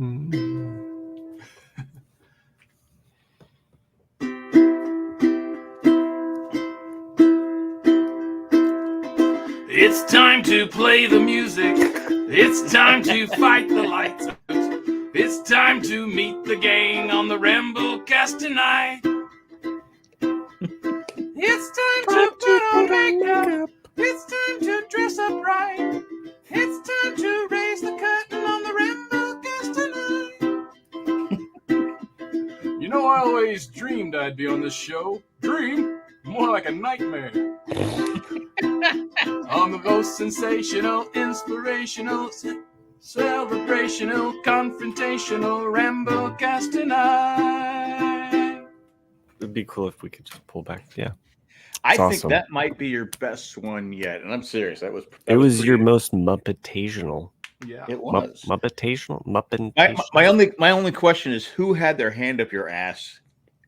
It's time to play the music. It's time to fight the lights. It's time to meet the gang on the Ramblecast tonight. It's time to put on makeup. It's time to dress up right. It's time to raise the curtain on the Ramblecast tonight. You know, I always dreamed I'd be on this show. Dream? More like a nightmare. On the most sensational, inspirational, celebrational, confrontational Ramblecast tonight. It'd be cool if we could just pull back. Yeah. I think awesome. that might be your best one yet. And I'm serious. That was your most Muppetational. Yeah. It was. Muppetational? My only question is, who had their hand up your ass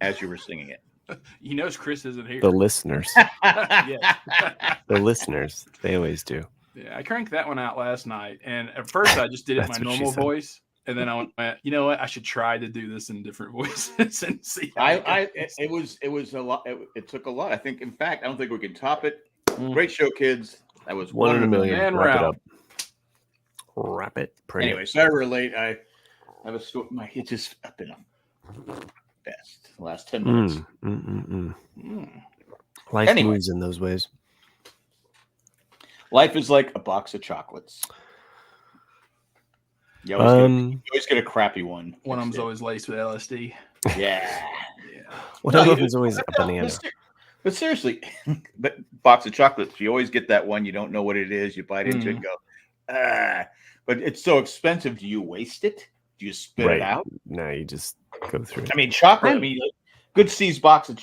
as you were singing it? He knows Chris isn't here. The listeners. Yeah. The listeners. They always do. Yeah, I cranked that one out last night, and at first I just did it in my normal voice, and then I went, you know what? I should try to do this in different voices and see. It was a lot. It took a lot. I think, in fact, I don't think we can top it. Great show, kids. That was one in a million. Man, Wrap it up. Wrap it. Pretty. Anyway, sorry we're late. I have a story. It's just up in a best the last 10 minutes. Life moves in those ways. Life is like a box of chocolates. You always get a crappy one. One of them's always laced with LSD. Yeah. One of them is always a banana. But seriously, but box of chocolates, you always get that one. You don't know what it is. You bite into it and go, but it's so expensive. Do you waste it? Do you spit it out? No, you just go through it. I mean, chocolate. I mean, good C's box of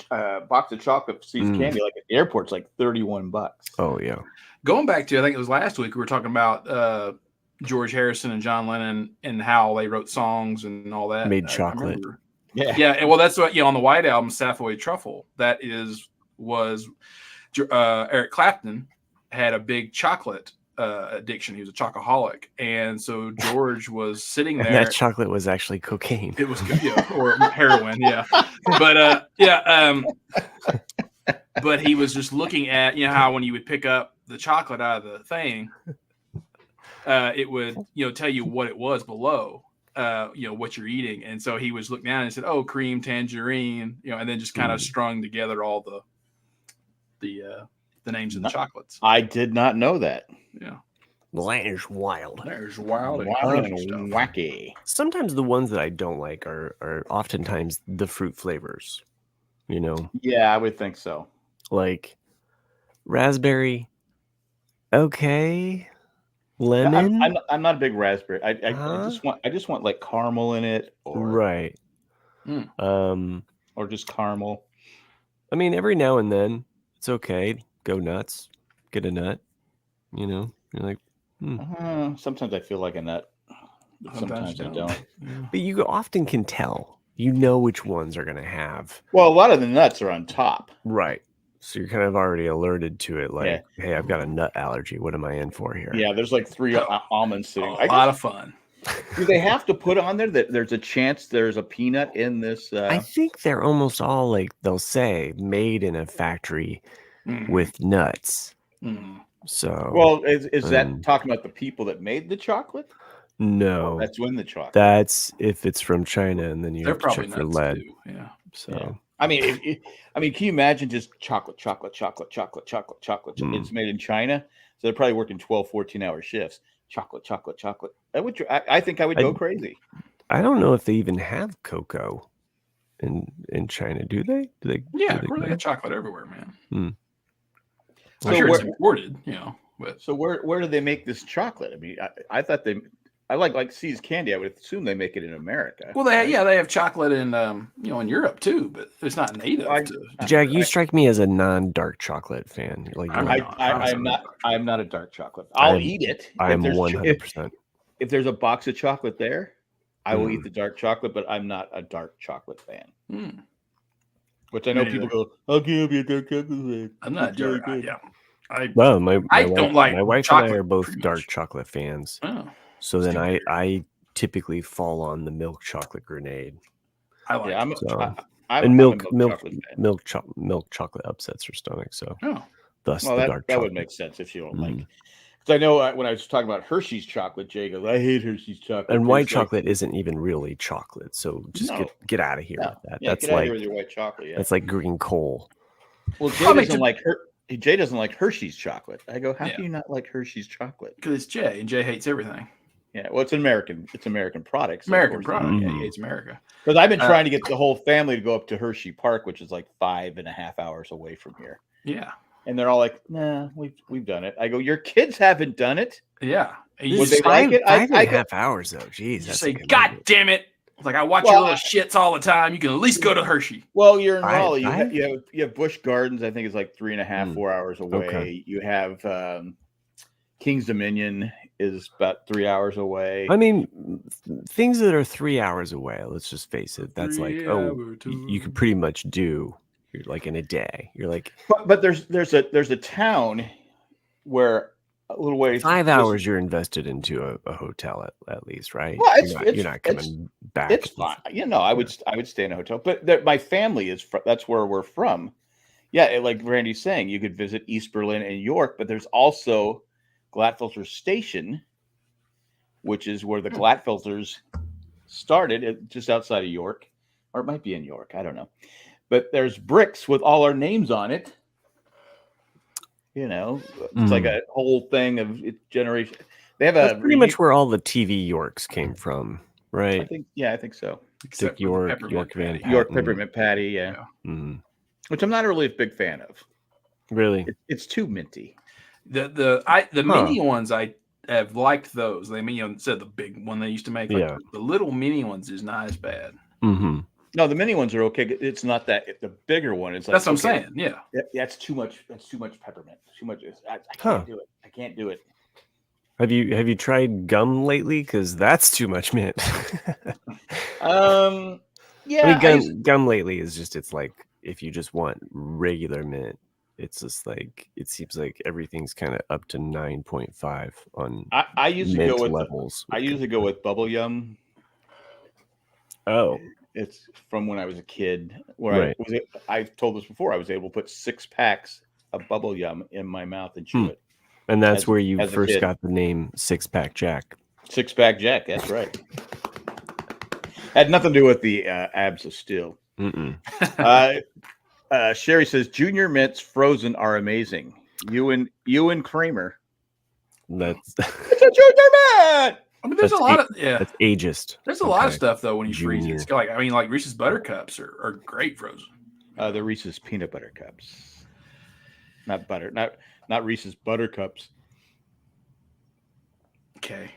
chocolate, C's candy, like at the airport's like $31. Oh yeah. Going back to, I think it was last week, we were talking about George Harrison and John Lennon and how they wrote songs and all that. Made chocolate. Yeah. Well, that's what on the White Album, Savoy Truffle. That was Eric Clapton had a big chocolate addiction. He was a chocoholic, and so George was sitting there. And that chocolate was actually cocaine. It was or heroin, yeah. But he was just looking at how when you would pick up the chocolate out of the thing, it would tell you what it was below, what you're eating, and so he was looking down and said, "Oh, cream, tangerine," and then just kind of strung together all the names of the chocolates. I did not know that. Yeah. That is wild. There's wild and wacky. Sometimes the ones that I don't like are oftentimes the fruit flavors. Yeah, I would think so. Like raspberry. Okay. Lemon. I'm not a big raspberry. I just want like caramel in it, or right. Or just caramel. I mean, every now and then it's okay. Go nuts. Get a nut. You're like, sometimes I feel like a nut. Sometimes I don't. Yeah. But you often can tell. You know which ones are going to have. Well, a lot of the nuts are on top. Right. So you're kind of already alerted to it. Like, hey, I've got a nut allergy. What am I in for here? Yeah, there's like 3 almonds sitting. A lot of fun. Do they have to put on there that there's a chance there's a peanut in this? I think they're almost all like, they'll say made in a factory with nuts. So, well, is that talking about the people that made the chocolate? No, that's when the chocolate. That's if it's from China, and then you have to check for lead. Too. Yeah. So, yeah. I mean, can you imagine just chocolate? It's made in China, so they're probably working 12, 14-hour shifts. Chocolate. That would. I think I would go crazy. I don't know if they even have cocoa in China. Do they? Yeah, they got chocolate everywhere, man. So I'm sure it's imported, But so where do they make this chocolate? I mean, I thought I like C's candy. I would assume they make it in America. Well, they have chocolate in in Europe too, but it's not native. Jack, you strike me as a non-dark chocolate fan. Like I'm not a dark chocolate. I'll eat it. I'm 100%. If there's a box of chocolate there, I will eat the dark chocolate, but I'm not a dark chocolate fan. Which I know people go, "How can you be a dark chocolate fan?" I'm not dark. My don't like my wife chocolate and I are both dark chocolate fans. Oh, so then I typically fall on the milk chocolate grenade. I like Yeah, it. I'm milk chocolate upsets your stomach. So thus the dark chocolate. That would make sense if you don't like. Because I know when I was talking about Hershey's chocolate, Jay goes, "I hate Hershey's chocolate." And white chocolate isn't even really chocolate, so just get out of here with that. Yeah, that's get out of here with your white chocolate. Yeah, that's like green coal. Well, Jay doesn't like Hershey's chocolate. I go, how do you not like Hershey's chocolate? Because it's Jay, and Jay hates everything. Yeah, well, it's American products. American product. Yeah, he hates America. Because I've been trying to get the whole family to go up to Hershey Park, which is like 5.5 hours away from here. Yeah. And they're all like, "Nah, we've done it." I go, "Your kids haven't done it." Yeah. Would they like it? 5.5 hours though. Jeez. Just say, "God damn it!" Like, I watch your little shits all the time. You can at least go to Hershey. Well, you're in Raleigh. You have Busch Gardens. I think it's like 3.5, 4 hours away. Okay. You have King's Dominion is about 3 hours away. I mean, things that are 3 hours away. Let's just face it. That's like, you could pretty much do like in a day. You're like, but there's a town where a little ways 5 hours you're invested into a hotel at least, right? Well, you're not coming back. It's fine. I would stay in a hotel, but my family that's where we're from. Yeah, like Randy's saying, you could visit East Berlin and York, but there's also Glatfelter Station, which is where the Glatfelters started, just outside of York, or it might be in York. I don't know. But there's bricks with all our names on it. It's like a whole thing of generation. They have That's pretty much where all the TV Yorks came from, right? I think so. Except York Peppermint Patty, yeah. Which I'm not really a big fan of. Really, it's too minty. The mini ones, I have liked those. They instead of the big one they used to make. The little mini ones is not as bad. Mm-hmm. No, the mini ones are okay. It's not that the bigger one. It's like, that's what I'm saying. Yeah, that's too much. That's too much peppermint. Too much. I can't do it. I can't do it. Have you tried gum lately? Because that's too much mint. Yeah. I mean, gum lately is just, it's like if you just want regular mint, it's just like it seems like everything's kind of up to 9.5 on. I usually go with levels. I usually go with bubble yum. Oh. It's from when I was a kid. Where I've told this before. I was able to put 6 packs of bubble yum in my mouth and chew it. And that's where you first got the name 6-Pack Jack. 6-Pack Jack. That's right. Had nothing to do with the abs of steel. Sherry says Junior Mints frozen are amazing. You and Kramer. That's it's a Junior Mint. I mean, there's a lot of that's ageist. There's a lot of stuff though when you freeze it. It's like Reese's Buttercups are great frozen. The Reese's peanut butter cups, not butter, not Reese's Buttercups. Okay.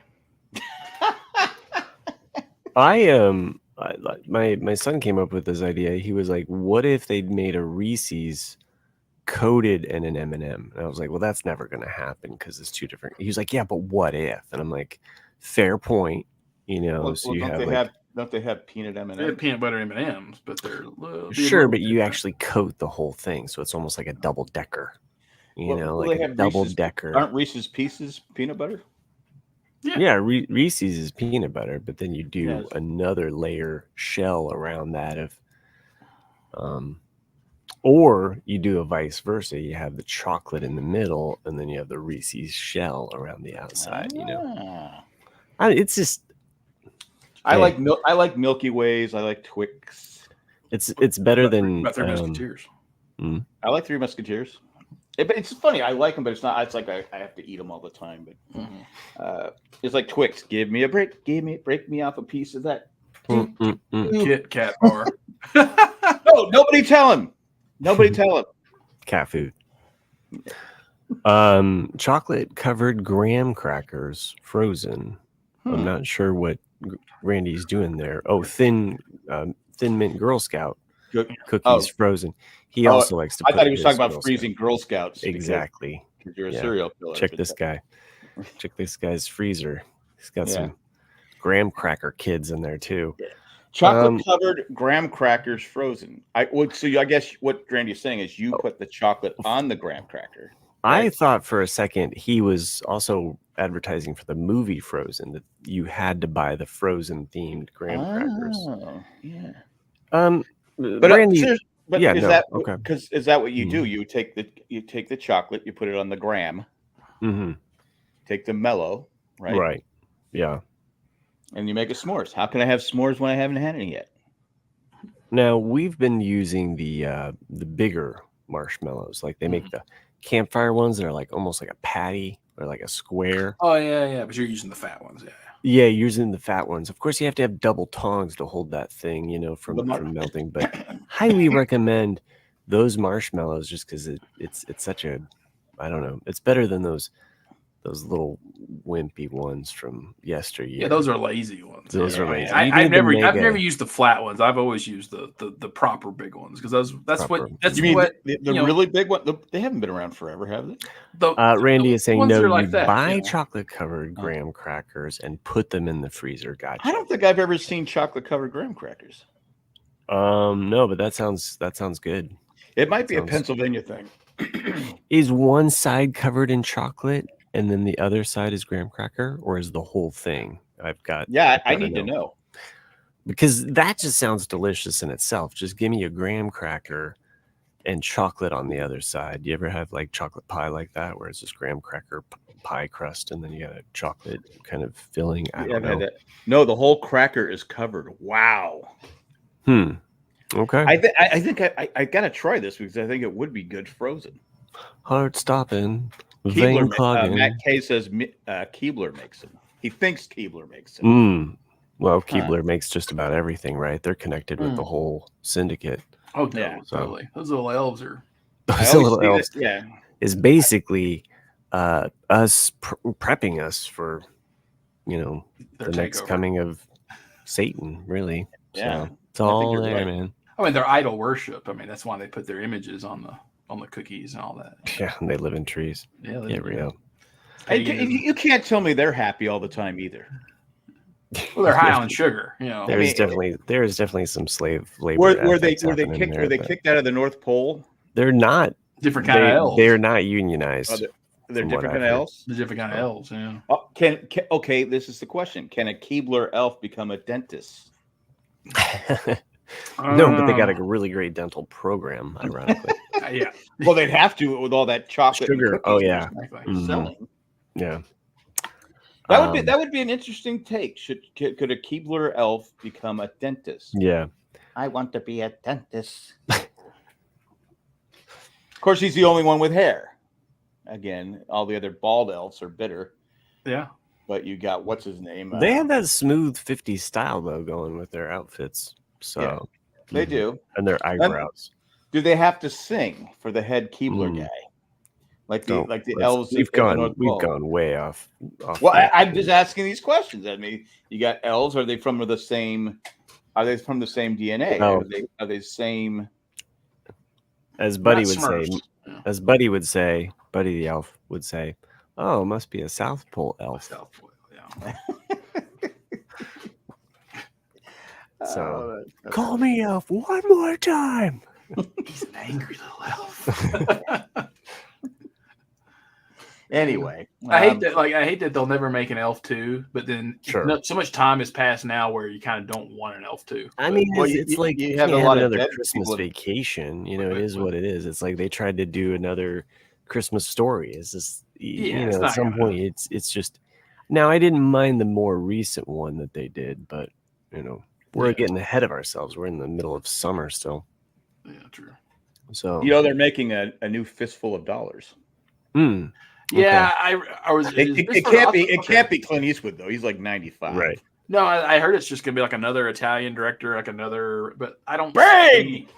My son came up with this idea. He was like, "What if they'd made a Reese's coated in an M&M?" And I was like, "Well, that's never going to happen because it's two different." He was like, "Yeah, but what if?" And I'm like, fair point, so you don't they have peanut M&Ms? They have peanut butter M&Ms, but they're sure, but you actually coat the whole thing, so it's almost like a double decker. Like a double decker. Aren't Reese's Pieces peanut butter? Yeah, Reese's is peanut butter, but then you do another layer shell around that or you do a vice versa. You have the chocolate in the middle, and then you have the Reese's shell around the outside. It's just. I like Milky Ways. I like Twix. It's better than Three Musketeers. I like Three Musketeers. It's funny. I like them, but it's not. It's like I have to eat them all the time. But it's like Twix. Give me a break. Break me off a piece of that. Kit Kat bar. No, nobody tell him. Nobody tell him. Cat food. Chocolate covered graham crackers frozen. I'm not sure what Randy's doing there. Oh, thin mint Girl Scout cookies frozen. He also likes to. I thought he was talking about freezing Girl Scouts. Exactly. Because you're a serial killer. Check this guy. Check this guy's freezer. He's got some graham cracker kids in there too. Yeah. Chocolate covered graham crackers frozen. I guess what Randy's saying is you put the chocolate on the graham cracker. I thought for a second he was also advertising for the movie Frozen, that you had to buy the Frozen themed graham crackers. Oh, yeah. But Randy, is that okay? Because is that what you do? You take the chocolate, you put it on the graham, take the mellow, right? Right. Yeah. And you make a s'mores. How can I have s'mores when I haven't had any yet? Now we've been using the bigger marshmallows. Like they make the campfire ones that are like almost like a patty or like a square. Oh yeah. But you're using the fat ones, yeah. Yeah, using the fat ones. Of course, you have to have double tongs to hold that thing, from melting. But highly recommend those marshmallows just because it's such a, I don't know, it's better than those little wimpy ones from yesteryear. Yeah, those are lazy ones. Those are lazy. I've never used the flat ones. I've always used the proper big ones because that's what the really big one. They haven't been around forever, have they? Randy is saying no. You buy that, chocolate covered graham crackers and put them in the freezer. Gotcha. I don't think I've ever seen chocolate covered graham crackers. No, but that sounds good. It might be a Pennsylvania thing. Is one side covered in chocolate and then the other side is graham cracker, or is the whole thing? I need to know. Because that just sounds delicious in itself. Just give me a graham cracker and chocolate on the other side. Do you ever have like chocolate pie like that, where it's just graham cracker pie crust and then you got a chocolate kind of filling? I don't know. No, the whole cracker is covered. Wow. Okay. I think I gotta try this because I think it would be good frozen. Heart stopping. Matt K says Keebler makes them. He thinks Keebler makes them. Well, Keebler makes just about everything, right? They're connected with the whole syndicate. Oh, yeah, totally. Those little elves are. Those little elves, is basically us prepping us for, the next coming of Satan, really. Yeah, so it's all there, right, man. I mean, they're idol worship. I mean, that's why they put their images on the cookies and all that. Yeah, and they live in trees. Yeah, real. You can't tell me they're happy all the time either. Well, they're high on sugar. There is definitely some slave labor. Were they kicked out of the North Pole? They're not different kind of elves. They're not unionized. They're different kind of elves. The different kind of elves. Yeah. Okay, this is the question: can a Keebler elf become a dentist? No, but they got a really great dental program, ironically. Yeah. Well, they'd have to with all that chocolate sugar. Oh yeah. Selling. Yeah. That would be an interesting take. Could a Keebler elf become a dentist? Yeah. I want to be a dentist. Of course, he's the only one with hair. Again, all the other bald elves are bitter. Yeah. But you got what's his name? They have that smooth 50s style though going with their outfits. So they do. And their eyebrows. Do they have to sing for the head Keebler guy? Like the elves. We've gone way off. Well, I'm just asking these questions. I mean, you got elves. Are they from the same? Are they from the same DNA? No. Are they same? As Buddy would say, Buddy the elf would say, "Oh, it must be a South Pole elf." South Pole, yeah. So call me elf one more time. He's an angry little elf. Anyway, I hate that they'll never make an elf 2, but then so much time has passed now where you kind of don't want an elf 2. I mean, it's like you have a lot of another Christmas vacation. It is what it is. It's like they tried to do another Christmas Story. It's just at some point it's just. Now I didn't mind the more recent one that they did, but we're getting ahead of ourselves. We're in the middle of summer still. Yeah, true. So they're making a new Fistful of Dollars. Yeah, I was. It can't be Clint Eastwood though. He's like 95. Right. No, I heard it's just gonna be like another Italian director, but I don't. Bang!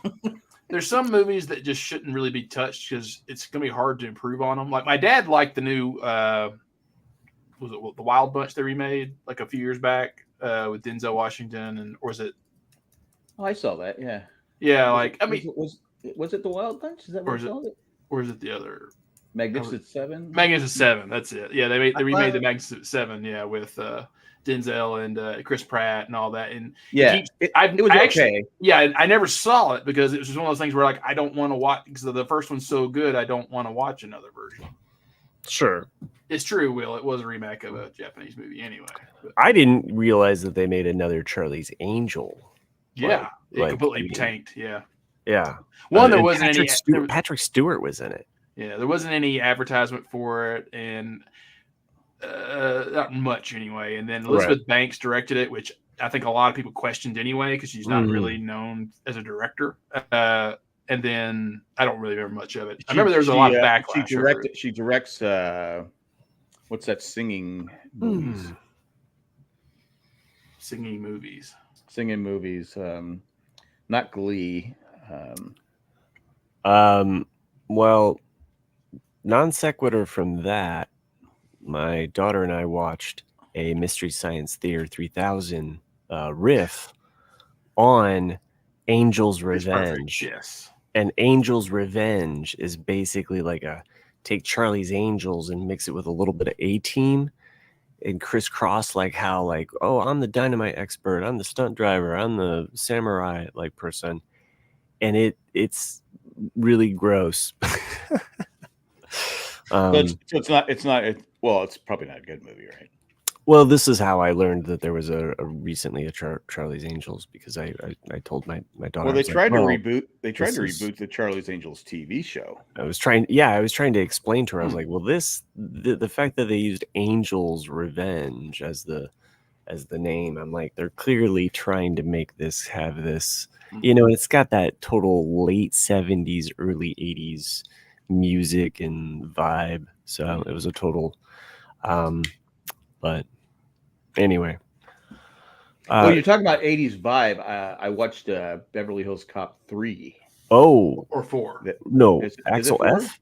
There's some movies that just shouldn't really be touched because it's gonna be hard to improve on them. Like my dad liked the new, was it the Wild Bunch they remade like a few years back with Denzel Washington or was it? Oh, I saw that. Yeah. Yeah, was it the Wild Bunch? Is that what you called it? Or is it the other? Magnificent Seven. Magnificent Seven. That's it. Yeah, they remade the Magnificent Seven. Yeah, with Denzel and Chris Pratt and all that. And Yeah, it was okay. I never saw it because it was just one of those things where like I don't want to watch because the first one's so good. I don't want to watch another version. Sure. It's true, Will. It was a remake of a Japanese movie anyway. But, I didn't realize that they made another Charlie's Angel. yeah, it completely tanked. Yeah. Yeah. One, there wasn't Patrick Stewart was in it. Yeah, there wasn't any advertisement for it, and not much anyway. And then Elizabeth Banks directed it, which I think a lot of people questioned anyway because she's not really known as a director. And then I don't really remember much of it. I remember there was a lot of backlash. She directs what's that singing movies? Singing movies. Singing movies. Not Glee. Well, non sequitur from that, my daughter and I watched a Mystery Science Theater 3000 riff on Angel's Revenge. Yes. And Angel's Revenge is basically like take Charlie's Angels and mix it with a little bit of A-Team and crisscross oh, I'm the dynamite expert, I'm the stunt driver, I'm the samurai person. And it's really gross. It's probably not a good movie, right? Well, this is how I learned that there was recently a Charlie's Angels because I told my daughter. Well, they tried to reboot. They tried to reboot the Charlie's Angels TV show. I was trying to explain to her. I was like, well, the fact that they used Angel's Revenge as the name, I'm like, they're clearly trying to make this have this, it's got that total late 70s, early 80s music and vibe. So it was a total, but anyway. Well, you're talking about 80s vibe. I watched Beverly Hills Cop 3. Oh. Or 4. No, Axel F?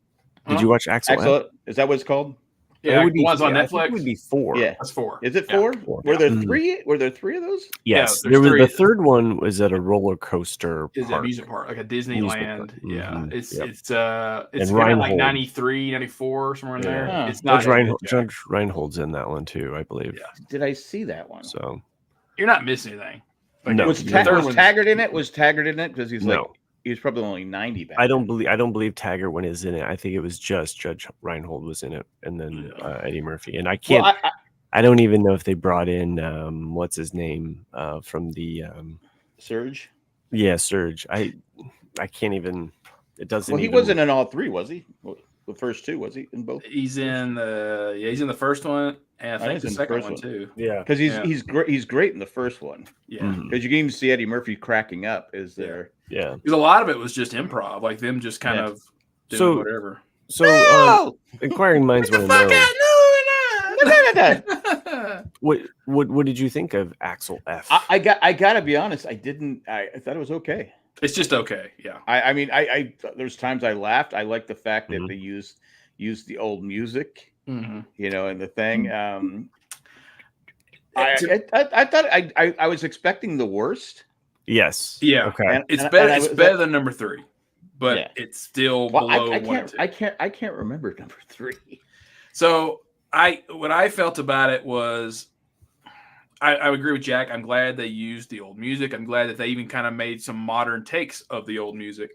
Did you watch Axel F? Is that what it's called? Yeah, it would be, one's on Netflix. It would be 4. Yeah, that's 4. Is it 4? Yeah. Were there 3? Were there 3 of those? Yes, there was. The third one was at a roller coaster. Is a music park, like a Disneyland? Yeah, it's Reinhold. like 93, 94, somewhere in there. Yeah. It's not. Judge Reinhold's in that one too, I believe. Yeah. Did I see that one? So you're not missing anything. Like, no. Was Taggart in it? Was Taggart in it? Because he's like. No. He was probably only 90 back. I don't believe Taggart when is in it. I think it was just Judge Reinhold was in it, and then Eddie Murphy. And I can't. Well, I don't even know if they brought in what's his name from the Surge. Yeah, Surge. I can't even. It doesn't. Well, he wasn't in all 3, was he? The first 2, was he in both? He's in the first one, and I think the second one too. Yeah, because he's great in the first one. Yeah, because you can even see Eddie Murphy cracking up. Is there? Yeah, because a lot of it was just improv, like them just kind of doing whatever. So, inquiring minds want to know. What did you think of Axel F? I gotta be honest. I thought it was okay. It's just okay. Yeah. I mean, there's times I laughed. I like the fact that they used the old music, in the thing. I thought I was expecting the worst. Yes. Yeah. Okay. It's better. It's better than number 3, but it's still below 1. I can't remember number 3. So what I felt about it was, I agree with Jack. I'm glad they used the old music. I'm glad that they even kind of made some modern takes of the old music.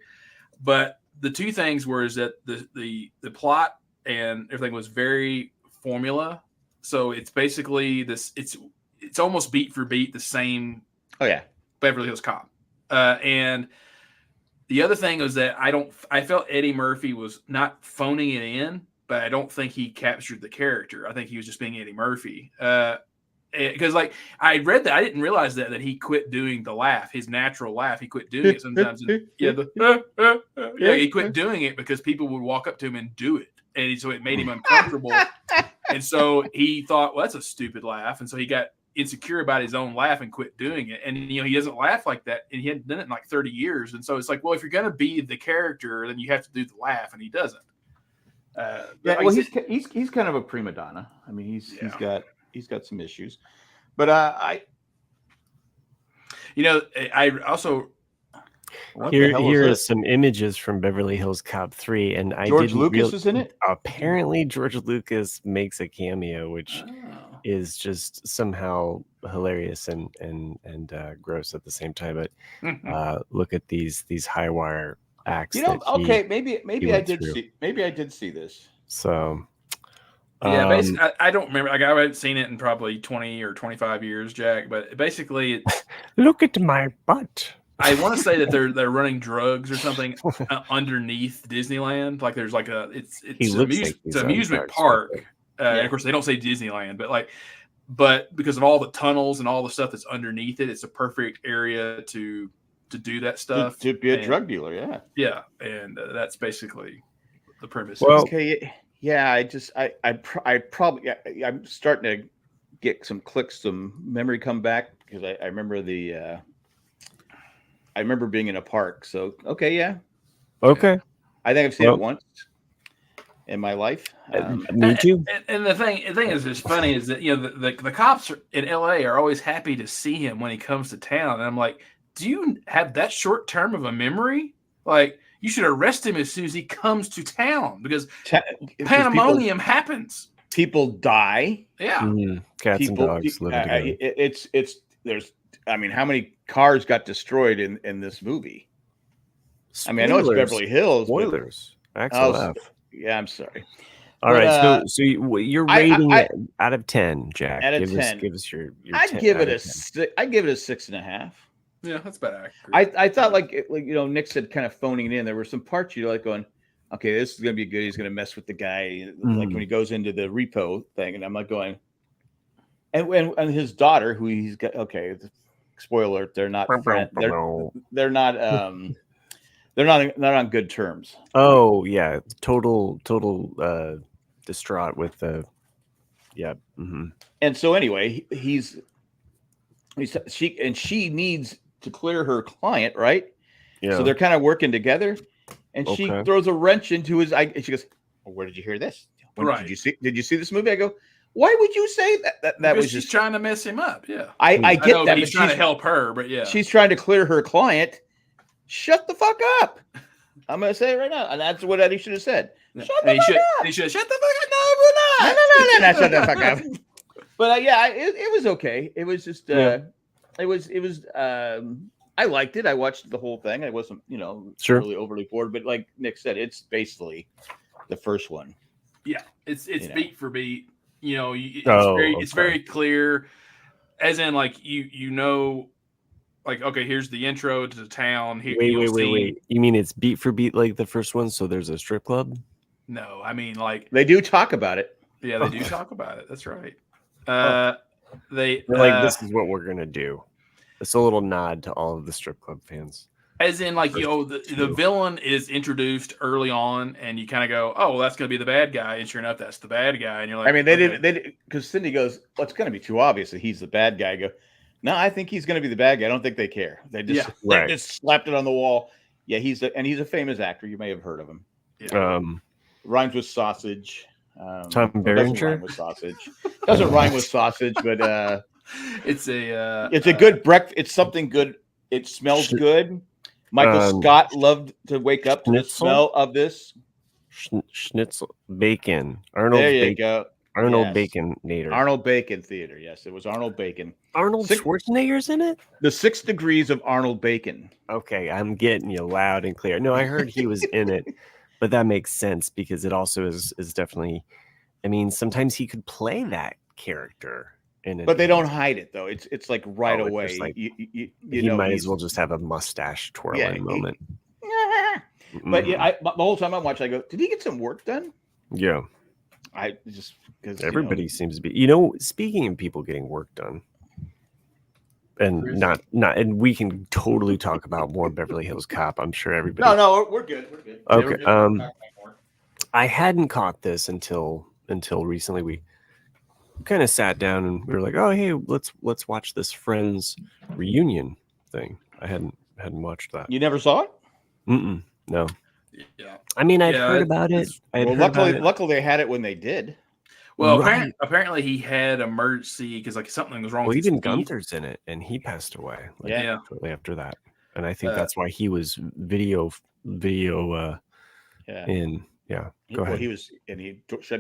But the two things were is that the plot and everything was very formula. So it's basically this. It's almost beat for beat the same. Oh yeah. Beverly Hills Cop. And the other thing was that I felt Eddie Murphy was not phoning it in, but I don't think he captured the character. I think he was just being Eddie Murphy. Because like I read that, I didn't realize that he quit doing the laugh, his natural laugh. He quit doing it sometimes. He quit doing it because people would walk up to him and do it, and so it made him uncomfortable. And so he thought, well, that's a stupid laugh, and so he got insecure about his own laugh and quit doing it. And he doesn't laugh like that, and he hadn't done it in like 30 years. And so it's like, well, if you're gonna be the character, then you have to do the laugh, and he doesn't. Well, he's kind of a prima donna. I mean, he's got some issues, but I also here is some images from Beverly Hills Cop 3, and George Lucas is in it. Apparently, George Lucas makes a cameo, which is just somehow hilarious and gross at the same time. But look at these high wire acts. You know, that he, okay, maybe I went did through. see this. So Yeah, basically, I don't remember. Like, I haven't seen it in probably 20 or 25 years, Jack. But basically, it's look at my butt. I want to say that they're running drugs or something underneath Disneyland. Like there's like it's an amusement park. And of course, they don't say Disneyland, but because of all the tunnels and all the stuff that's underneath it, it's a perfect area to do that stuff. To be a drug dealer, yeah. Yeah, and that's basically the premise. Well, okay, yeah. I'm starting to get some clicks, some memory come back because I remember I remember being in a park. So okay, yeah. Okay. I think I've seen it once in my life. Me too. And the thing is, it's funny is that the cops in LA are always happy to see him when he comes to town, and I'm like, do you have that short term of a memory? Like, you should arrest him as soon as he comes to town because pandemonium happens. People die. Yeah, cats and dogs live together. There's. I mean, how many cars got destroyed in this movie? Spoilers. I mean, I know it's Beverly Hills. Spoilers. Yeah, I'm sorry. All right, so you're rating it out of 10, Jack. Out of 10. Give us your I'd give it a 6.5. Yeah, that's about accurate. I thought like Nick said, kind of phoning it in. There were some parts you're like going, okay, this is gonna be good. He's gonna mess with the guy, like when he goes into the repo thing, and I'm like going, and his daughter, who he's got. Okay, spoiler alert, they're not they're not on good terms. Oh yeah, total distraught with the And so anyway, she needs to clear her client, right? Yeah. So they're kind of working together, and she throws a wrench into his. And she goes, well, "Where did you hear this? Did you see this movie?" I go, "Why would you say that?" That was just trying to mess him up. Yeah, I get that. He's trying to help her, but yeah, she's trying to clear her client. Shut the fuck up! I'm gonna say it right now, and that's what Eddie should have said. Shut the fuck up! He should shut the fuck up. No, we're not. No, shut the fuck up. But it was okay. It was just it was. I liked it. I watched the whole thing. I wasn't really overly bored, but like Nick said, it's basically the first one. Yeah, it's beat for beat. It's very clear, as in like like, okay, here's the intro to the town. Wait. You mean it's beat for beat like the first one? So there's a strip club? No, I mean like they do talk about it. Yeah, they do talk about it. That's right. They're like, this is what we're gonna do. It's a little nod to all of the strip club fans. As in, like, the villain is introduced early on, and you kind of go, "Oh, well, that's going to be the bad guy," and sure enough, that's the bad guy. And you're like, I mean, they didn't, because Cindy goes, "Well, it's going to be too obvious that he's the bad guy." I go, "No, I think he's going to be the bad guy. I don't think they care. They just just slapped it on the wall." Yeah, he's a famous actor. You may have heard of him. Yeah. Rhymes with sausage. Tom Berenger. Doesn't rhyme with sausage, but it's a good breakfast. It's something good. It smells good. Michael Scott loved to wake up to the smell of this. Schnitzel bacon. Arnold. There you go. Arnold Bacon-nator. Arnold Bacon Theater. Yes, it was Arnold Bacon. Arnold Schwarzenegger's in it? The 6 Degrees of Arnold Bacon. Okay, I'm getting you loud and clear. No, I heard he was in it, but that makes sense because it also is definitely. I mean, sometimes he could play that character. But they don't hide it though. It's like right away. Like, you might as well just have a mustache twirling moment. But the whole time I'm watching, I go, "Did he get some work done?" Yeah. I just because everybody seems to be. Speaking of people getting work done, and not, and we can totally talk about more Beverly Hills Cop. I'm sure everybody. No, we're good. We're good. Okay. I hadn't caught this until recently. We kind of sat down and we were like, "Oh, hey, let's watch this Friends reunion thing." I hadn't watched that. You never saw it? No. Yeah. I mean, I'd heard about it. Luckily, they had it when they did. Well, apparently he had emergency because like something was wrong. Well, even Gunther's in it, and he passed away. Shortly after that, and I think that's why he was video. Go ahead. Well, he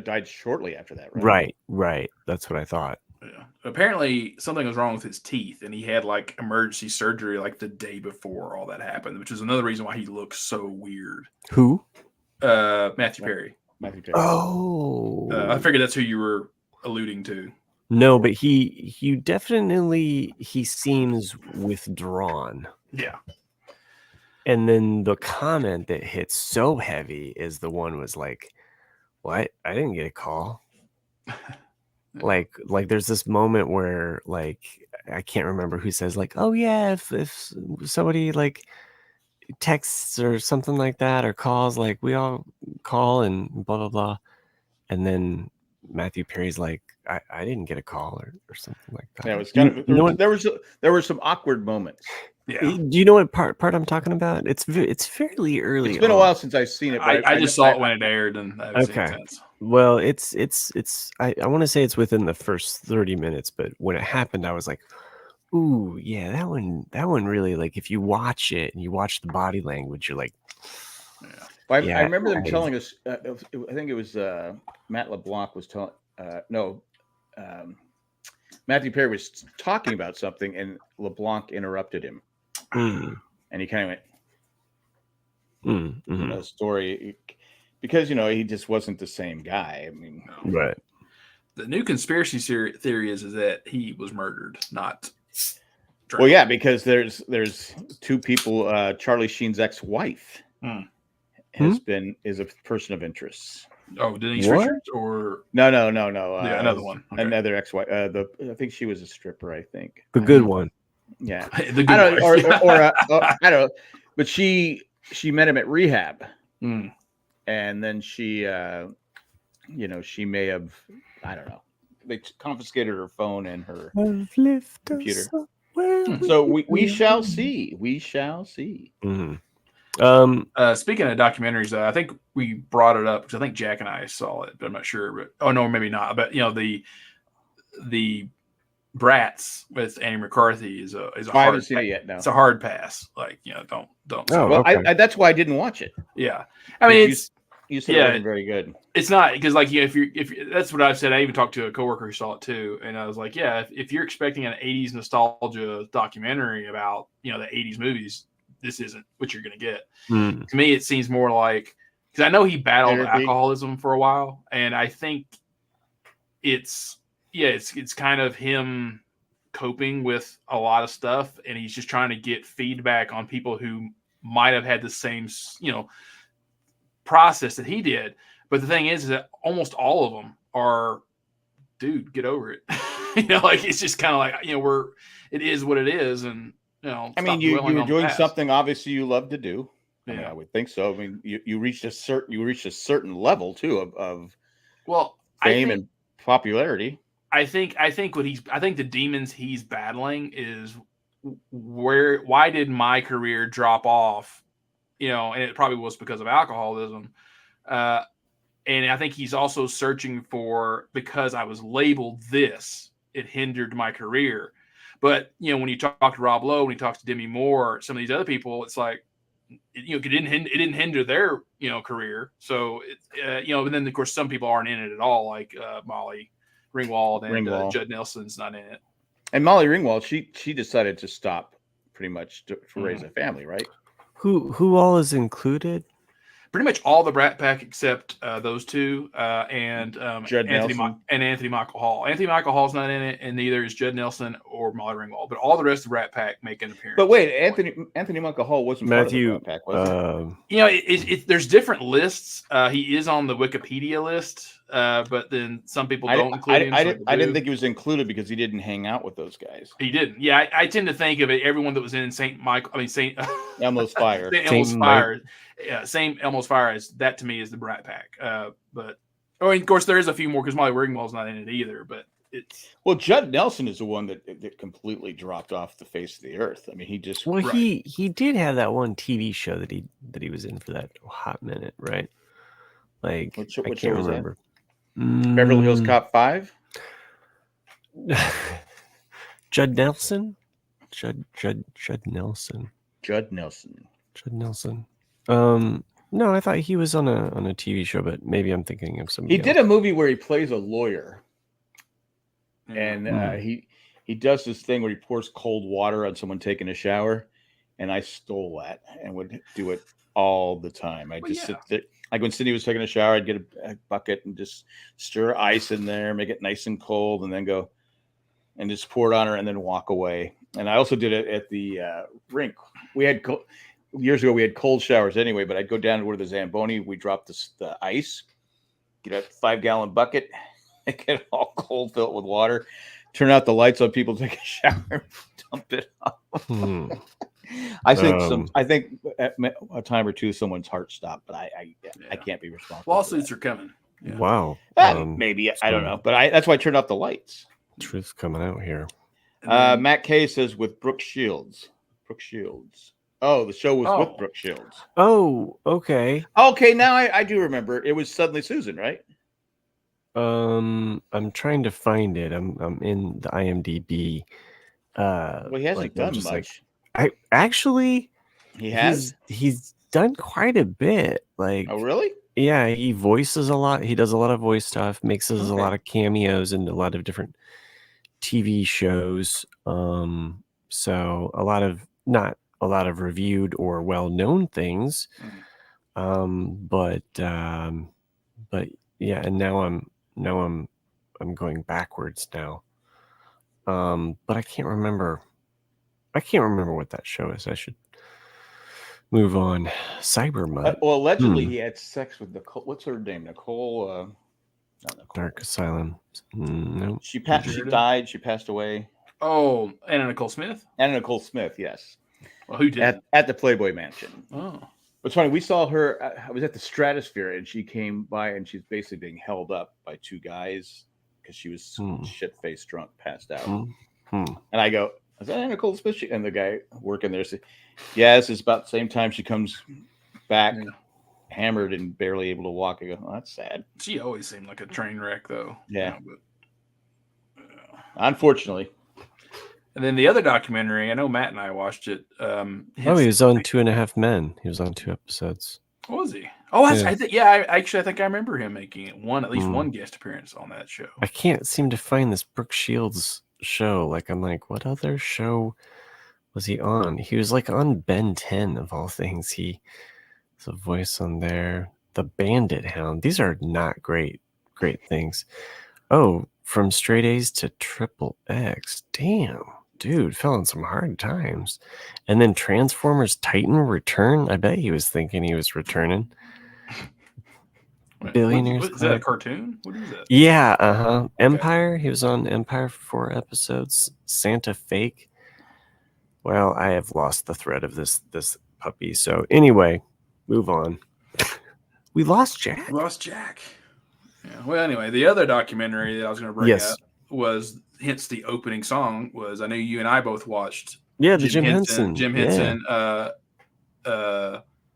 died shortly after that, right? Right. That's what I thought. Yeah. Apparently, something was wrong with his teeth, and he had like emergency surgery like the day before all that happened, which is another reason why he looks so weird. Who? Matthew Perry. Matthew Perry. Oh, I figured that's who you were alluding to. no, but he definitely he seems withdrawn. Yeah. And then the comment that hits so heavy is the one was like, "What? I didn't get a call." like there's this moment where like I can't remember who says like, "Oh yeah, if somebody like texts or something like that or calls, like we all call and blah blah blah," and then Matthew Perry's like, I didn't get a call or something like that. Yeah, it was kind of there were some awkward moments. Yeah. Do you know what part I'm talking about? It's fairly early. It's been a while since I've seen it. But I just saw it when it aired, and that was intense. Well, it's I want to say it's within the first 30 minutes, but when it happened, I was like, ooh, yeah, that one really, like, if you watch it and you watch the body language, you're like, Yeah. Well, I remember them telling us. I think it was Matt LeBlanc was telling. Matthew Perry was talking about something, and LeBlanc interrupted him, and he kind of went a story because he just wasn't the same guy. I mean, right. The new conspiracy theory is that he was murdered, not. Drake. Well, yeah, because there's two people. Charlie Sheen's ex-wife is a person of interest. Oh, Denise Richards or no. Yeah, another one. Okay. Another ex-wife. I think she was a stripper. I think the good one. Yeah, the good I don't, or I don't know, but she met him at rehab, and then she may have, I don't know. They confiscated her phone and her computer. So we shall see. We shall see. Speaking of documentaries, I think we brought it up because I think Jack and I saw it, but I'm not sure. But, oh no, maybe not. But the Bratz with Andy McCarthy is a hard. I haven't seen it yet. No, it's a hard pass. Like don't. Oh, well, okay. That's why I didn't watch it. Yeah, I mean you said it wasn't very good. It's not because like if that's what I've said. I even talked to a coworker who saw it too, and I was like, yeah, if you're expecting an '80s nostalgia documentary about the '80s movies, this isn't what you're going to get. To me, it seems more like, because I know he battled alcoholism for a while, and I think it's kind of him coping with a lot of stuff, and he's just trying to get feedback on people who might have had the same process that he did. But the thing is that almost all of them are, dude, get over it. Like it's just kind of like it is what it is, and I mean, you were doing something obviously you love to do. Yeah. I mean, I would think so. I mean, you reached a certain level too of fame and popularity. I think the demons he's battling is why did my career drop off? And it probably was because of alcoholism. And I think he's also searching for, because I was labeled this, it hindered my career. But, when you talk to Rob Lowe, when you talk to Demi Moore, some of these other people, it's like, it didn't hinder their, career. So, and then, of course, some people aren't in it at all, like Molly Ringwald and Judd Nelson's not in it. And Molly Ringwald, she decided to stop pretty much to raise a family, right? Who all is included? Pretty much all the Brat Pack except those two and Judd Nelson and Anthony Michael Hall. Anthony Michael Hall's not in it, and neither is Judd Nelson or Molly Ringwald. But all the rest of the Brat Pack make an appearance. But wait, Anthony Michael Hall wasn't Matthew, part of the Brat Pack, was he? There's different lists. He is on the Wikipedia list, but then some people don't include him. I didn't think he was included because he didn't hang out with those guys. He didn't. Yeah, I tend to think of it. Everyone that was in St. Elmo's Fire. Elmo's Fire. Yeah, same Elmo's Fire as that to me is the Brat Pack. But of course there is a few more because Molly Ringwald's not in it either. But it's Judd Nelson is the one that completely dropped off the face of the earth. I mean, he just he did have that one TV show that he was in for that hot minute, right? Like I can't remember. Beverly Hills Cop 5. Judd Nelson. Judd Nelson. Judd Nelson. No, I thought he was on a TV show, but maybe I'm thinking of somebody. He did a movie where he plays a lawyer. and he does this thing where he pours cold water on someone taking a shower, and I stole that and would do it all the time. I just sit there. Like when Cindy was taking a shower, I'd get a bucket and just stir ice in there, make it nice and cold, and then go and just pour it on her and then walk away. And I also did it at the rink. We had years ago, we had cold showers anyway, but I'd go down to where the Zamboni, we dropped the ice, get a 5-gallon bucket, and get it all cold, fill it with water, turn out the lights on people, take a shower, dump it off. I think at a time or two someone's heart stopped, but I can't be responsible. Lawsuits are coming. Yeah. Wow. Maybe I don't know, but that's why I turned off the lights. Truth's coming out here. Matt K says with Brooke Shields. Brooke Shields. Oh, the show was with Brooke Shields. Oh, okay. Okay, now I do remember. It was Suddenly Susan, right? I'm trying to find it. I'm in the IMDb. Well, he hasn't done much. He has. He's done quite a bit. Like, oh, really? Yeah, he voices a lot. He does a lot of voice stuff. Mixes a lot of cameos in a lot of different TV shows. So not a lot of reviewed or well-known things. But yeah, and now I'm going backwards now. But I can't remember what that show is. I should move on. Cybermutt. Well, allegedly he had sex with Nicole. What's her name? Nicole. Not Nicole. Dark Asylum. No. She died. She passed away. Oh, Anna Nicole Smith. Anna Nicole Smith. Yes. Well, who did at the Playboy Mansion? Oh. It's funny. We saw her. I was at the Stratosphere, and she came by, and she's basically being held up by two guys because she was shit-faced drunk, passed out. And I go, "Is that Anna Nicole Smith?" And the guy working there said, "Yes, it's about the same time she comes back, hammered and barely able to walk." I go, "Oh, that's sad." She always seemed like a train wreck, though. Yeah, unfortunately. And then the other documentary, I know Matt and I watched it. He was on 2.5 Men. He was on 2 episodes. What was he? Oh, I think I remember him making at least one guest appearance on that show. I can't seem to find this Brooke Shields show. Like, I'm like, what other show was he on? He was like on Ben 10 of all things. He was a voice on there. The Bandit Hound. These are not great things. Oh, from Straight A's to Triple X. Damn. Dude, fell in some hard times. And then Transformers Titan Return. I bet he was thinking he was returning. Billionaires. Is that a cartoon? What is that? Yeah, Okay. Empire. He was on Empire for 4 episodes. Santa Fake. Well, I have lost the thread of this puppy. So anyway, move on. We lost Jack. Yeah. Well, anyway, the other documentary that I was going to bring up was, hence the opening song was, I know you and I both watched. Yeah, the Jim Henson.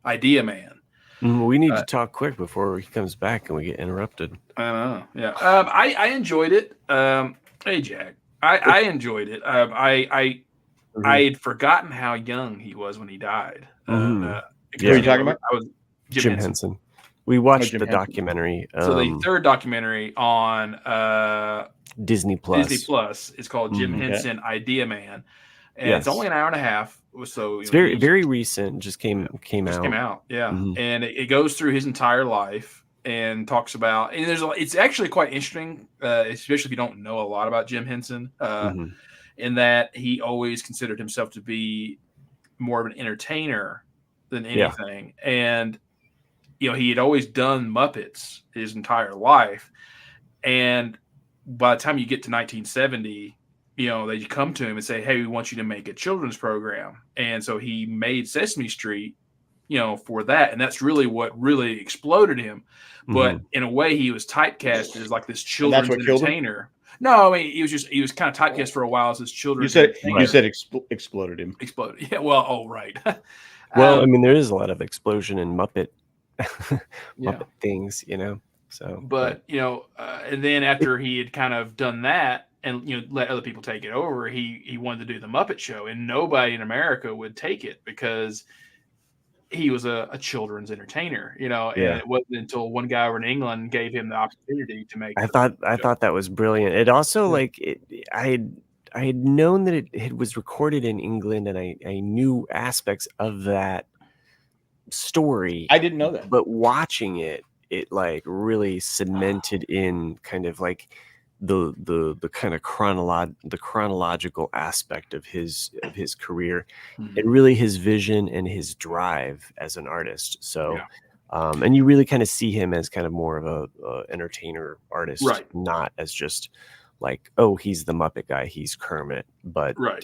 Idea Man. We need to talk quick before he comes back and we get interrupted. I know. Yeah. I enjoyed it. Hey, Jack. I enjoyed it. I had forgotten how young he was when he died. Who are you talking about? I was Jim Henson. We watched the documentary. So the third documentary on Disney Plus. It's called Jim Henson Idea Man, and it's only an hour and a half. So it's very recent. Just came out. Yeah, and it goes through his entire life and talks about. And it's actually quite interesting, especially if you don't know a lot about Jim Henson, in that he always considered himself to be more of an entertainer than anything, and he had always done Muppets his entire life, and by the time you get to 1970, they come to him and say, "Hey, we want you to make a children's program." And so he made Sesame Street, for that. And that's really what really exploded him. But in a way, he was typecast as like this children's entertainer. No, I mean, he was kind of typecast for a while as this children's entertainer. You said exploded him. Exploded. Yeah. Well, right. Well, I mean, there is a lot of explosion in Muppet things, So, but and then after he had kind of done that and let other people take it over, he wanted to do the Muppet Show, and nobody in America would take it because he was a children's entertainer, and Yeah. it wasn't until one guy over in England gave him the opportunity to make. I thought that was brilliant. It also I had known that it was recorded in England, and I knew aspects of that story. I didn't know that. But watching it like really cemented in kind of like the kind of chronological aspect of his career, and really his vision and his drive as an artist. So and you really kind of see him as kind of more of a entertainer artist, Right. not as just like, oh, he's the Muppet guy, he's Kermit. But Right.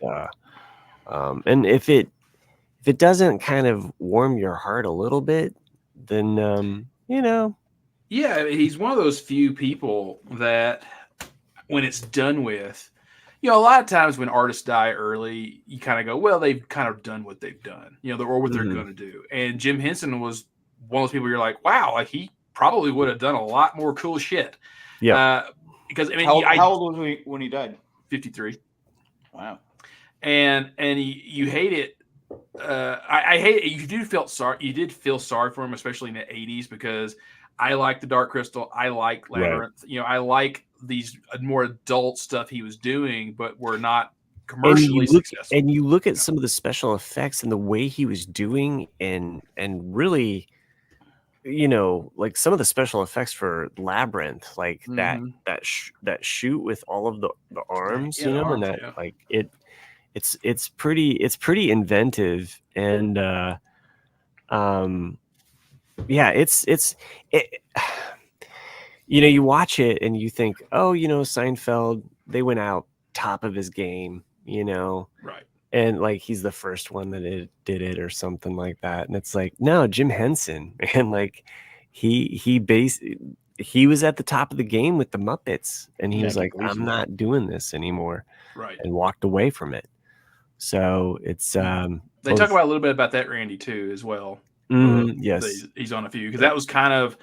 And if it doesn't kind of warm your heart a little bit, then Yeah, he's one of those few people that when it's done with, a lot of times when artists die early, you kind of go, well, they've kind of done what they've done, or what they're going to do. And Jim Henson was one of those people you're like, wow, like he probably would have done a lot more cool shit. Yeah. Because I mean, how old was he when he died? 53. Wow. And you hate it. I hate it. You did feel sorry for him, especially in the 80s, because I like the Dark Crystal. I like Labyrinth. Right. I like these more adult stuff he was doing, but were not commercially successful. And you look at some of the special effects and the way he was doing, and really, like some of the special effects for Labyrinth, like that shoot with all of the arms, and that like it's pretty inventive, and you watch it and you think, oh, Seinfeld, they went out top of his game, right, and like he's the first one that did it or something like that, and it's like, no, Jim Henson, and like he was at the top of the game with the Muppets, and he was like, I'm not doing this anymore, right, and walked away from it. So it's they talk about a little bit about that, Randy, too, as well. Yes, he's on a few, because that was kind of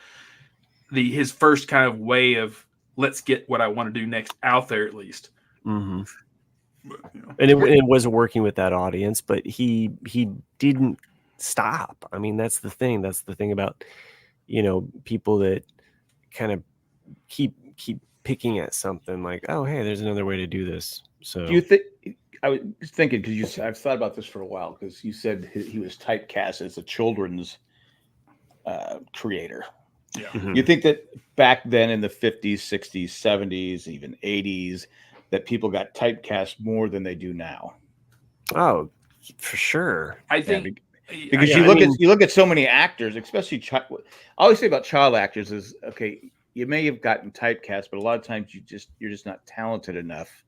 his first kind of way of, let's get what I want to do next out there, at least. But, and it wasn't working with that audience, but he didn't stop. I mean, that's the thing. That's the thing about people that kind of keep picking at something like, oh, hey, there's another way to do this. So do you think? I was thinking, because I've thought about this for a while, because you said he was typecast as a children's creator. Yeah. You think that back then in the 50s, 60s, 70s, even 80s, that people got typecast more than they do now? Oh, for sure. I think because you look at so many actors, especially I always say about child actors is, okay, you may have gotten typecast, but a lot of times you're just not talented enough.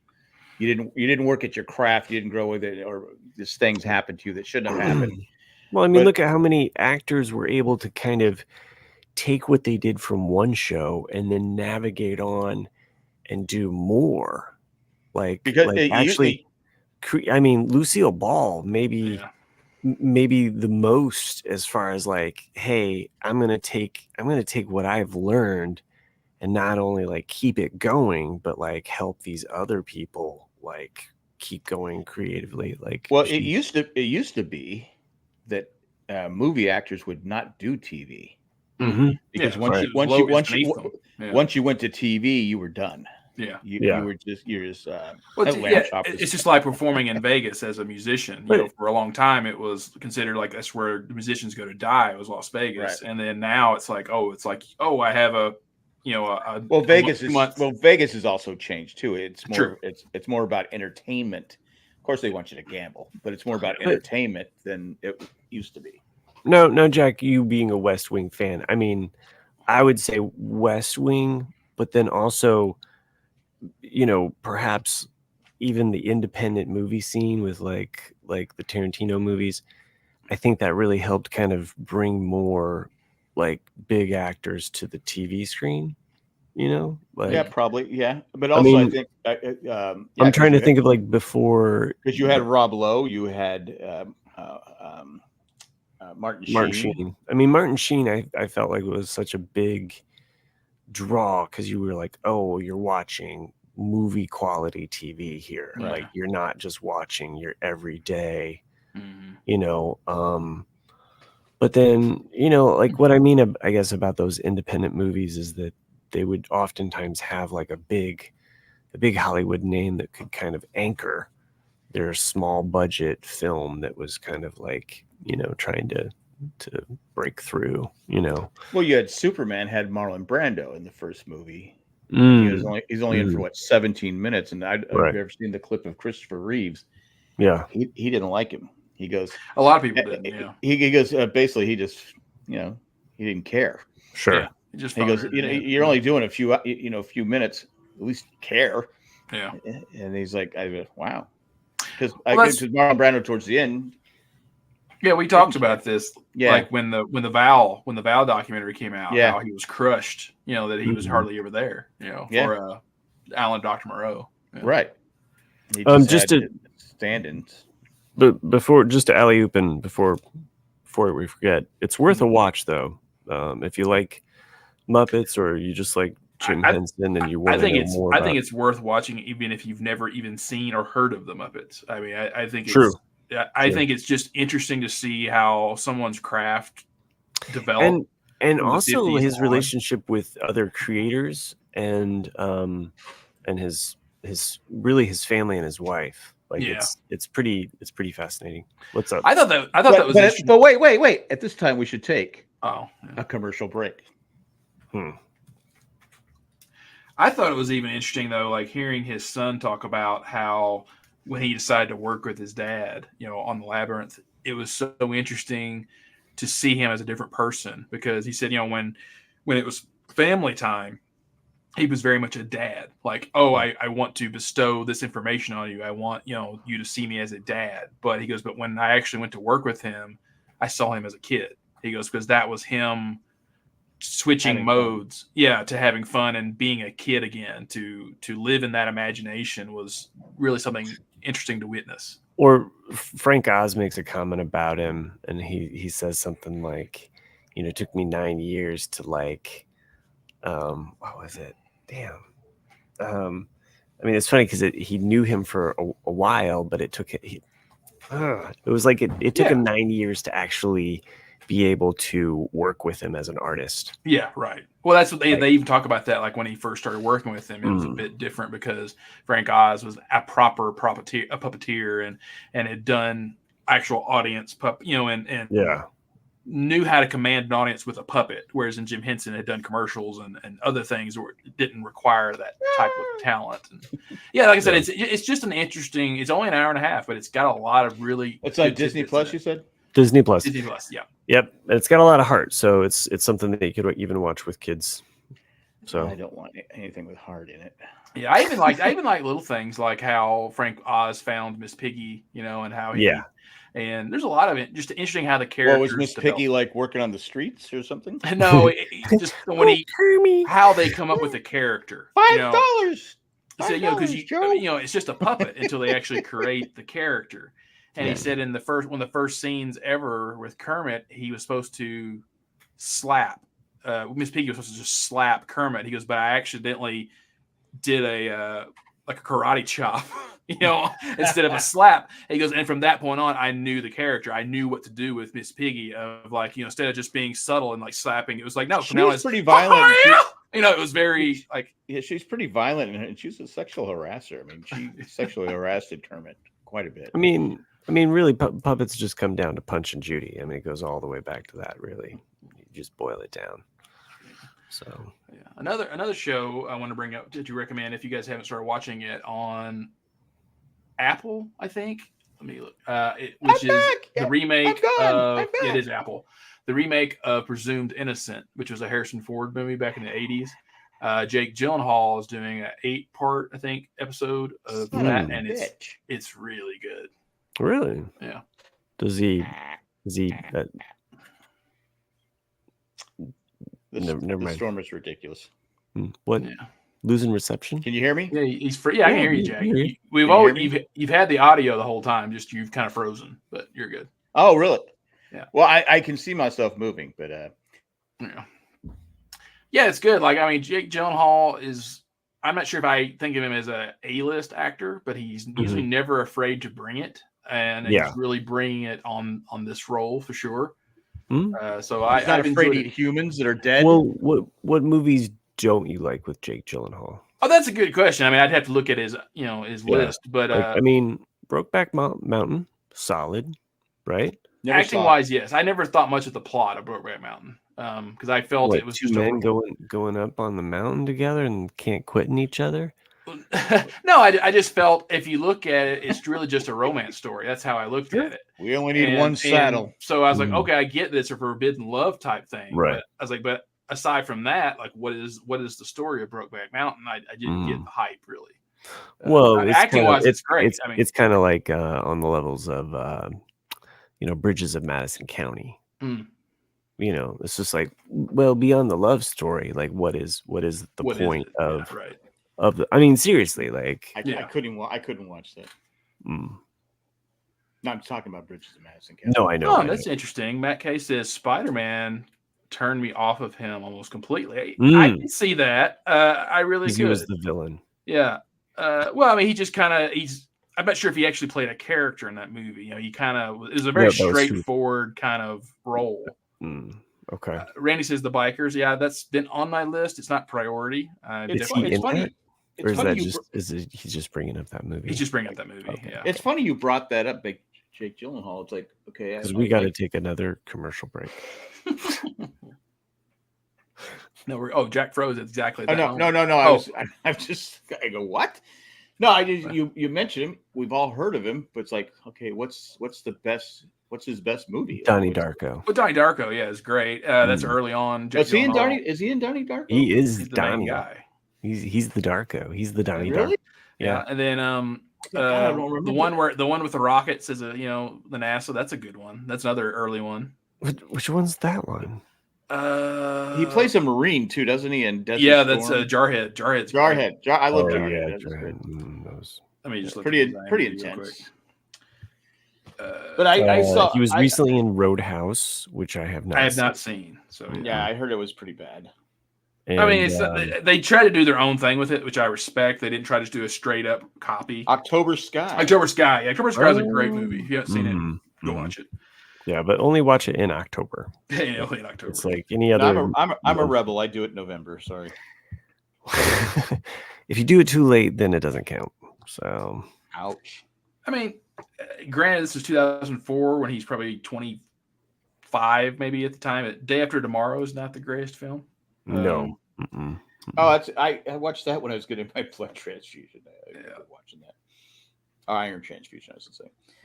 You didn't work at your craft. You didn't grow with it, or these things happened to you that shouldn't have happened. Well, I mean, look at how many actors were able to kind of take what they did from one show and then navigate on and do more. I mean, Lucille Ball, maybe the most, as far as like, hey, I'm gonna take what I've learned and not only like keep it going, but like help these other people like keep going creatively. Like, well, it used to be that movie actors would not do TV, because once you went to TV, you were done. Yeah, you're just it's just like performing in Vegas as a musician. For a long time, it was considered like that's where the musicians go to die. It was Las Vegas, and then now it's like, I have a Vegas has also changed too. It's more it's more about entertainment. Of course, they want you to gamble, but it's more about entertainment than it used to be. No, Jack, you being a West Wing fan, I mean, I would say West Wing, but then also, perhaps even the independent movie scene with like the Tarantino movies. I think that really helped kind of bring more like big actors to the TV screen. Probably, yeah. But also, I think I'm trying to think of like before, because you had Rob Lowe, you had Martin Sheen. I mean, Martin Sheen, I felt like it was such a big draw, because you were like, oh, you're watching movie quality TV here. Right. Like, you're not just watching your everyday, But then, like what I mean, I guess, about those independent movies is that they would oftentimes have like a big Hollywood name that could kind of anchor their small budget film that was kind of like, trying to break through, Well, you had Superman had Marlon Brando in the first movie. He's only in for what, 17 minutes, and I've Right. never seen the clip of Christopher Reeves. Yeah. He didn't like him. He goes, A lot of people didn't. Yeah. He goes, basically, he just, he didn't care. Sure. Yeah. He goes, you're only doing a few minutes. At least care. Yeah. And he's like, I go, wow. Because Marlon Brando towards the end. Yeah, we talked about this. Yeah. Like when the Vow documentary came out, yeah. how he was crushed, that he was hardly ever there, for Alan Dr. Moreau. Yeah. Right. He just to stand-ins. But before, just to alley-oop and before we forget, it's worth a watch though. If you like Muppets or you just like Jim Henson and you want to know more I think it's worth watching even if you've never even seen or heard of the Muppets. I mean, I think it's true. I think it's just interesting to see how someone's craft developed, and also his relationship with other creators and his family and his wife. Like it's pretty fascinating. What's up? I thought that was interesting. But wait. At this time, we should take a commercial break. I thought it was even interesting though, like hearing his son talk about how when he decided to work with his dad, on the Labyrinth, it was so interesting to see him as a different person because he said, when it was family time, he was very much a dad. Like, I want to bestow this information on you. I want, you to see me as a dad. But he goes, but when I actually went to work with him, I saw him as a kid. He goes, because that was him switching modes, to having fun and being a kid again. To live in that imagination was really something interesting to witness. Or Frank Oz makes a comment about him, and he says something like, it took me 9 years to like, what was it? Damn. I mean, it's funny because he knew him for a while, but it took it was like it took him 9 years to actually be able to work with him as an artist. Yeah, right. Well, that's what they even talk about that. Like when he first started working with him, it was a bit different because Frank Oz was a proper puppeteer and had done actual audience and knew how to command an audience with a puppet, whereas Jim Henson had done commercials and other things where it didn't require that type of talent. And like I said, it's just an interesting. It's only an hour and a half, but it's got a lot of really. It's on Disney Plus. You said Disney Plus. Disney Plus, yeah. Yep, and it's got a lot of heart, so it's something that you could even watch with kids. So I don't want anything with heart in it. Yeah, I even like little things like how Frank Oz found Miss Piggy, and how he. Yeah. And there's a lot of it. Just interesting how the characters. Was Miss Piggy like working on the streets or something? No, just when how they come up with the character. $5. So because it's just a puppet until they actually create the character. And he said one of the first scenes ever with Kermit, he was supposed to slap. Miss Piggy was supposed to just slap Kermit. He goes, but I accidentally did a karate chop, instead of a slap. He goes, and from that point on, I knew the character. I knew what to do with Miss Piggy. Of like, instead of just being subtle and like slapping, it was like, no, she was pretty violent. It was very like, she's pretty violent, and she's a sexual harasser. I mean, she sexually harassed Kermit quite a bit. I mean, really, puppets just come down to Punch and Judy. I mean, it goes all the way back to that. Really, you just boil it down. So another show I want to bring up that you recommend if you guys haven't started watching it on Apple, I think. Let me look. The remake of it is Apple. The remake of Presumed Innocent, which was a Harrison Ford movie back in the 80s. Jake Gyllenhaal is doing an 8-part, I think, episode of that, and it's really good. Really? Yeah. Does he never mind. The storm is ridiculous. What? Yeah. Losing reception? Can you hear me? Yeah, he's free. Yeah, I can hear you, Jack. You've had the audio the whole time, just you've kind of frozen, but you're good. Oh, really? Yeah. Well, I can see myself moving, but yeah, it's good. Like, I mean, Jake Gyllenhaal is. I'm not sure if I think of him as a A-list actor, but he's usually never afraid to bring it, and he's really bringing it on this role for sure. So He's not I've afraid enjoyed to it. eat humans that are dead. Well, what movies don't you like with Jake Gyllenhaal? Oh, that's a good question. I mean, I'd have to look at his Yeah. list, but Like, I mean, Brokeback Mountain, solid, right? Never acting saw it. wise, yes. I never thought much of the plot of Brokeback Mountain because I felt What, it was two just men going up on the mountain together and can't quitting each other? No, I just felt if you look at it, it's really just a romance story. That's how I looked at it. We only need And- one and saddle. so I was like, Mm. okay, I get this a forbidden love type thing. Right. But I was like, but aside from that, like, what is the story of Brokeback Mountain? I didn't get the hype really. Well, it's acting kind of, wise, it's great. I mean, it's kind of like on the levels of Bridges of Madison County. Mm. It's just like, well, beyond the love story, like what is the what is point it? of Yeah, right? of the? I mean, seriously, like, I couldn't watch that. mm. No, I'm talking about Bridges of Madison County. No, I know. Oh, I that's know. interesting. Matt Kay says Spider-Man turned me off of him almost completely. I Mm. can see that. I really could. He was the villain. Yeah. Well, I mean, he just kind of I'm not sure if he actually played a character in that movie. He kind of it was a very Yeah, that was true. straightforward kind of role. Okay. Randy says the bikers. Yeah, that's been on my list. It's not priority. Is he in funny. that? Or is that just he's just bringing up that movie? He's just bringing up that movie. Okay. Yeah. It's funny you brought that up, Big Jake Gyllenhaal. It's like, okay, Because we got to take another commercial break. No, Jack froze exactly. Oh, that no. moment. I go, what? No, you mentioned him. We've all heard of him, but it's like, okay, what's his best movie? Donnie Darko. Well, Donnie Darko, yeah, is great. That's early on. Is he in Donnie Darko? He is He's the main Donnie. guy. He's the Darko. He's the Donnie Really? Darko. Yeah. And then I don't remember the one with the rockets is the NASA. That's a good one. That's another early one. Which one's that one? He plays a Marine too, doesn't he? And that's Jarhead. Jarhead's Jarhead. I love Oh, Jarhead. yeah, That's Jarhead. great. I mean, just pretty pretty intense. But I saw he was recently in Roadhouse, which I have not. I have not seen. So yeah, I heard it was pretty bad. And, I mean, they try to do their own thing with it, which I respect. They didn't try to do a straight up copy. October Sky. October Sky. Yeah, October Sky is a great movie. If you haven't seen it, go watch it. Yeah, but only watch it in October. Yeah, only in October. It's like any other. I'm a rebel. I do it in November. Sorry. If you do it too late, then it doesn't count. So, ouch. I mean, granted, this is 2004 when he's probably 25, maybe at the time. Day After Tomorrow is not the greatest film. No. Oh, I watched that when I was getting my blood transfusion. Watching that. Iron transfusion, I should say.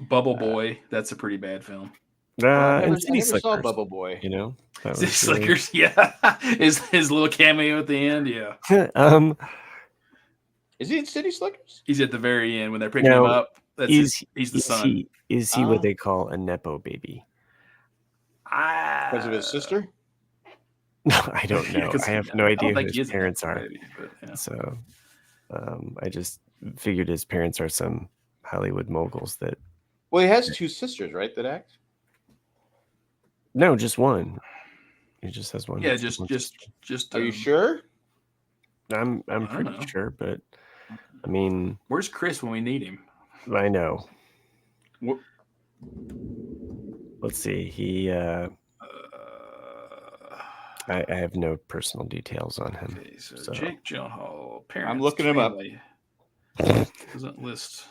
Bubble Boy, that's a pretty bad film. I never saw Bubble Boy. Slickers, yeah. his little cameo at the end, yeah. Is he in City Slickers? He's at the very end when they're picking him up. He's the son. Is he what they call a nepo baby? Because of his sister? No, I don't know. I have no idea who his parents are. Baby, but, yeah. So, I just figured his parents are some Hollywood moguls that. Well, he has two sisters, right? That act. No, just one. He just has one. Yeah, just. Are you sure? I'm pretty sure, but I mean, where's Chris when we need him? I know. What? Let's see. He. I have no personal details on him. Okay, so Jake Gyllenhaal. Parents, I'm looking him up. Doesn't list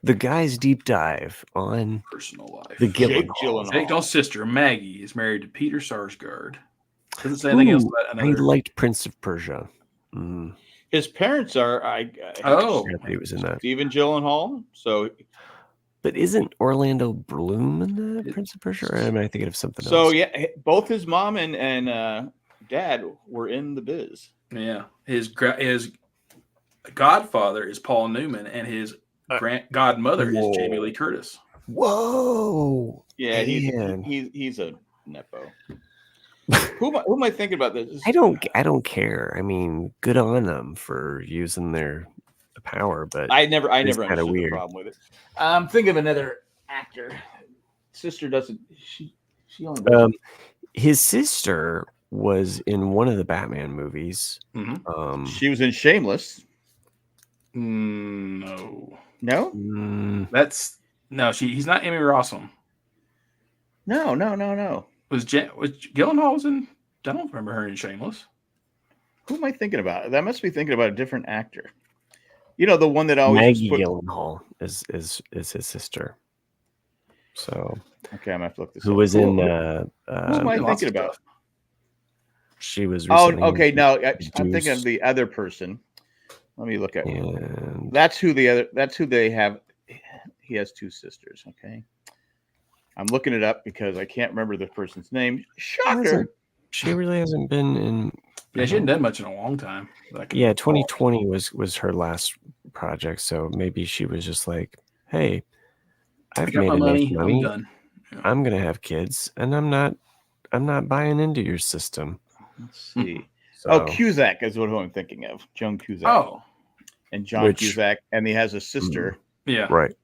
the guy's deep dive on personal life. The Jake Gyllenhaal. Jake Gyllenhaal's sister Maggie is married to Peter Sarsgaard. Doesn't say anything else about another. I liked Prince of Persia. His parents are. He was in that. Stephen Gyllenhaal. So. But isn't Orlando Bloom in the Prince of Persia? Or am I thinking of something else? So yeah, both his mom and dad were in the biz. Yeah, his godfather is Paul Newman, and his godmother is Jamie Lee Curtis. Whoa! Yeah, he's a nepo. who am I thinking about this? I don't care. I mean, good on them for using their power, but I never understood weird. the problem with it. I'm thinking of another actor. Sister doesn't. She only. His sister was in one of the Batman movies. Mm-hmm. She was in Shameless. No. No. He's not Emmy Rossum. No. Was Gyllenhaal was in? I don't remember her in Shameless. Who am I thinking about? That must be thinking about a different actor. You know, the one that always Maggie was Gyllenhaal is his sister. So okay, I'm gonna have to look this who up. was in? Who am I Lots thinking of about? stuff. She was. Oh, Recently okay. No, I'm thinking of Deuce. the other person. Let me look at. And That's who they have. He has two sisters. Okay. I'm looking it up because I can't remember the person's name. Shocker. she really hasn't been in. Yeah, she hadn't done much in a long time. Yeah, 2020 was her last project, so maybe she was just like, "Hey, I've got made my enough money. money. I'm done. Yeah. I'm gonna have kids, and I'm not buying into your system." Let's see. So, Cusack is what I'm thinking of. Joan Cusack. Oh, And John Cusack, and he has a sister. yeah. right.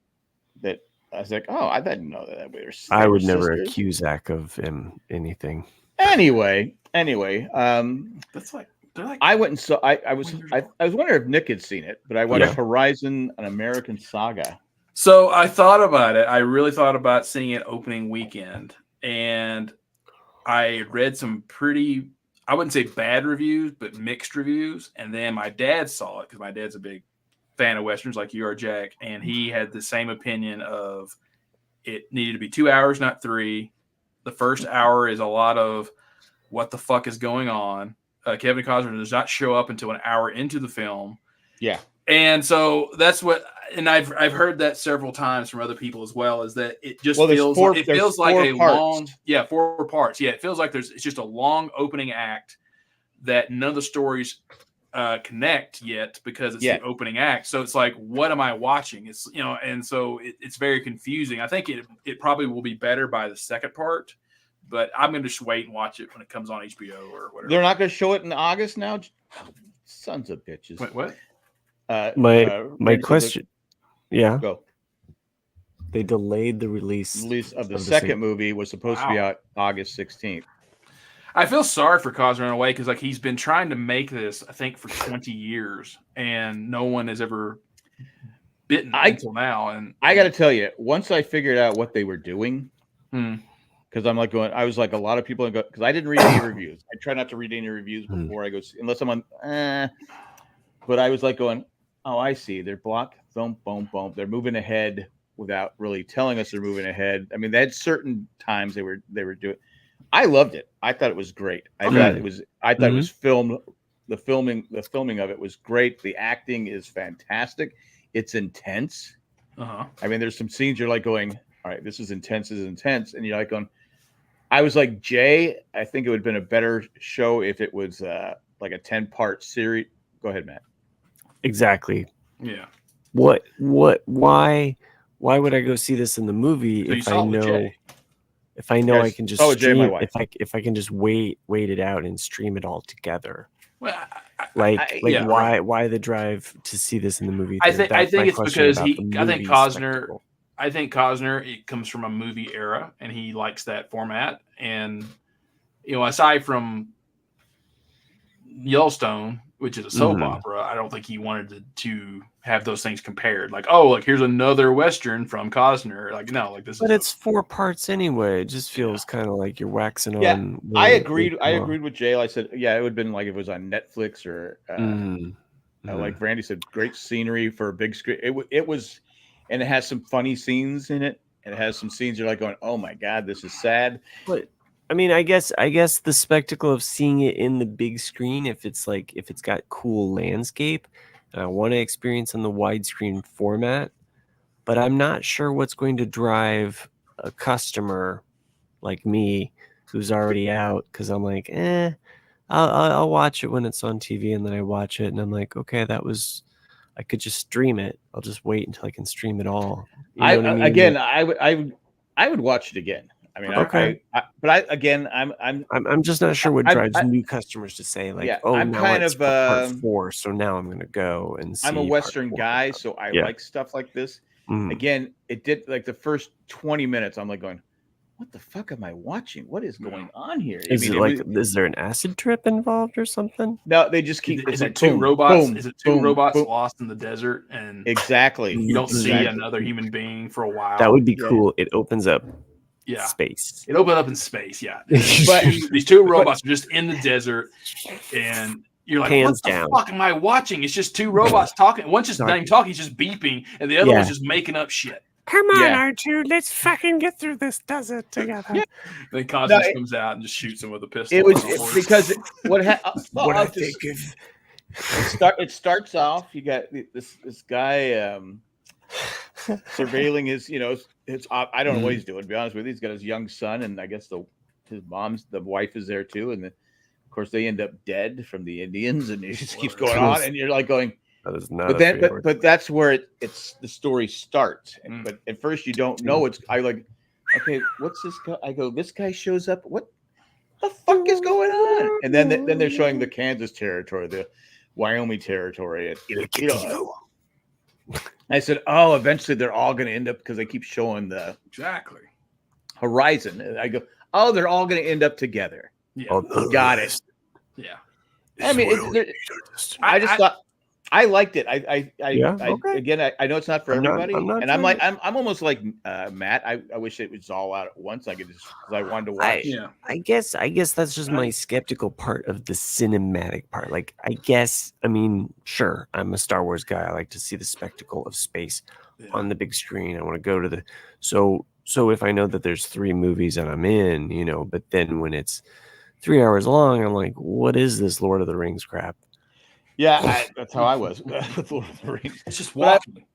That I was like, oh, I didn't know that. I would never sisters. accuse Zach of him anything. Anyway, That's like they're like. I went and saw. I was wondering if Nick had seen it, but I watched Horizon: An American Saga. So I thought about it. I really thought about seeing it opening weekend, and I read some pretty, I wouldn't say bad reviews, but mixed reviews. And then my dad saw it because my dad's a big fan of Westerns like you are, Jack. And he had the same opinion of it needed to be 2 hours, not 3. The first hour is a lot of what the fuck is going on. Kevin Costner does not show up until an hour into the film. Yeah. And so that's what, and I've heard that several times from other people as well, is that it just feels like a long, 4 parts. Yeah, it feels like it's just a long opening act that none of the stories connect yet because it's the opening act. So it's like, what am I watching? It's and so it's very confusing. I think it probably will be better by the second part, but I'm going to just wait and watch it when it comes on HBO or whatever. They're not going to show it in August now. Sons of bitches. Wait, what? My question. Yeah. Go. They delayed the release of the second movie was supposed to be out August 16th. I feel sorry for Cosner in a way because like he's been trying to make this, I think, for 20 years, and no one has ever bitten until now. And I got to tell you, once I figured out what they were doing, because I'm like going, I was like a lot of people go because I didn't read any reviews. I try not to read any reviews before I go unless I'm on. But I was like going, oh, I see. They're block, boom, boom, boom. They're moving ahead without really telling us they're moving ahead. I mean, they had certain times they were doing. I loved it. I thought it was great. I thought it was filmed. The filming of it was great. The acting is fantastic. It's intense. I mean, there's some scenes you're like going, all right, this is intense, and you're like going. I was like, Jay, I think it would have been a better show if it was like a 10-part series. Go ahead, Matt. Exactly. Yeah. Why would I go see this in the movie if I know I can just stream, if I can just wait it out and stream it all together? Well, why the drive to see this in the movie? I think it's because I think Cosner it comes from a movie era and he likes that format. And aside from Yellowstone, which is a soap opera, I don't think he wanted to have those things compared. Like, oh, like here's another Western from Cosner. Like, no, like this. But it's 4 parts anyway. It just feels kind of like you're waxing on. I agreed. I agreed with Jay. I said, yeah, it would have been like if it was on Netflix or like Randy said, great scenery for a big screen. It was, and it has some funny scenes in it. And it has some scenes you're like going, oh my god, this is sad. But I mean, I guess the spectacle of seeing it in the big screen, if it's got cool landscape, and I want to experience on the widescreen format, but I'm not sure what's going to drive a customer like me who's already out because I'm like, I'll watch it when it's on TV, and then I watch it, and I'm like, okay, I could just stream it. I'll just wait until I can stream it all. I would watch it again. I mean, okay. I'm just not sure what drives new customers to say like, I'm now kind of part 4, so now I'm going to go and see. I'm a Western guy, so I like stuff like this. Again, it did like the first 20 minutes. I'm like going, what the fuck am I watching? What is going on here? Is there an acid trip involved or something? No, they just keep. Is it two robots? Is it two robots lost in the desert and exactly you don't see another human being for a while? That would be cool. It opens up Yeah. space. It opened up in space. Yeah. But- these two robots are just in the desert, and you're like, Hands what the down. fuck am I watching? It's just two robots talking. One's just not even talking, he's just beeping, and the other one's just making up shit. Come on, Yeah. R2, let's fucking get through this desert together. Yeah. Then Cosmos comes out and just shoots him with a pistol. It was on a horse. because what I think of it starts off. You got this guy surveilling his, his. I don't know what he's doing. To be honest with you, he's got his young son, and I guess the wife is there too, and then of course they end up dead from the Indians, and it just keeps going on, and you're like going. That is not. But that's where it's the story starts. But at first you don't know. Okay, what's this guy? I go, this guy shows up. What the fuck is going on? And then they're showing the Kansas territory, the Wyoming territory. And, I said, oh, eventually they're all going to end up, because they keep showing the horizon. And I go, oh, they're all going to end up together. Yeah. Got it. Yeah. I mean, I just thought. I liked it. Again, I know it's not for everybody, I'm almost like Matt. I wish it was all out at once. I could just, because I wanted to watch. I guess that's just my skeptical part of the cinematic part. Like, I mean, sure, I'm a Star Wars guy. I like to see the spectacle of space on the big screen. I want to go to the so if I know that there's 3 movies and I'm in, but then when it's 3 hours long, I'm like, what is this Lord of the Rings crap? Yeah, that's how I was with Lord of the Rings. It's just walking.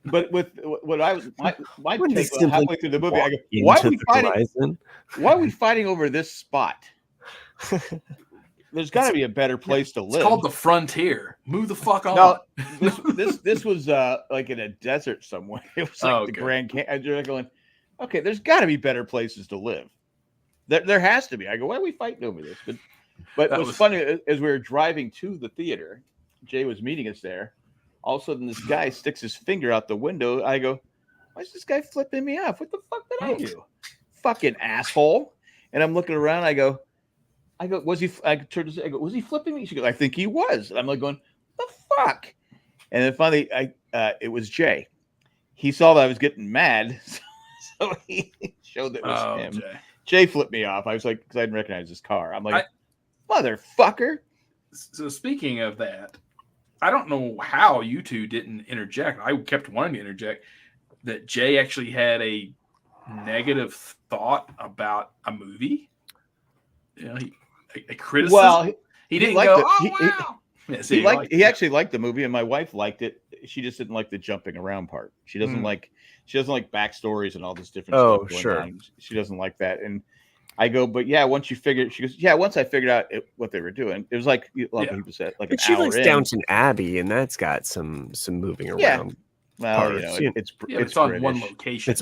But with what I was, my take halfway through the movie, I go, why are we fighting over this spot? There's got to be a better place to live. It's called the frontier. Move the fuck on. No, this was like in a desert somewhere. It was like the Grand Canyon. You're going, okay, there's got to be better places to live. There has to be. I go, why are we fighting over this? But what's funny is we were driving to the theater. Jay was meeting us there. All of a sudden, this guy sticks his finger out the window. I go, why is this guy flipping me off? What the fuck did I do? Fucking asshole. And I'm looking around. I go, was he? I turned to say, was he flipping me? She goes, I think he was. And I'm like going, the fuck? And then finally, it was Jay. He saw that I was getting mad, so he showed that it was him. Jay flipped me off. I was like, because I didn't recognize his car. I'm like, motherfucker. So speaking of that, I don't know how you two didn't interject. I kept wanting to interject that Jay actually had a negative thought about a movie. A criticism. Well, he didn't go, wow. He actually liked the movie, and my wife liked it. She just didn't like the jumping around part. She doesn't like backstories and all this different stuff going on. She doesn't like that. And I go, but yeah, once you figured, she goes, yeah, once I figured out what they were doing, it was like a lot of people said, like but she likes Downton Abbey, and that's got some moving around. Yeah. Well, it's on British. one location.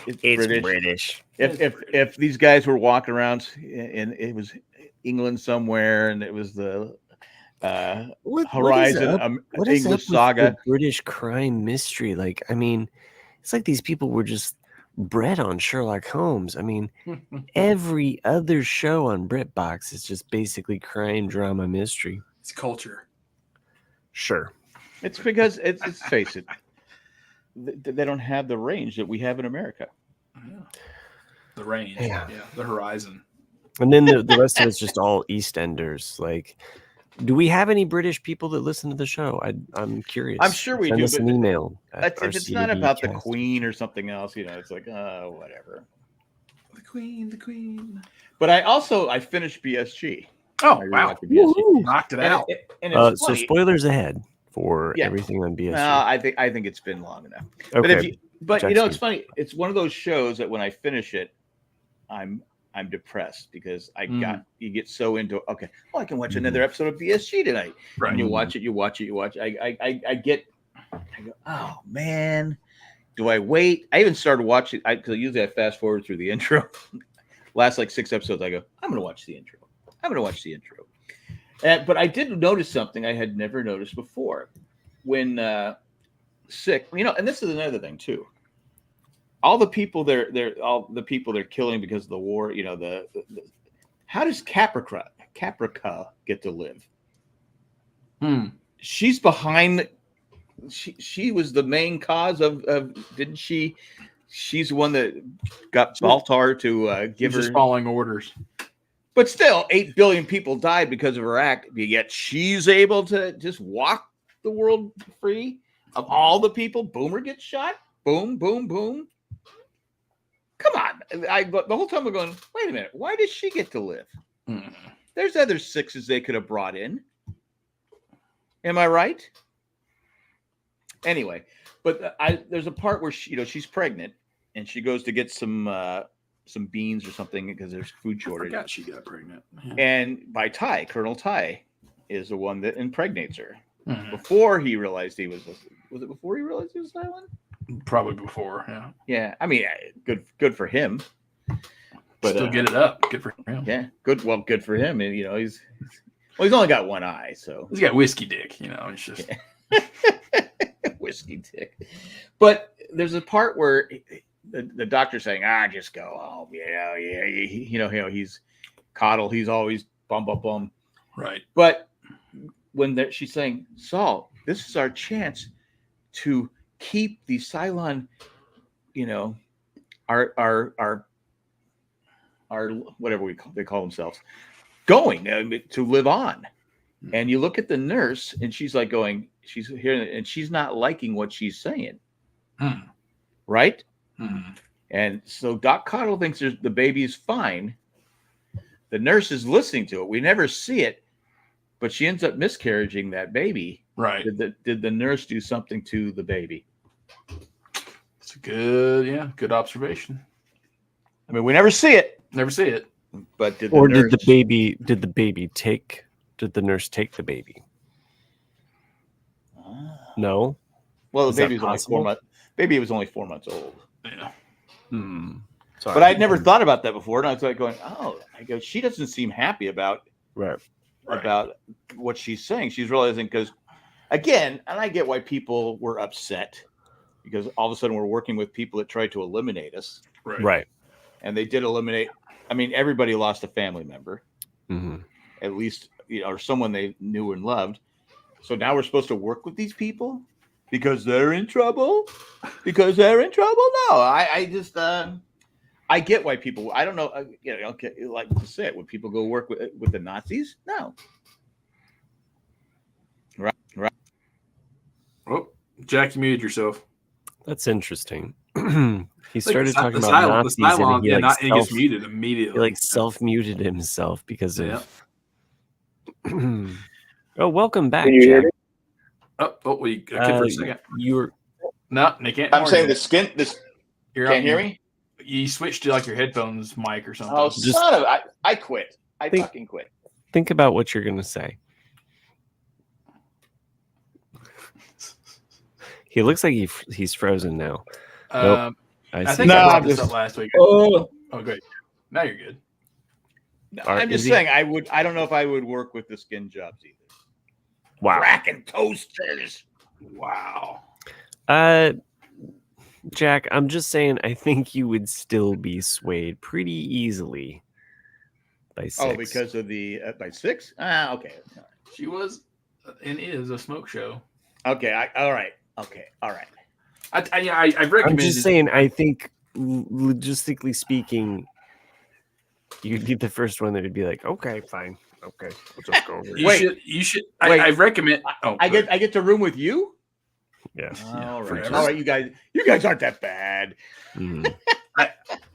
It's British. If these guys were walking around and it was England somewhere, and it was the Horizon English saga, British crime mystery. Like, I mean, it's like these people were just bred on Sherlock Holmes. I mean, every other show on BritBox is just basically crime, drama, mystery. It's culture. Sure. It's because it's face it, they don't have the range that we have in America. Yeah. The range, the horizon, and then the rest of it's just all EastEnders. Like, do we have any British people that listen to the show? I'm curious. I'm sure we Send do. Us an email. If it's not about the Queen or something else, it's like, whatever. The Queen. But I finished BSG. Oh, wow! Knocked it out. So spoilers ahead for everything on BSG. No, I think it's been long enough. Okay. But it's funny. It's one of those shows that when I finish it, I'm depressed because you get so into I can watch another episode of BSG tonight. Right. And you watch it. I go, oh man, do I wait? I even started watching because usually I fast forward through the intro. Last like 6 episodes, I go, I'm gonna watch the intro. But I did notice something I had never noticed before. When sick, and this is another thing too. All the people they're killing because of the war. How does Caprica get to live? She's behind. She was the main cause of didn't she She's the one that got Baltar to give her. Just following orders. But still, 8 billion people died because of her act. Yet she's able to just walk the world free. Of all the people, Boomer gets shot. Boom, boom, boom. Come on. The whole time I'm going, wait a minute. Why does she get to live? There's other 6s they could have brought in. Am I right? Anyway, but there's a part where she's pregnant and she goes to get some beans or something because there's food shortage. I forgot she got pregnant. Yeah. And by Ty, Colonel Ty is the one that impregnates her. Before he realized he was it before he realized he was Cylon? Probably before, yeah. Yeah, I mean, good for him. But still get it up. Good for him. Yeah, good. Well, good for him. And he's only got one eye, so he's got whiskey dick. It's just whiskey dick. But there's a part where the doctor's saying, just go home. He's coddle. He's always bum. Right. But when she's saying, Saul, this is our chance to keep the Cylon, our whatever they call themselves, going to live on. And you look at the nurse, and she's like she's hearing it, and she's not liking what she's saying, right? And so Doc Coddle thinks the baby is fine. The nurse is listening to it. We never see it, but she ends up miscarrying that baby. Right? Did the nurse do something to the baby? It's a good observation. I mean, we never see it. Never see it. But did the nurse take the baby? No. Well, the baby was only 4 months. Baby was only 4 months old. Yeah. Sorry. But I'd never thought about that before, and I was like going, she doesn't seem happy about what she's saying. She's realizing because, again, and I get why people were upset because all of a sudden we're working with people that tried to eliminate us. Right. And they did eliminate. I mean, everybody lost a family member, at least, or someone they knew and loved. So now we're supposed to work with these people because they're in trouble. No, I just I get why people. I don't know. Like to say it. Would people go work with the Nazis? No. Right. Oh, Jack, you muted yourself. That's interesting. He started talking the about Nazis, Cylon, and he gets muted immediately. He self-muted himself because of. Oh, welcome back, Jack. We for a second. You were no, they can't. I'm saying the skin. Can't hear me. You switched to like your headphones mic or something. Oh, son of! I quit. I fucking quit. Think about what you're gonna say. He looks like he's frozen now. Nope. I think I brought this up last week. Oh, great. Now you're good. No, I'm just saying I don't know if I would work with the skin jobs either. Wow. Cracking toasters. Wow. Jack, I'm just saying I think you would still be swayed pretty easily by 6. Oh, because of the by 6? Okay. She was and is a smoke show. Okay. All right. I've recommended. I'm just saying I think logistically speaking, you'd be the first one that would be like, okay, fine. Okay, we'll just go over it. You should. I recommend. I get to room with you. Yes. All right. You guys aren't that bad.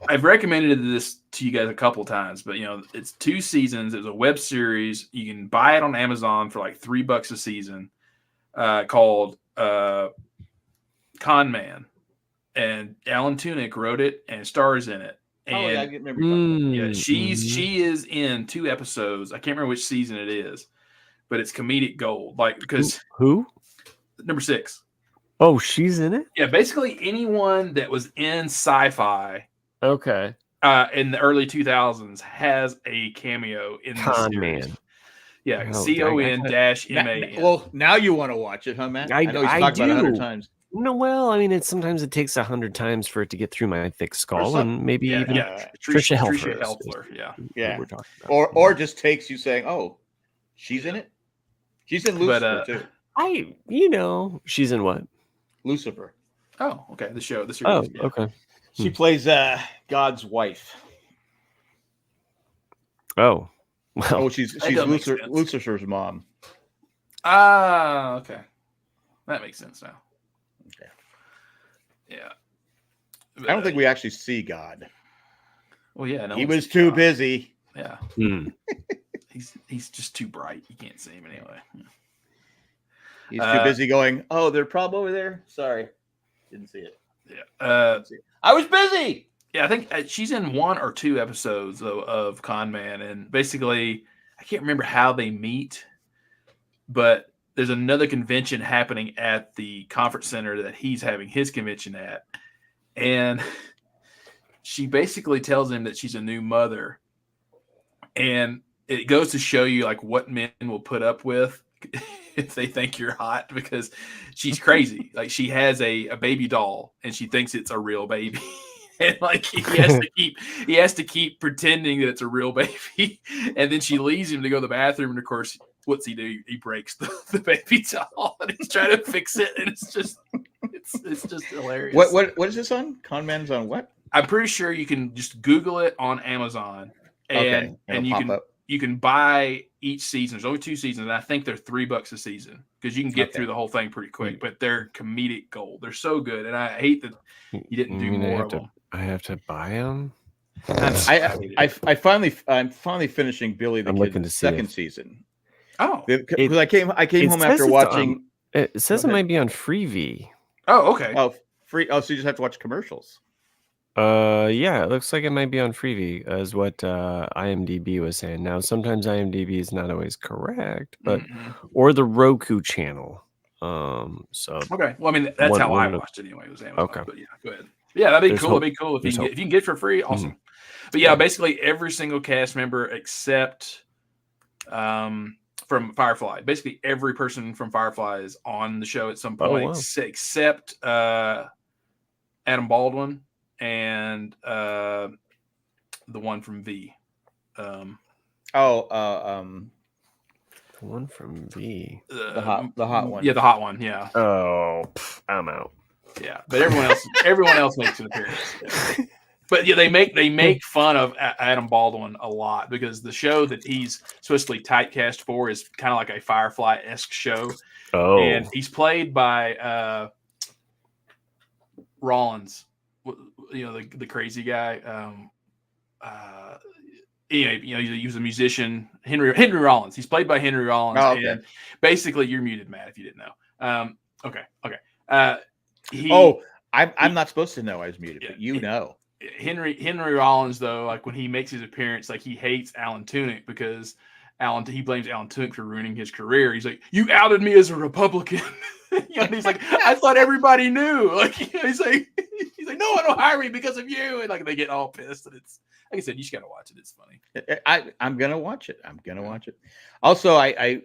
I've recommended this to you guys a couple times, but it's 2 seasons. It's a web series. You can buy it on Amazon for like $3 a season. Called Con Man, and Alan Tudyk wrote it and stars in it. And I remember. She is in 2 episodes. I can't remember which season it is, but it's comedic gold. Like because who? Number 6. Oh, she's in it. Yeah, basically anyone that was in sci-fi. Okay. In the early 2000s has a cameo in the Con series. Man. Yeah, CON-MAN. Well, now you want to watch it, huh, Matt? I know he's talked about it 100 times. No, well, I mean, sometimes it takes 100 times for it to get through my thick skull, and maybe even Trisha Helfer. Yeah. We're talking about. Or just takes you saying, "Oh, she's in it. She's in Lucifer too." She's in what? Lucifer. Oh, okay. The show. Oh, okay. She plays God's wife. Oh, well, Oh, she's does make sense. Lucifer's mom. Ah, okay. That makes sense now. Okay. Yeah. I don't think we actually see God. Well, yeah. No He one was sees too God. busy. Yeah. hmm. He's just too bright. You can't see him anyway. He's too busy going, oh, there's a problem over there? Sorry. Didn't see it. Yeah. Didn't see it. I was busy. Yeah, I think she's in 1 or 2 episodes though of Con Man, and basically, I can't remember how they meet, but there's another convention happening at the conference center that he's having his convention at, and she basically tells him that she's a new mother, and it goes to show you like what men will put up with if they think you're hot, because she's crazy. Like, she has a baby doll and she thinks it's a real baby. And like he has to keep pretending that it's a real baby, and then she leaves him to go to the bathroom, and of course, what's he do? He breaks the baby doll, and he's trying to fix it, and it's just hilarious. What is this on? Con Man's on what? I'm pretty sure you can just Google it on Amazon, and you can buy each season. There's only 2 seasons, and I think they're $3 a season, because you can get through the whole thing pretty quick. But they're comedic gold. They're so good, and I hate that you didn't do more of them. I have to buy them. I'm finally finishing Billy the Kid's second season. Oh, because I came home after watching. It says it might be on Freevee. Oh, okay. Oh, free. Oh, so you just have to watch commercials. Yeah, it looks like it might be on Freevee, as what IMDb was saying. Now, sometimes IMDb is not always correct, but or the Roku channel. So okay. Well, I mean, that's how I watched it anyway. It was Amazon. Okay. But yeah, go ahead. Yeah, that'd be cool. That'd be cool if you can get it for free. Awesome. But yeah, basically every single cast member except from Firefly. Basically every person from Firefly is on the show at some point, except Adam Baldwin and the one from V. The one from V. The hot one. Yeah, the hot one. Yeah. Oh, I'm out. Yeah, but everyone else makes an appearance. Yeah. But yeah, they make fun of Adam Baldwin a lot, because the show that he's supposedly typecast for is kind of like a Firefly-esque show. Oh, and he's played by Rollins, the crazy guy. He was a musician, Henry Rollins. He's played by Henry Rollins. Oh, okay. And basically, you're muted, Matt, if you didn't know. Okay. I'm not supposed to know I was muted, but you know. Henry Rollins, though, like when he makes his appearance, like he hates Alan Tudyk because he blames Alan Tudyk for ruining his career. He's like, "You outed me as a Republican." And he's like, "I thought everybody knew." Like, he's like, "No one will hire me because of you." And like they get all pissed. And it's, like I said, you just gotta watch it. It's funny. I'm gonna watch it. Also, I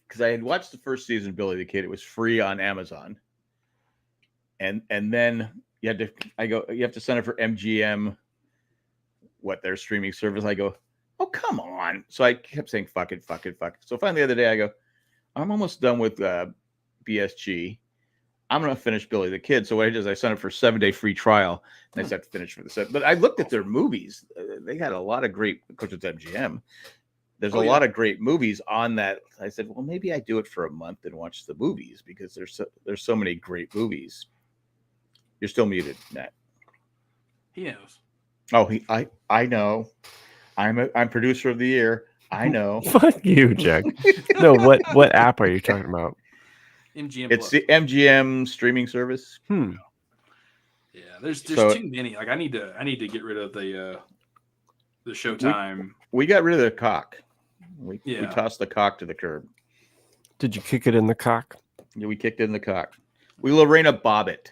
because I had watched the first season of Billy the Kid. It was free on Amazon. And then you have to sign up for MGM, their streaming service. I go, oh, come on. So I kept saying, fuck it. So finally the other day I go, I'm almost done with BSG. I'm going to finish Billy the Kid. So what I did is I signed up for a 7-day free trial, and I just have to finish for the 7. But I looked at their movies. They had a lot of great, because it's MGM. There's a lot of great movies on that. I said, well, maybe I do it for a month and watch the movies, because there's so many great movies. You're still muted, Matt. He knows. Oh, I know. I'm producer of the year. I know. Fuck you, Jack. No, what app are you talking about? MGM. It's the MGM streaming service. Yeah, there's too many. Like I need to get rid of the Showtime. We got rid of the cock. We tossed the cock to the curb. Did you kick it in the cock? Yeah, we kicked it in the cock. We Lorena Bobbitt.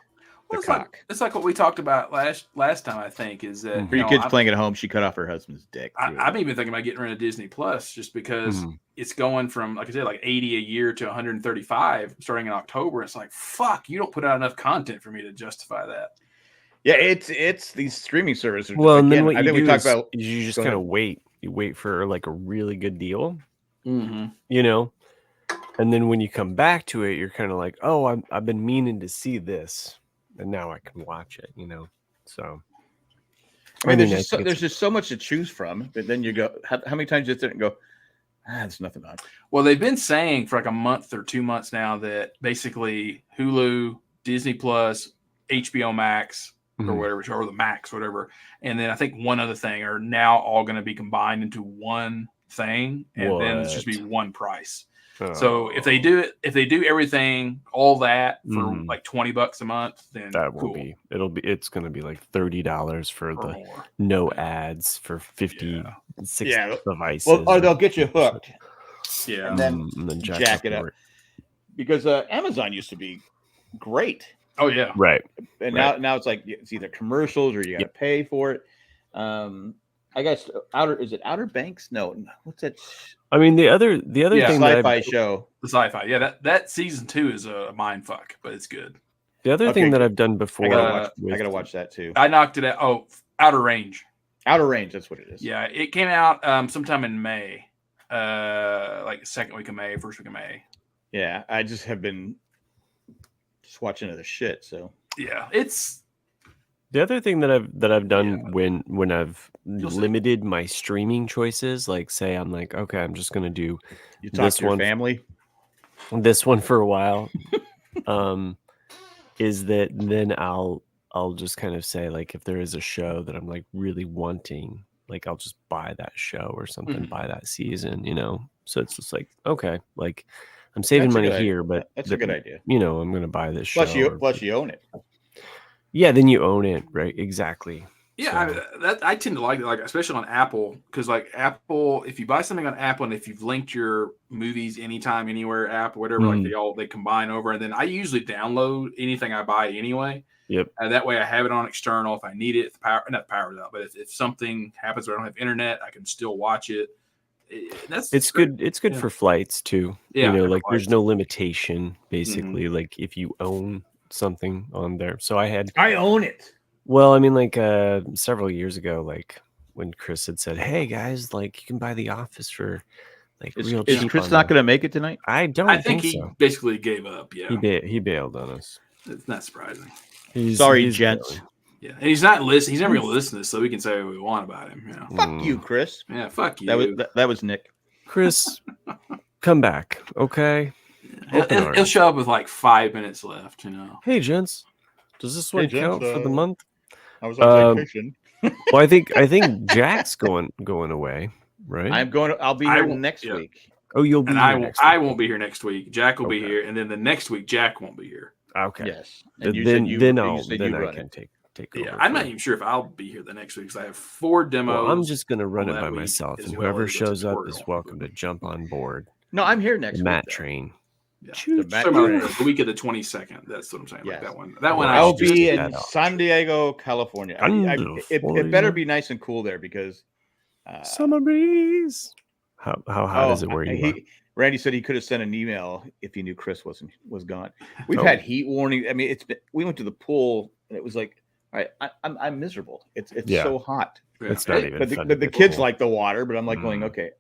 Well, it's like what we talked about last time. I think is that for your kids playing at home, she cut off her husband's dick. I'm even thinking about getting rid of Disney Plus just because it's going from, like I said, like 80 a year to 135 starting in October. It's like, fuck, you don't put out enough content for me to justify that. Yeah, it's these streaming services. Well, and then what you do is you just kind of wait. You wait for like a really good deal, and then when you come back to it, you're kind of like, oh, I've been meaning to see this. And now I can watch it, So, I mean, I think there's just so much to choose from. But then you go, how many times you sit and go, there's nothing on. Well, they've been saying for like a month or 2 months now that basically Hulu, Disney Plus, HBO Max, or whatever, or the Max, whatever, and then I think one other thing are now all going to be combined into one thing, and then it's just be one price. So if they do everything, all that for like $20 a month, then that will be. It's going to be like $30 for the more. No ads for 56 devices. Well, or they'll get you hooked. Yeah, and then jack it up. Because Amazon used to be great. Oh yeah, right. And now it's like it's either commercials or you got to pay for it. I guess Outer Banks? No, what's that? I mean, the other thing, sci-fi show, the sci-fi. Yeah, that season 2 is a mind fuck, but it's good. The other thing that I've done before, I gotta watch that too. I knocked it out. Oh, Outer Range. Outer Range, that's what it is. Yeah, it came out sometime in May, like second week of May, first week of May. Yeah, I just have been just watching other shit. So yeah, it's the other thing that I've done when I've limited my streaming choices. Like, say I'm like, okay, I'm just gonna do this one family, this one for a while. Is that then I'll just kind of say, like, if there is a show that I'm like really wanting, like I'll just buy that show or something, buy that season, you know. So it's just like, okay, like I'm saving money here, but that's a good idea. You know, I'm gonna buy this show. Plus you own it. Yeah, then you own it, right? Exactly. Yeah, so. I tend to like it, like especially on Apple, because like Apple, if you buy something on Apple and if you've linked your movies anytime, anywhere app or whatever, like they combine over, and then I usually download anything I buy anyway. Yep. That way I have it on external if I need it. If not powered up, but if something happens where I don't have internet, I can still watch it. It's good. It's good for flights too. Yeah, you know, like there's no limitation basically. Like if you own something on there. So I own it. Well, I mean, like several years ago, like when Chris had said, "Hey guys, like you can buy The Office for like real cheap." Is Chris not going to make it tonight? I think he so. Basically gave up. Yeah, he bailed on us. It's not surprising. Sorry, gents. Yeah, and he's not listening. He's never going to listen to this, so we can say what we want about him. You know? Fuck you, Chris. Yeah, fuck you. That was Nick. Chris, come back, okay? He'll show up with like 5 minutes left. You know. Hey, gents, does this one count for the month? I was on vacation. Well, I think Jack's going away, right? I'll be here next week. Oh, you'll be here next week. I won't be here next week. Jack will be here, and then the next week Jack won't be here. Okay. Yes. And then I can take over. Yeah, I'm not even sure if I'll be here the next week because I have 4 demos. Well, I'm just going to run it by myself, and whoever shows up is welcome to jump on board. No, I'm here next week. Matt train. Yeah. The week of the 22nd. That's what I'm saying. Yes. Like that one. I'll be in San Diego, California. It better be nice and cool there because summer breeze. How hot is it where you are? Randy said he could have sent an email if he knew Chris was gone. We've had heat warning. I mean, we went to the pool and it was like, all right, I'm miserable. It's so hot. Yeah. It's not even. But the kids like the water, but I'm like going, okay,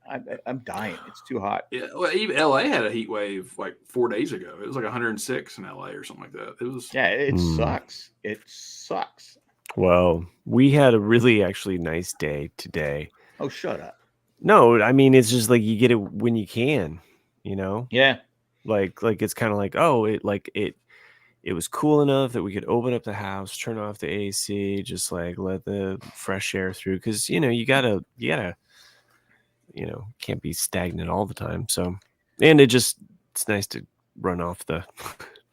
I'm dying. It's too hot. Yeah, well, even LA had a heat wave like 4 days ago. It was like 106 in LA or something like that. It was. Yeah, it sucks. It sucks. Well, we had a really actually nice day today. Oh, shut up. No, I mean it's just like you get it when you can, you know. Yeah. Like it's kind of like it was cool enough that we could open up the house, turn off the AC, just like let the fresh air through. Because you gotta, can't be stagnant all the time. So, and it's nice to run off not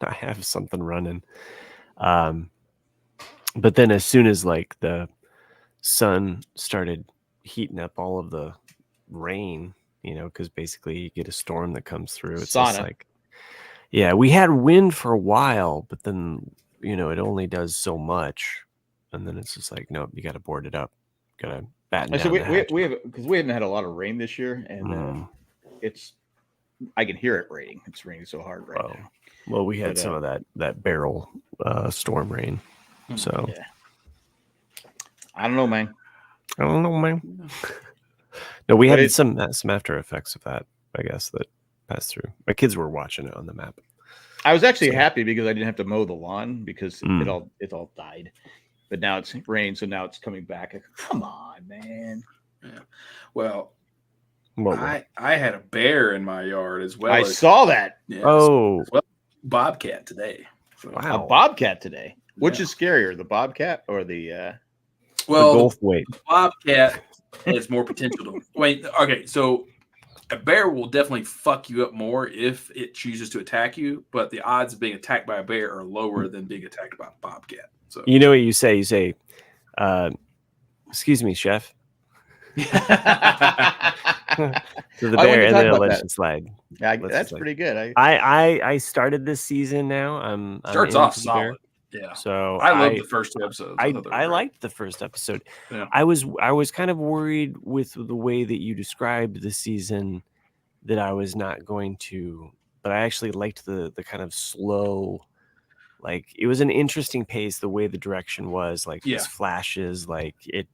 have something running. But then as soon as like the sun started heating up all of the rain, because basically you get a storm that comes through. It's just like. Yeah, we had wind for a while, but then, it only does so much. And then it's just like, no, you got to board it up. Got to batten down the hatch. We haven't had a lot of rain this year, and I can hear it raining. It's raining so hard now. Well, we had some of that barrel storm rain. So yeah. I don't know, man. No, we had some after effects of that, I guess, that passed through. My kids were watching it on the map. I was actually happy because I didn't have to mow the lawn because it all died. but now it's rained, so now it's coming back. Come on, man. Yeah. Well, What? I had a bear in my yard as well. I saw that. Yeah, Oh, as well, bobcat today. So, A wow. bobcat today. Which Yeah. is scarier, the bobcat or the? well, the Gulf weight. bobcat has more potential to wait. Okay, so a bear will definitely fuck you up more if it chooses to attack you, but the odds of being attacked by a bear are lower than being attacked by a bobcat. So You know what you say? You say, "Excuse me, chef." To the I bear, wanted to and talk then it'll about let that. you slide. Yeah, Lets you that's slide. pretty good. I started this season now. I'm starts into off the bear. solid. Yeah, So I loved the first 2 episodes. I thought they were great. liked the first episode. Yeah. I was kind of worried with the way that you described the season that I was not going to, but I actually liked the kind of slow, like it was an interesting pace, the way the direction was, like Yeah. these flashes, like it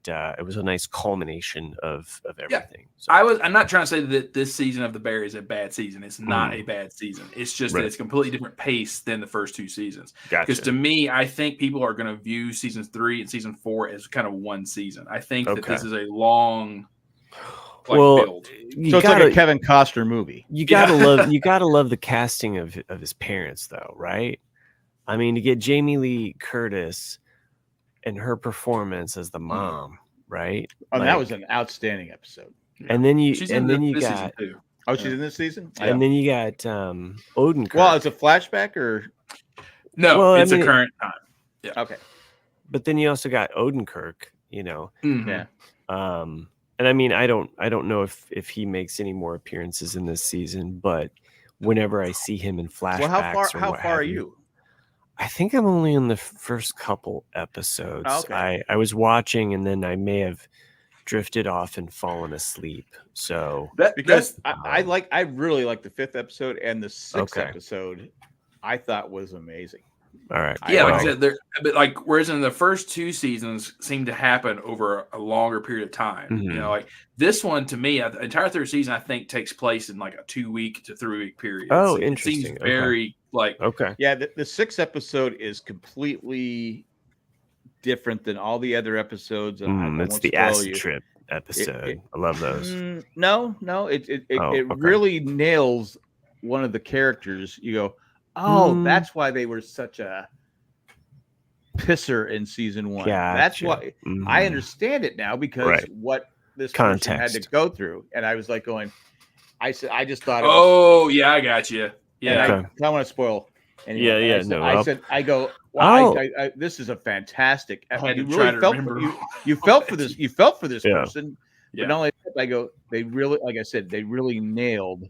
was a nice culmination of everything. So, I'm not trying to say that this season of The Bear is a bad season. It's not a bad season. It's just that Right. it's a completely different pace than the first 2 seasons. gotcha. Because to me, I think people are going to view season 3 and season 4 as kind of one season. I think that this Okay. is a long Well, build. you So it's gotta, like a Kevin Costner movie. you gotta Yeah. love the casting of his parents, though, right? I mean, to get Jamie Lee Curtis and her performance as the mom, right? And that Like, was an outstanding episode. and then you She's and in then you this season got too. Oh, she's in this season? and then you got Odenkirk. Well, it's a flashback or No, Well, I it's mean, a current time. okay. but then you also got Odenkirk, you know. Mhm. Yeah. And I mean, I don't know if he makes any more appearances in this season, but whenever I see him in flashbacks, Well, how or what far are have you? I think I'm only in the first couple episodes. Oh, okay. I was watching, and then I may have drifted off and fallen asleep. So Because I really like the 5th episode, and the 6th Okay. episode I thought was amazing. all right, Yeah, like I well, said, but like whereas in the first 2 seasons seem to happen over a longer period of time. You Mhm. know, like this one to me, the entire 3rd season I think takes place in like a 2-week to 3-week period. Oh, It interesting. seems Okay. very like okay. Yeah, the 6th episode is completely different than all the other episodes. And I It's won't the spoil acid you. trip episode. I love those. No, it Oh, okay. really nails one of the characters. You go, oh, that's why they were such a pisser in season 1. That's Gotcha. why Mhm. I understand it now, because Right. what this person had to Context. go through. And I was like going, I just thought, oh yeah, I got you. and Yeah, Okay. I don't want to spoil. Anyway. Yeah, And yeah, I said, no, I I'll- said, I go, well, Oh. this is a fantastic. I had You to try really to felt remember you felt for this. You felt for this Yeah. person. Yeah. But not only that, I go, they really, like I said, they really nailed.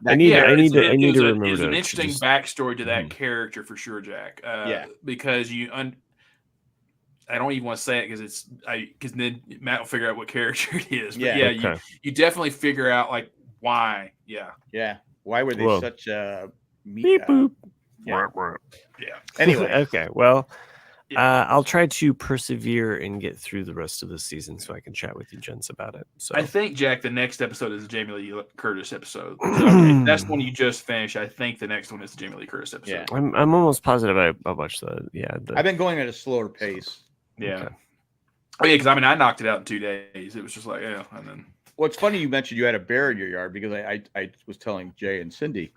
I need to it's remember an to interesting just- backstory to that Mhm. character for sure, Jack. Yeah. Because I don't even want to say it because then Matt will figure out what character it is. But Yeah. yeah, Okay. you definitely figure out like why. Yeah. Yeah. Why were they Whoa. such Beep boop. Yeah. Yeah. Anyway, Okay. Well, Yeah. I'll try to persevere and get through the rest of the season so I can chat with you gents about it. So I think, Jack, the next episode is the Jamie Lee Curtis episode. Okay, that's the one you just finished. I think the next one is the Jamie Lee Curtis episode. Yeah. I'm almost positive I watched I've been going at a slower pace. Yeah. Okay. Oh, yeah, because I mean, I knocked it out in 2 days. It was just like, yeah, and then. Well, it's funny you mentioned you had a bear in your yard, because I was telling Jay and Cindy,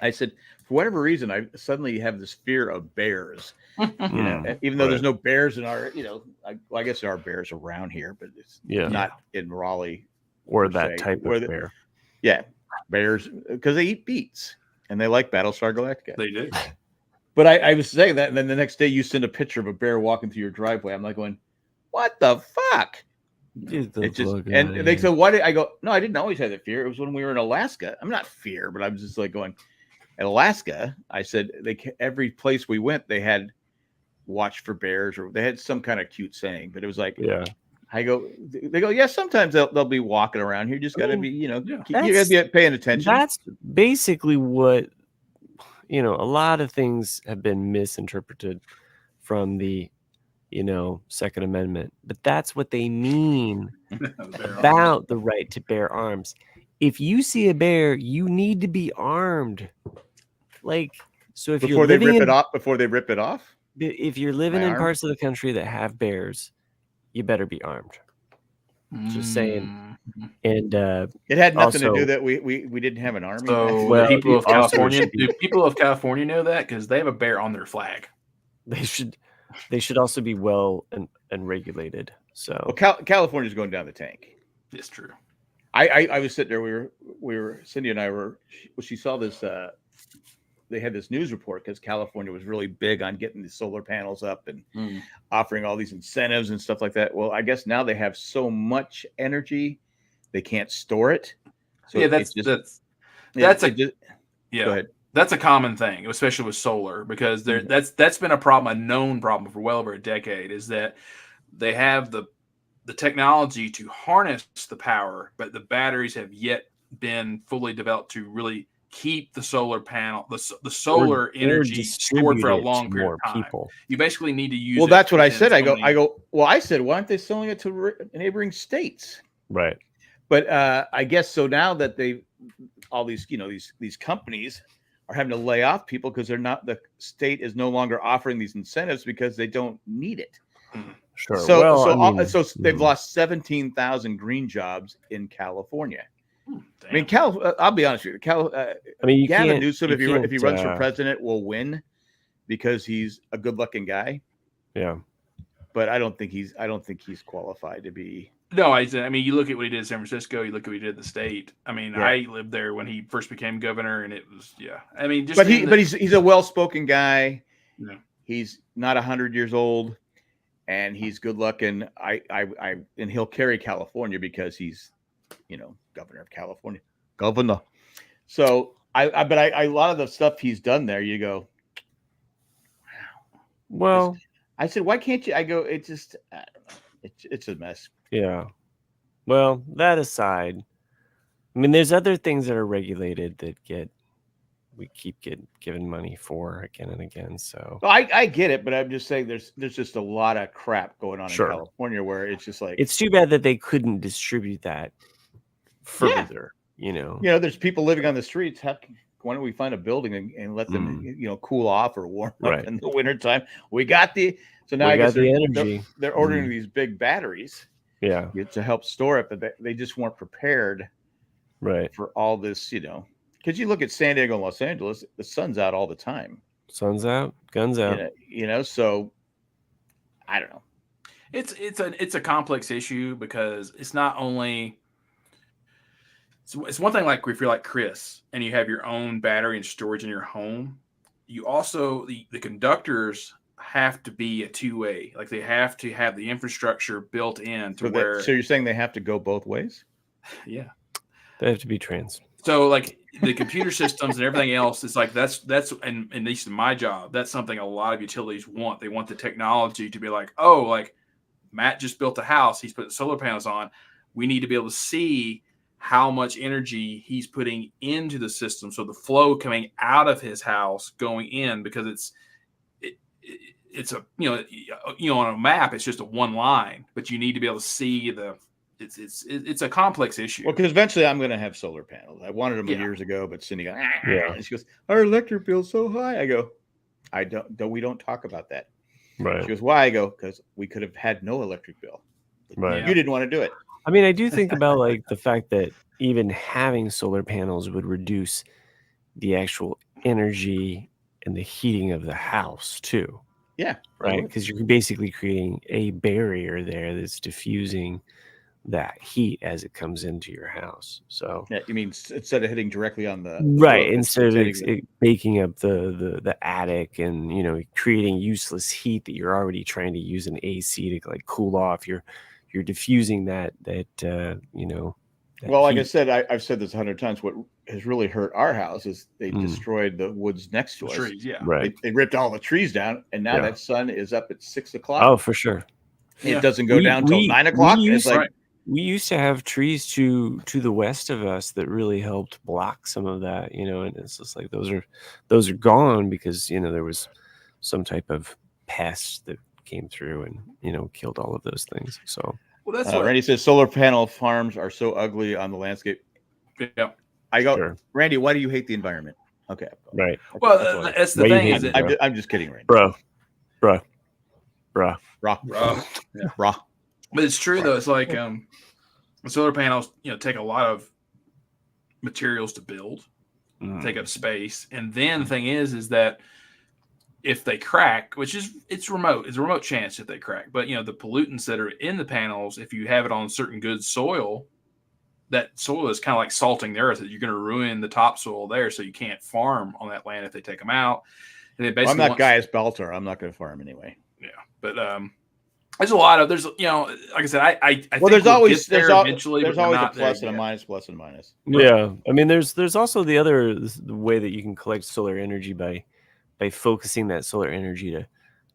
I said, for whatever reason, I suddenly have this fear of bears. You know, even though there's no bears in our, I guess there are bears around here, but it's not in Raleigh. or per that se, type where of bear. Yeah, bears, because they eat beets and they like Battlestar Galactica. They do. But I was saying that, and then the next day you send a picture of a bear walking through your driveway. I'm like going, what the fuck? It just, and they said, why did I go? No, I didn't always have that fear. It was when we were in Alaska. I'm not fear, but I'm just like going, at Alaska, I said every place we went, they had watch for bears, or they had some kind of cute saying, but it was like, I go, they go, yeah, sometimes they'll be walking around here. You just got to be, you got to be paying attention. That's basically what, a lot of things have been misinterpreted from the, Second Amendment, but that's what they mean about the right to bear arms. If you see a bear, you need to be armed. Like, so if before you're they living rip it off, if you're living My in arm? parts of the country that have bears, you better be armed. Just saying. Mm. And It had nothing to also- do that we didn't have an army. So Well, the people of also California, should be- do people of California know that? Because they have a bear on their flag. they should also be well and regulated. So Well, California's going down the tank. It's true. I was sitting there. We were Cindy and I were. She saw this. They had this news report because California was really big on getting the solar panels up and offering all these incentives and stuff like that. Well, I guess now they have so much energy, they can't store it. So Yeah, that's a Go ahead. That's a common thing, especially with solar, because that's been a problem, a known problem for well over a decade, is that they have the technology to harness the power, but the batteries have yet been fully developed to really keep the solar panel, the solar energy stored for a long period of time. People. You basically need to use. Well, that's what I said. I go. Well, I said, why aren't they selling it to neighboring states? Right. But I guess so now that all these these companies are having to lay off people because the state is no longer offering these incentives because they don't need it. Sure. So they've lost 17,000 green jobs in California. I mean, I'll be honest with you. Gavin Newsom, if he runs for president, will win because he's a good-looking guy. Yeah. But I don't think he's qualified to be. No, I mean, you look at what he did in San Francisco. You look at what he did in the state. I mean, I lived there when he first became governor, and it was I mean, just he's a well-spoken guy. Yeah. He's not 100 years old, and he's good-looking. And he'll carry California because he's, governor of California. Governor. So but a lot of the stuff he's done there, you go, wow. Well, I said, why can't you? I go, it's just, I don't know. It's a mess. Yeah. Well, that aside, I mean, there's other things that are regulated that we keep given money for again and again. So well, I get it, but I'm just saying there's just a lot of crap going on in California where it's just like, it's too bad that they couldn't distribute that further. There's people living on the streets. Why don't we find a building and let them, cool off or warm up in the wintertime? We got now I guess the energy. They're ordering these big batteries, to help store it, but they just weren't prepared, for all this, because you look at San Diego and Los Angeles, the sun's out all the time. Sun's out, guns out. So I don't know. It's a complex issue because it's not only. It's one thing like if you're like Chris and you have your own battery and storage in your home, you also the conductors have to be a two-way. Like they have to have the infrastructure built in to where. So you're saying they have to go both ways? Yeah, they have to be trans. So like the computer systems and everything else, it's like that's and at least in my job, that's something a lot of utilities want. They want the technology to be like, oh, like Matt just built a house, he's put solar panels on. We need to be able to see how much energy he's putting into the system. So the flow coming out of his house going in, because it's a, on a map, it's just a one line, but you need to be able to see it's a complex issue. Well, because eventually I'm going to have solar panels. I wanted them years ago, but Cindy goes, and she goes, our electric bill's so high. I go, we don't talk about that. Right. She goes, why? I go, because we could have had no electric bill. Right. You didn't want to do it. I mean, I do think about like the fact that even having solar panels would reduce the actual energy and the heating of the house too. Yeah. Right. Because you're basically creating a barrier there that's diffusing that heat as it comes into your house. So you mean instead of hitting directly on the right, instead of it baking up the attic and creating useless heat that you're already trying to use an AC to like cool off, you're diffusing that well, like I said, I've said this 100 times. What has really hurt our house is they destroyed the woods next to us. Trees, right. They ripped all the trees down, and now that sun is up at 6 o'clock. Oh, for sure. It doesn't go down till 9 o'clock. We used to have trees to the west of us that really helped block some of that, and it's just like those are gone because there was some type of pest that came through and killed all of those things. So well, that's what Randy says. Solar panel farms are so ugly on the landscape. Yeah, I go, Randy. Why do you hate the environment? Okay, right. Well, that's the thing. I'm just kidding, Randy. Bro. Bruh. Raw. Raw. Yeah. Raw. But it's true though. It's like solar panels, take a lot of materials to build, take up space, and then the thing is that if they crack, it's a remote chance if they crack. But the pollutants that are in the panels, if you have it on certain good soil, that soil is kind of like salting the earth. You're going to ruin the topsoil there, so you can't farm on that land if they take them out. And it basically I'm not Gaius Belter. I'm not going to farm anyway. Yeah, but there's a lot of like I said, I think there's always eventually. There's always a plus and a minus, plus and minus. Yeah, I mean, there's also the way that you can collect solar energy by focusing that solar energy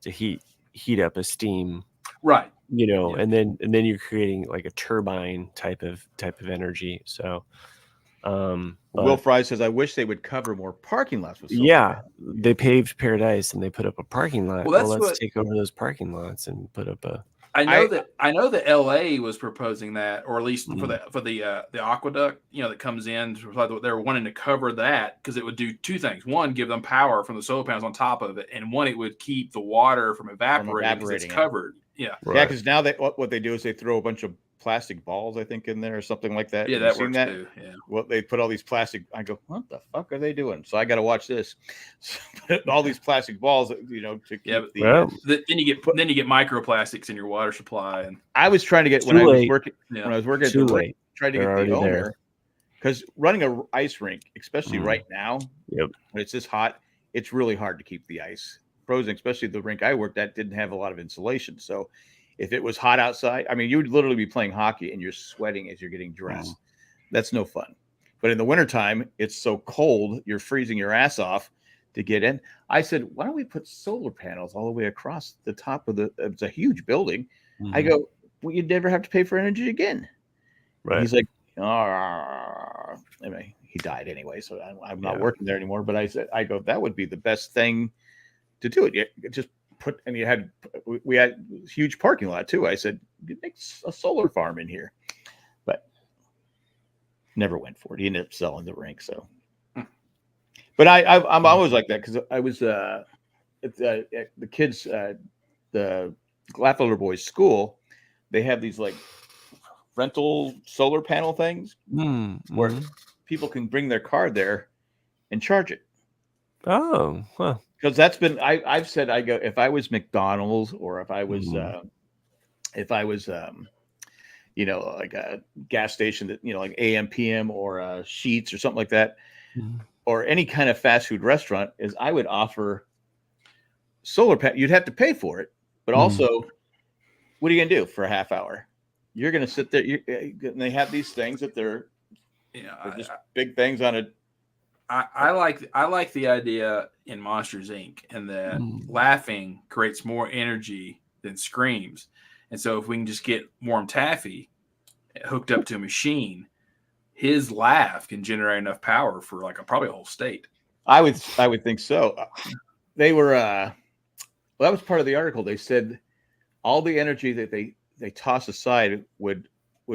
to heat up a steam, right? And then you're creating like a turbine type of energy. So, Will Fry says, "I wish they would cover more parking lots with solar." Yeah, they paved Paradise and they put up a parking lot. Well, let's take over those parking lots and put up a. I know that LA was proposing that, or at least for the aqueduct, that comes in. They were wanting to cover that because it would do two things: one, give them power from the solar panels on top of it, and one, it would keep the water from evaporating because it's covered. Yeah, right. Yeah, because now what they do is they throw a bunch of plastic balls, I think, in there or something like that. Yeah, that works too. Yeah. Well, they put all these plastic. I go, what the fuck are they doing? So I got to watch this. All these plastic balls, to keep then you get microplastics in your water supply. And I was trying to get when I was working at the rink, tried to get the owner, because running a ice rink, especially right now, when it's this hot, it's really hard to keep the ice frozen. Especially the rink I worked at didn't have a lot of insulation, so if it was hot outside, I mean, you would literally be playing hockey and you're sweating as you're getting dressed. That's no fun. But in the wintertime, it's so cold, you're freezing your ass off to get in. I said, why don't we put solar panels all the way across the top of it's a huge building. I go, well, you'd never have to pay for energy again. Right. He's like, anyway, he died anyway, so I'm not working there anymore. But I go, that would be the best thing to do it. Just and we had a huge parking lot too. I said, make a solar farm in here, but never went for it. He ended up selling the rink. So, but I'm always like that because I was at the kids, the Gladfelder boys' school. They have these like rental solar panel things where people can bring their car there and charge it. Oh, well. Because that's been I've said, I go, if I was McDonald's or if I was like a gas station that like AM PM or Sheetz or something like that, or any kind of fast food restaurant, is I would offer solar panel. You'd have to pay for it, but also, what are you gonna do for a half hour? You're gonna sit there. And they have these things that they're just big things on a. I like the idea in Monsters Inc. and that laughing creates more energy than screams, and so if we can just get Warm Taffy hooked up to a machine, his laugh can generate enough power for probably a whole state. I would think so. They were that was part of the article. They said all the energy that they toss aside would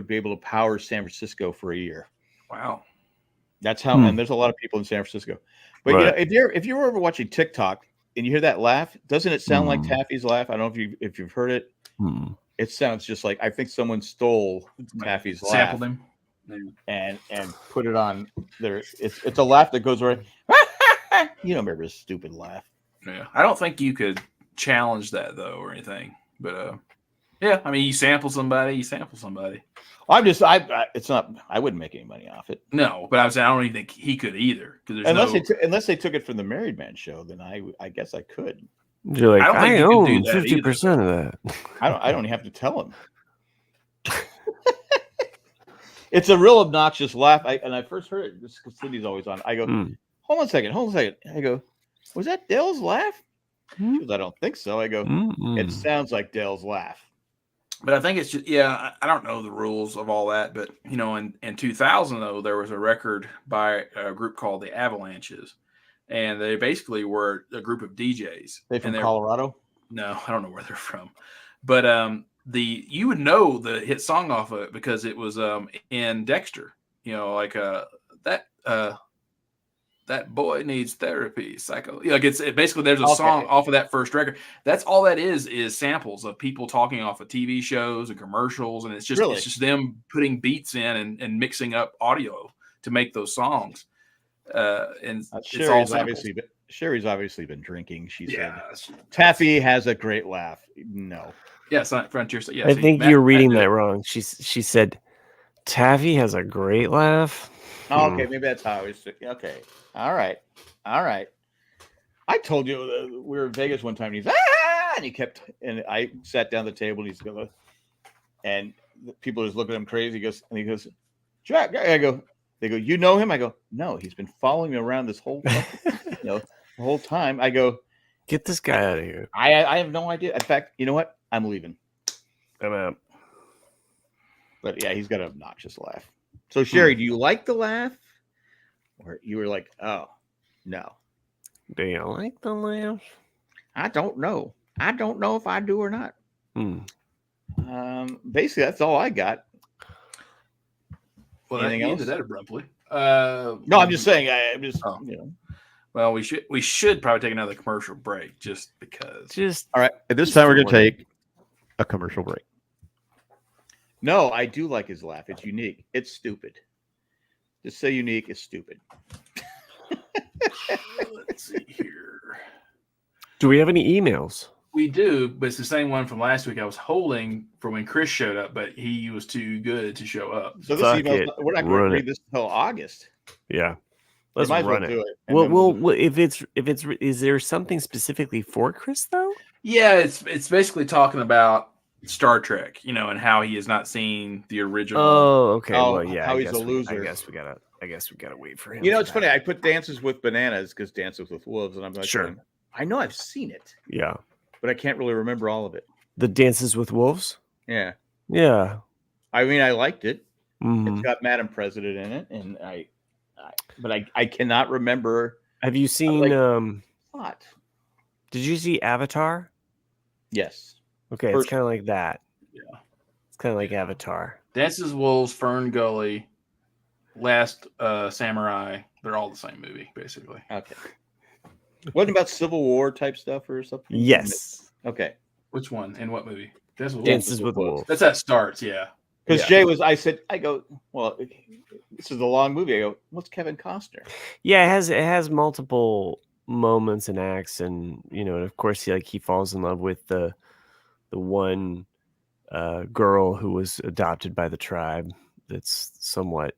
be able to power San Francisco for a year. Wow. That's how, and there's a lot of people in San Francisco. But if you're ever watching TikTok and you hear that laugh, doesn't it sound like Taffy's laugh? I don't know if you've heard it. It sounds just like, I think someone stole Taffy's laugh, sampled him, and put it on there. It's a laugh that goes right. You don't remember his stupid laugh. Yeah, I don't think you could challenge that though or anything. But yeah, I mean, you sample somebody. It's not. I wouldn't make any money off it. No, but I was saying I don't even think he could either. Unless they took it from the Married Man show, then I guess I could. You're like, I own 50% of that. I don't have to tell him. It's a real obnoxious laugh. I first heard it because Cindy's always on. I go, hold on a second. I go, was that Dale's laugh? She goes, I don't think so. I go, it sounds like Dale's laugh. But I think it's just, I don't know the rules of all that. But, in 2000, though, there was a record by a group called the Avalanches. And they basically were a group of DJs. They from Colorado? No, I don't know where they're from. But you would know the hit song off of it because it was in Dexter. The that boy needs therapy. Psycho. Like basically there's a Okay. song off of that first record. That's all that is samples of people talking off of TV shows and commercials, and it's just them putting beats in and mixing up audio to make those songs. And it's all samples. Sherry's obviously been drinking. She said Taffy has a great laugh. No. Yes, Frontier. Yeah, I think you're reading that wrong. She said Taffy has a great laugh. Oh, okay, maybe that's how I was. Okay, all right. I told you we were in Vegas one time. And he's and he kept, and I sat down at the table. And he's going, and people just look at him crazy. He goes, Jack. I go. They go, you know him? I go, no. He's been following me around this whole, the whole time. I go, get this guy out of here. I have no idea. In fact, you know what? I'm leaving. I'm out. But yeah, he's got an obnoxious laugh. So Sherry, do you like the laugh? Or you were like, oh, no. Do you like the laugh? I don't know. I don't know if I do or not. Basically, that's all I got. Well, anything else? Ended that abruptly. No, I'm just saying. Well, we should probably take another commercial break just because. All right. At this time, we're going to take a commercial break. No, I do like his laugh. It's unique. It's stupid. Just say unique. It's stupid. Let's see here. Do we have any emails? We do, but it's the same one from last week. I was holding for when Chris showed up, but he was too good to show up. So this email, we're not going to read this until August. Yeah, let's run it. Do it. Well, is there something specifically for Chris though? Yeah, it's basically talking about Star Trek, and how he has not seen the original. Oh, okay. Well, yeah, how he's a loser. I guess we gotta wait for him. It's funny. I put Dances with Bananas because Dances with Wolves, and I'm like, sure. I know I've seen it. Yeah. But I can't really remember all of it. The Dances with Wolves? Yeah. Yeah. I mean, I liked it. Mm-hmm. It's got Madam President in it, and but I cannot remember. Have you seen what? Did you see Avatar? Yes. Okay, it's kind of like that. Yeah. It's kind of like Avatar. Dances with Wolves, Fern Gully, Last Samurai. They're all the same movie, basically. Okay. Wasn't about Civil War type stuff or something? Yes. Okay. Which one? In what movie? Dances with Wolves. That's how it starts, yeah. Because Jay I go, well, this is a long movie. I go, what's Kevin Costner? Yeah, it has multiple moments and acts, and and of course he falls in love with the one girl who was adopted by the tribe. That's somewhat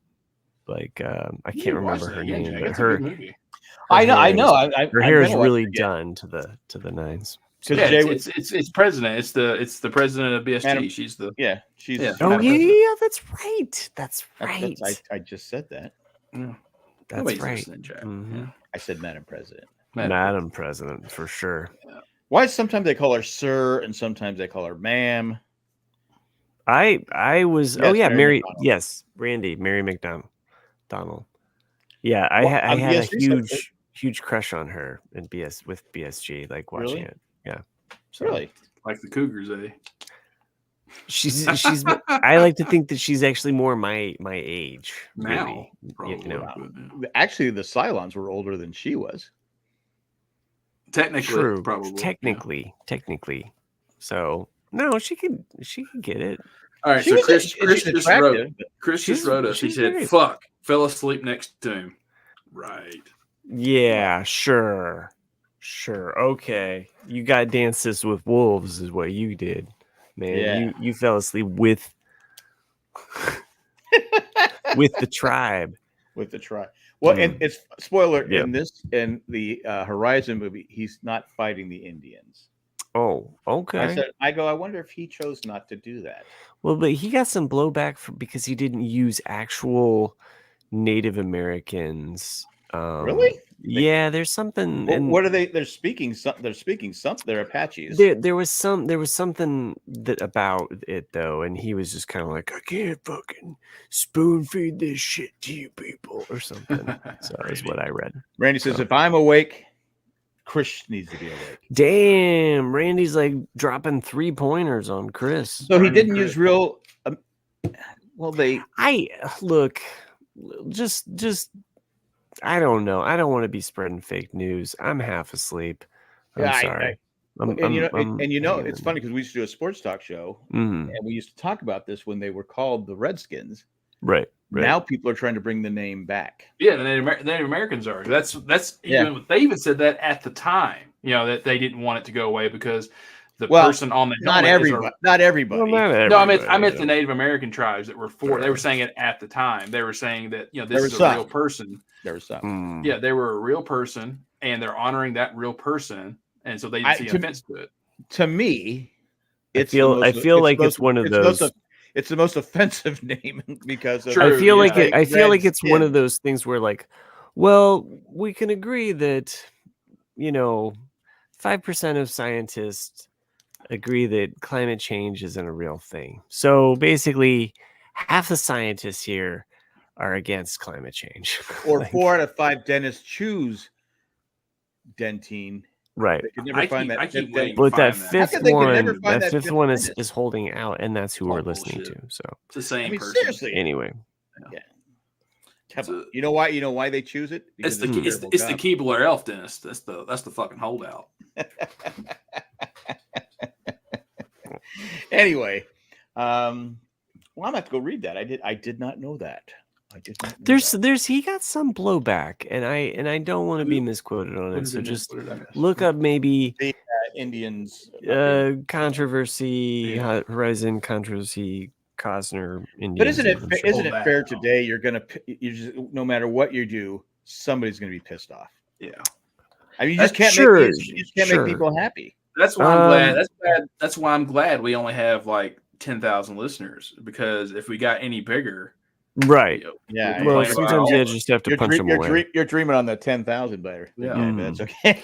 like I can't remember her name, but her. I know. Her hair is really done to the nines. Yeah, it's president. It's the president of BSG. She's That's right. I just said that. Yeah. That's right. Mm-hmm. I said Madam President. Madam President for sure. Yeah. Why sometimes they call her sir and sometimes they call her ma'am? I was Mary McDonald. Yes, Mary McDonald. Yeah, I had a huge crush on her in BSG, like watching it. Yeah. So, really? Like the Cougars, eh? She's I like to think that she's actually more my age. Now, really. Actually, the Cylons were older than she was. Technically, true. Probably. Technically. So no, she could get it. All right, so Chris just wrote us. He said, "Fuck, fell asleep next to him." Right. Yeah, sure. Okay. You got Dances with Wolves is what you did, man. Yeah. You fell asleep with the tribe. With the tribe. Well, and it's spoiler in the Horizon movie, he's not fighting the Indians. Oh, okay. I wonder if he chose not to do that. Well, but he got some blowback because he didn't use actual Native Americans. Really? Yeah, there's something. Well, what are they? They're speaking something. They're Apaches. There was something about it though, and he was just kind of like, I can't fucking spoon feed this shit to you people or something. So that's what I read. Randy says, if I'm awake, Chris needs to be awake. Damn, Randy's like dropping 3-pointers on Chris. So he didn't use real. I don't know. I don't want to be spreading fake news. I'm half asleep. I'm Yeah, sorry. It's funny because we used to do a sports talk show, Mm, and we used to talk about this when they were called the Redskins. right. Now people are trying to bring the name back. Yeah, the Native Americans are. That's even they even said that at the time. That they didn't want it to go away because the person on the not everybody. Not everybody. Well, not No, everybody. I meant the Native American tribes that were for. They were saying it at the time. They were saying that this is a real person. There was some. Yeah, they were a real person, and they're honoring that real person, and so they didn't see offense to it. To me, I feel like it's one of those. It's the most offensive name because of, I feel like it's one of those things where like, well, we can agree that 5% of scientists agree that climate change isn't a real thing. So basically, half the scientists here are against climate change. Or 4 out of 5 dentists choose dentine. Right. They could never find that. I keep waiting. But that fifth one dentine? is holding out, and that's who we're listening to. So it's the same person. Seriously. Anyway. Yeah. You know why they choose it? Because it's the Keebler elf dentist. That's the fucking holdout. Anyway, I'm gonna have to go read that. I did not know that. There's he got some blowback, and I don't want to be misquoted on it. So just look up maybe the Indians controversy, Horizon controversy, Costner Indians. But isn't it fair today? You just, no matter what you do, somebody's going to be pissed off. Yeah, I mean, you just can't make people happy. That's why I'm glad. That's why I'm glad we only have like 10,000 listeners, because if we got any bigger. Right. Yeah. Well, sometimes you just have to punch them away. You're dreaming on the 10,000 better. Yeah, that's okay.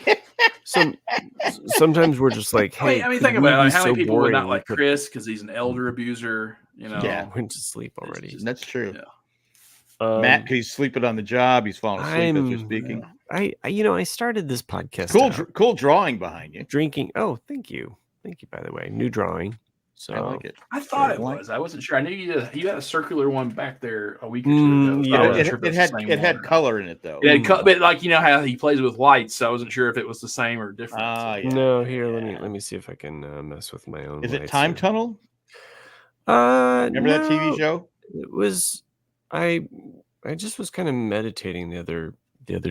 Sometimes we're just like, hey. I mean, think about it. How many people would not like Chris because he's an elder abuser? Yeah, went to sleep already. That's true. Yeah. Matt, because he's sleeping on the job. He's falling asleep as you're speaking. I started this podcast. Cool drawing behind you. Drinking. Oh, thank you. By the way, new drawing. So I like it. I thought it was. I wasn't sure. I knew you had a circular one back there a week or two ago. Yeah, it had color in it though. It had but like how he plays with lights, so I wasn't sure if it was the same or different. No, here let me see if I can mess with my own. Is it Time Tunnel? Remember that TV show? It was. I just was kind of meditating the other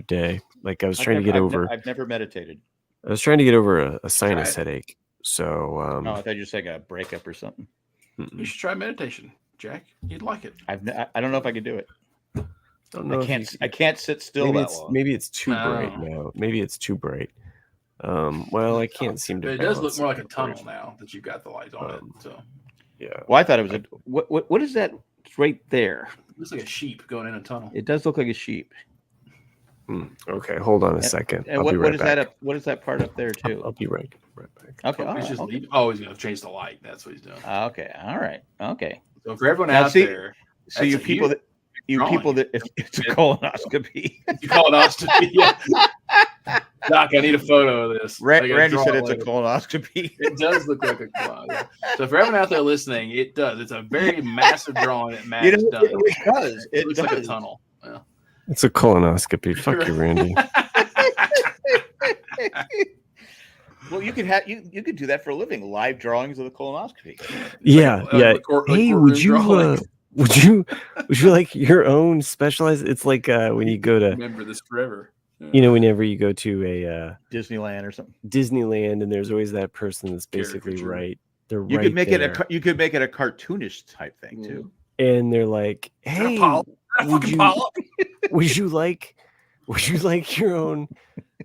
day. Like I was trying to get over. I've never meditated. I was trying to get over a sinus headache. So I thought you just like a breakup or something. You should try meditation, Jack. You'd like it. I don't know if I could do it. Don't know. I can't sit still that long. Maybe it's too bright now. Maybe it's too bright. Well, I can't seem to. It does look more like a tunnel now that you've got the lights on it. So yeah. Well, I thought it was what is that? It's right there. It looks like a sheep going in a tunnel. It does look like a sheep. Okay, hold on a second. And what is that? What is that part up there too? I'll be right back. Okay. He's he's going to change the light. That's what he's doing. Okay. All right. Okay. So for everyone out there, so you people that it's a colonoscopy. Colonoscopy. Yeah. Doc, I need a photo of this. Randy said it's a colonoscopy. It does look like a colonoscopy. So for everyone out there listening, it does. It's a very massive drawing that Matt has done. It looks like a tunnel. Yeah. It's a colonoscopy. Fuck you, Randy. Well, you could do that for a living. Live drawings of the colonoscopy. Yeah. Hey, would you like your own specialized? It's like when you go to remember this forever. Whenever you go to a Disneyland or something. Disneyland, and there's always that person that's basically right. You could make it a cartoonish type thing too. And they're like, "Hey, would you like your own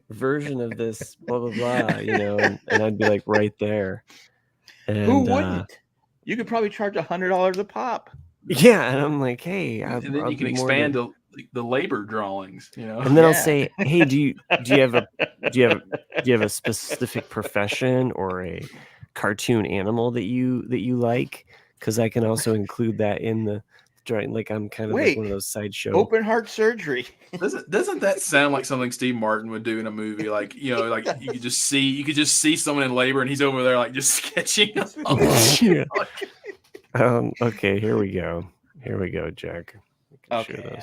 version of this? Blah blah blah." And I'd be like, right there. And, who wouldn't? You could probably charge $100 a pop. Yeah, and I'm like, hey, and then you can expand the labor drawings, And then I'll say, hey, do you have a specific profession or a cartoon animal that you like? Because I can also include that in the drawing. Like I'm kind of like one of those sideshow open heart surgery. Doesn't that sound like something Steve Martin would do in a movie? Like like you could just see someone in labor and he's over there like just sketching. Yeah. Okay, here we go, Jack. Okay.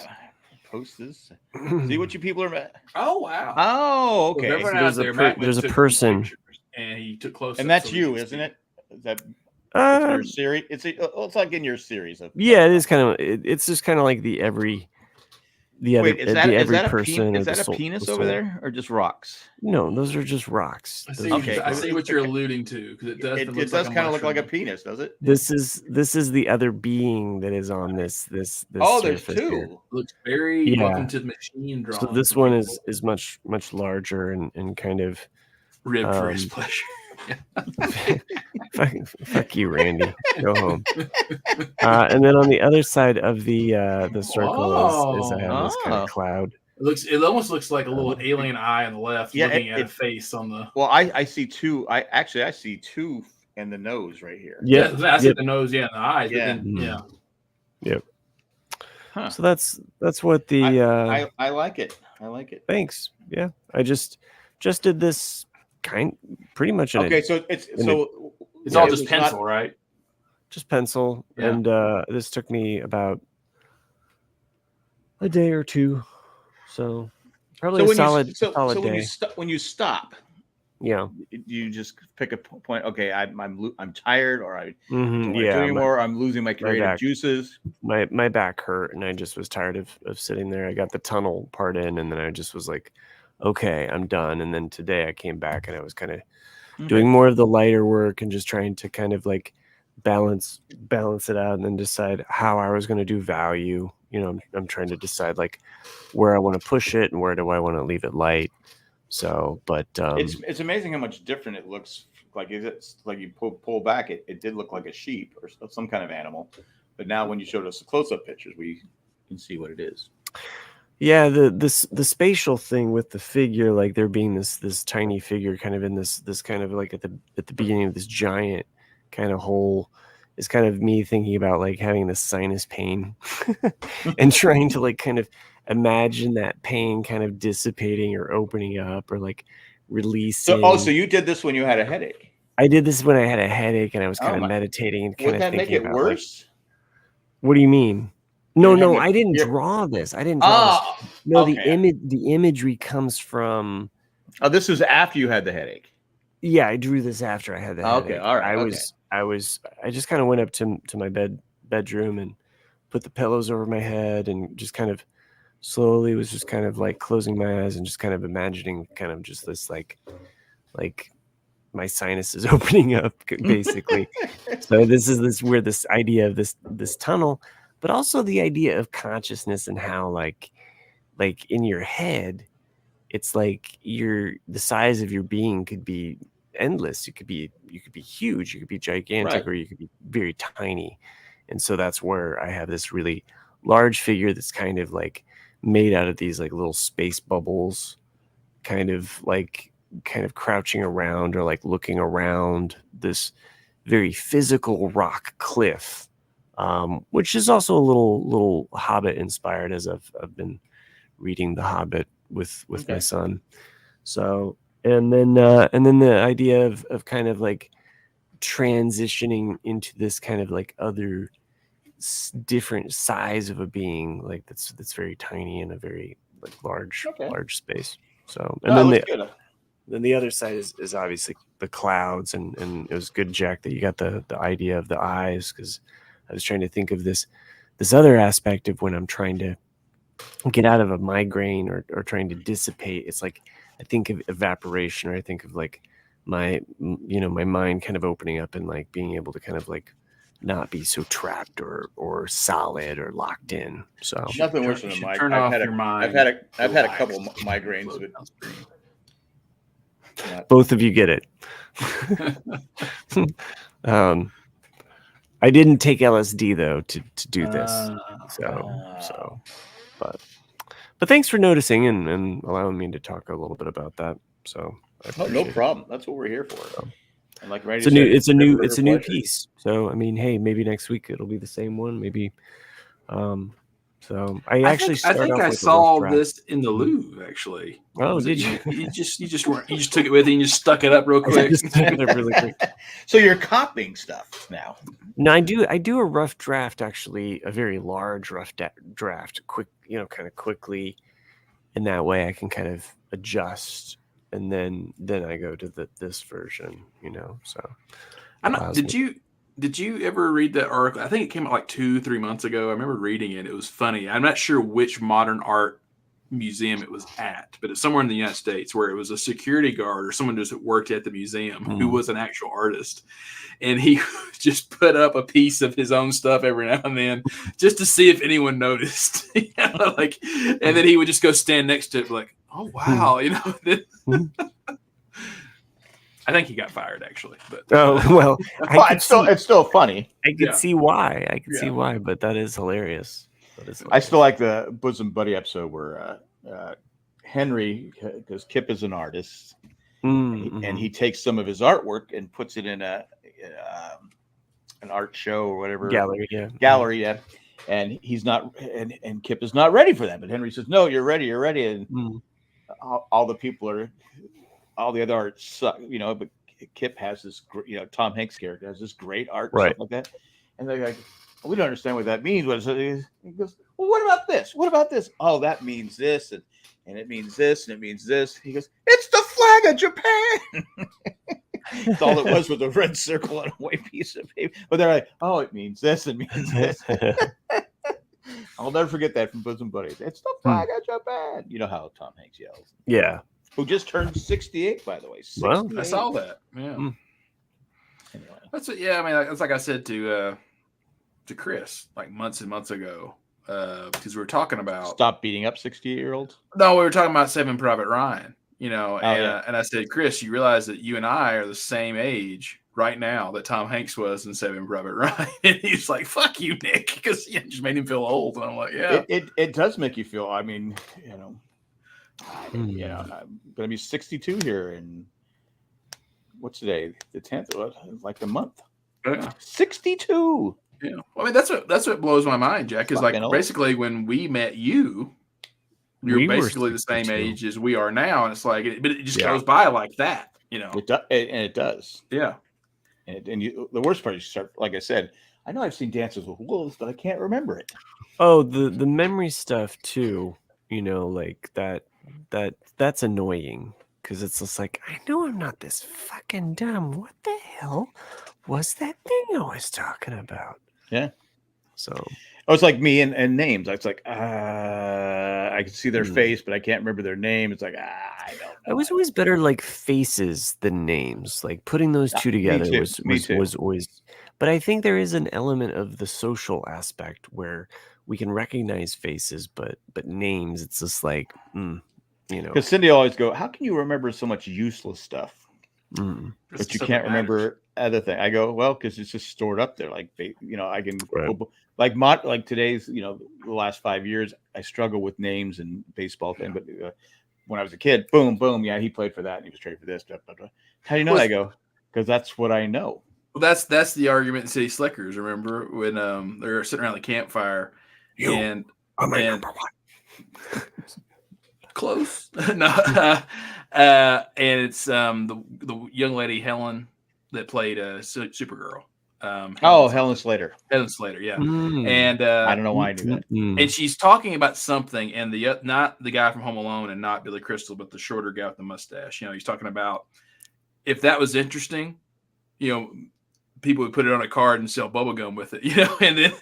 post this. See what you people are. Oh wow! Oh, So okay. everyone So out there, Matt there's a took person. pictures, and he took close. And that's you, isn't it? Is that it's your series? It's like in your series of. Yeah, it is kind of. It's just kind of like the every Wait, is that a person. is that a penis over there or just rocks? No, those are just rocks. I Those see. are I just see rocks. what you're alluding to because it does. It does kind of look like a penis, does it? This is the other being that is on this. Oh, there's surface two. here. Looks very welcome to the machine drawing. So this one is much larger and kind of ribbed for his pleasure. fuck you, Randy. Go home. And then on the other side of the circle is I have this kind of cloud. It almost looks like a little alien eye on the left, looking at a face on the. Well, I see two. I see two in the nose right here. Yeah, that's the nose, and the eyes. Yeah, Yep. Huh. So that's what the. I like it. I like it. Thanks. Yeah, I just did this pretty much. Okay, so it's all just pencil, right? Just pencil, and this took me about a day or two. So probably a solid day. When you stop, you just pick a point. Okay, I'm tired, or I don't do anymore. I'm losing my creative juices. My back hurt, and I just was tired of sitting there. I got the tunnel part in, and then I just was like, okay, I'm done. And then today I came back, and I was kind of doing more of the lighter work and just trying to kind of like balance it out, and then decide how I was going to do value. I'm trying to decide like where I want to push it and where do I want to leave it light. So, but it's amazing how much different it looks. Like it's like you pull back, it did look like a sheep or some kind of animal, but now when you showed us the close-up pictures, we can see what it is. Yeah, the spatial thing with the figure, like there being this tiny figure kind of in this kind of like at the beginning of this giant kind of hole, is kind of me thinking about like having this sinus pain and trying to like kind of imagine that pain kind of dissipating or opening up or like releasing. So you did this when you had a headache? I did this when I had a headache and I was kind of meditating and kind of thinking make it about worse? Like, what do you mean? No, I didn't draw this. I didn't draw this. No, okay. The imagery comes from. Oh, this was after you had the headache. Yeah, I drew this after I had the headache. Okay, all right. I just kind of went up to my bedroom and put the pillows over my head and just kind of slowly was just kind of like closing my eyes and just kind of imagining kind of just this like my sinuses opening up basically. So this is where this idea of this tunnel, but also the idea of consciousness and how like in your head, it's like the size of your being could be endless. You could be huge, you could be gigantic, or you could be very tiny. And so that's where I have this really large figure that's kind of like made out of these like little space bubbles, kind of crouching around or like looking around this very physical rock cliff, which is also a little Hobbit inspired, as I've been reading The Hobbit with my son. So and then the idea of kind of like transitioning into this kind of like other different size of a being, like that's very tiny in a very like large space. So and then the other side is obviously the clouds, and it was good, Jack, that you got the idea of the eyes, because I was trying to think of this other aspect of when I'm trying to get out of a migraine or trying to dissipate. It's like I think of evaporation, or I think of like my mind kind of opening up and like being able to kind of like not be so trapped or solid or locked in. So nothing worse than a migraine. Turn off your mind. I've had a couple migraines, but both of you get it. I didn't take LSD though to do this. But thanks for noticing and allowing me to talk a little bit about that. So no problem. That's what we're here for. So. And like Randy it's a new piece. So I mean, hey, maybe next week it'll be the same one. Maybe. So I think I saw this in the Louvre actually. Oh, did you? You just took it with you and you stuck it up real quick. So you're copying stuff now. No, I do a rough draft, actually, a very large rough draft, quick, kind of quickly. And that way I can kind of adjust, and then I go to this version, so. I know. Did you ever read that article? I think it came out like 2-3 months ago. I remember reading it. It was funny. I'm not sure which modern art museum it was at, but it's somewhere in the United States, where it was a security guard or someone just worked at the museum who was an actual artist, and he just put up a piece of his own stuff every now and then just to see if anyone noticed. And then he would just go stand next to it, like, oh wow, I think he got fired, actually. But well, it's still funny. I could see why. See why, but that is hilarious. I still like the Bosom Buddy episode where Henry, because Kip is an artist, and he takes some of his artwork and puts it in an art show or whatever gallery, and he's not, and Kip is not ready for that. But Henry says, "No, you're ready, and all the people are." All the other art suck, but Kip has this, Tom Hanks' character has this great art, and stuff like that. And they're like, we don't understand what that means. What is it? He goes, well, what about this? What about this? Oh, that means this, and it means this, and it means this. He goes, it's the flag of Japan. That's all it was with a red circle on a white piece of paper. But they're like, oh, it means this, and means this. I'll never forget that from Bosom Buddies. It's the flag of Japan. You know how Tom Hanks yells. Yeah. Who just turned 68, by the way. 68. Well, I saw that. Yeah. Anyway. That's it. Yeah, I mean, that's like I said to Chris, like months and months ago, because we were talking about stop beating up 68-year-olds. No, we were talking about Saving Private Ryan. And I said, Chris, you realize that you and I are the same age right now that Tom Hanks was in Saving Private Ryan. And he's like, "Fuck you, Nick," because it just made him feel old. And I'm like, yeah, it does make you feel. I mean, I'm gonna be 62 here, and what's today? The 10th, like a month. Yeah. 62. Yeah, well, I mean that's what blows my mind, Jack. Is like basically when we met you, you're basically the same age as we are now, and it's like, but it just goes by like that, It does. Yeah. And the worst part is you start, like I said, I know I've seen Dances with Wolves, but I can't remember it. Oh, the memory stuff too. Like that's annoying, because it's just like, I know I'm not this fucking dumb. What the hell was that thing I was talking about? Yeah. So it's like me and names. It's like I can see their face, but I can't remember their name. It's like I don't know. I was always better like faces than names. Like putting those two together was always. But I think there is an element of the social aspect where we can recognize faces, but names, it's just like, Because Cindy always go, how can you remember so much useless stuff? But you can't remember other thing. I go, well, because it's just stored up there. Like, I can like today's, the last 5 years, I struggle with names and baseball thing. But when I was a kid, boom, yeah, he played for that and he was traded for this. Blah, blah, blah. How do you know? I go, because that's what I know. Well, that's the argument in City Slickers. Remember when they're sitting around the campfire and number one. Close. No. And it's the young lady Helen that played Supergirl. Helen Slater. Helen Slater, yeah. And I don't know why I knew that. And she's talking about something, and not the guy from Home Alone and not Billy Crystal, but the shorter guy with the mustache. He's talking about if that was interesting, people would put it on a card and sell bubble gum with it, and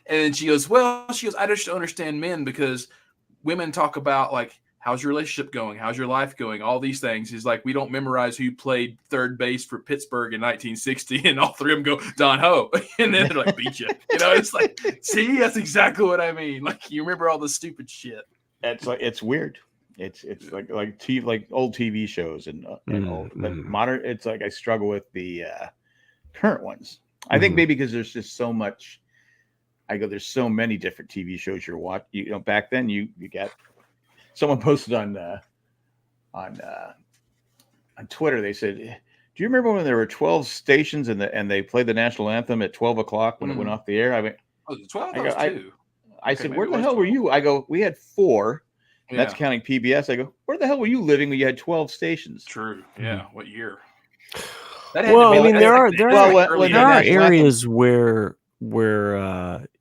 then she goes, I just don't understand men, because women talk about like, how's your relationship going? How's your life going? All these things. He's like, we don't memorize who played third base for Pittsburgh in 1960, and all three of them go, Don Ho. And then they're like, beat you. It's like, see, that's exactly what I mean. Like, you remember all the stupid shit. It's weird. It's like old TV shows and old, but modern. It's like I struggle with the current ones. I think maybe because there's just so much. There's so many different TV shows you're watching. Back then you got. Someone posted on Twitter. They said, "Do you remember when there were 12 stations and they played the national anthem at 12 o'clock when it went off the air?" I mean, 12. I said, "Where the hell were you?" I go, "We had 4. And that's counting PBS." I go, "Where the hell were you living when you had 12 stations?" True. Yeah. What year? That had Well, to I be mean, like, there that's are like there that's are like when early the there are national anthem- areas where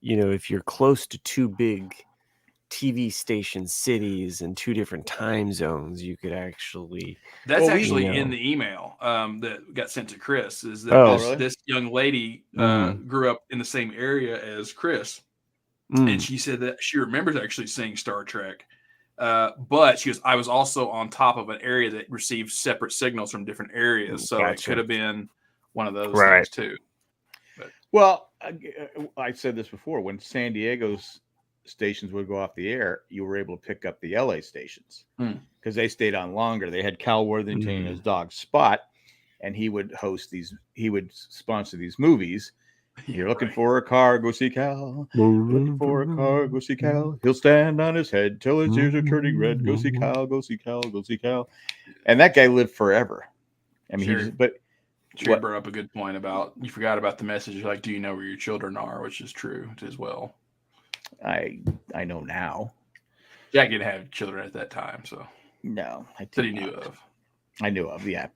you know, if you're close to two big TV station cities and two different time zones, you could actually. That's Well, actually you in know. the email that got sent to Chris. Is that Oh, really? this young lady Mhm. grew up in the same area as Chris, and she said that she remembers actually seeing Star Trek. But she goes, I was also on top of an area that received separate signals from different areas, so it Gotcha. could have been one of those Right. things too. Well, I said this before. When San Diego's stations would go off the air, you were able to pick up the LA stations because they stayed on longer. They had Cal Worthington and his dog Spot, and he would host these. He would sponsor these movies. You're looking for a car, go see Cal. Looking for a car, go see Cal. He'll stand on his head till his ears are turning red. Go see Cal, go see Cal, go see Cal. And that guy lived forever. I mean, Sure. but Sherry brought up a good point about you forgot about the message like, do you know where your children are, which is true as well. I know now. Jack didn't have children at that time, so No, I that did he not. knew of. I knew of, yeah.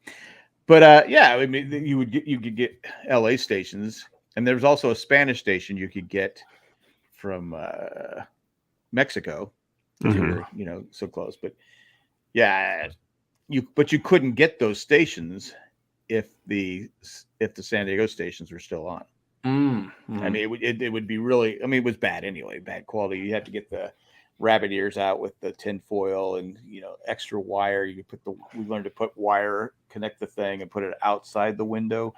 But yeah, I mean, you could get LA stations, and there was also a Spanish station you could get from Mexico because you were, you know, so close. But yeah, you couldn't get those stations if the San Diego stations were still on. I mean, it would be really. I mean, it was bad anyway, bad quality. You had to get the rabbit ears out with the tin foil and, you know, extra wire. You could put we learned to put wire, connect the thing, and put it outside the window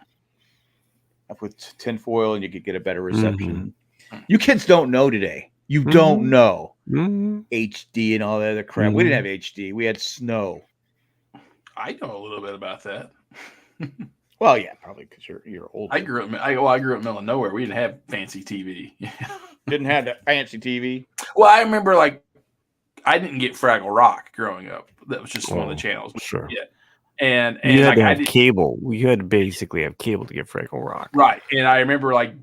with tin foil, and you could get a better reception. You kids don't know today. You don't know HD and all that other crap. We didn't have HD. We had snow. I know a little bit about that. Well, yeah, probably because you're older. I grew up in the middle of nowhere. We didn't have fancy TV. Didn't have the fancy TV. Well, I remember like I didn't get Fraggle Rock growing up. That was just one of the channels. Sure. Yeah. And you had like, to have cable. You had to basically have cable to get Fraggle Rock. Right. And I remember like,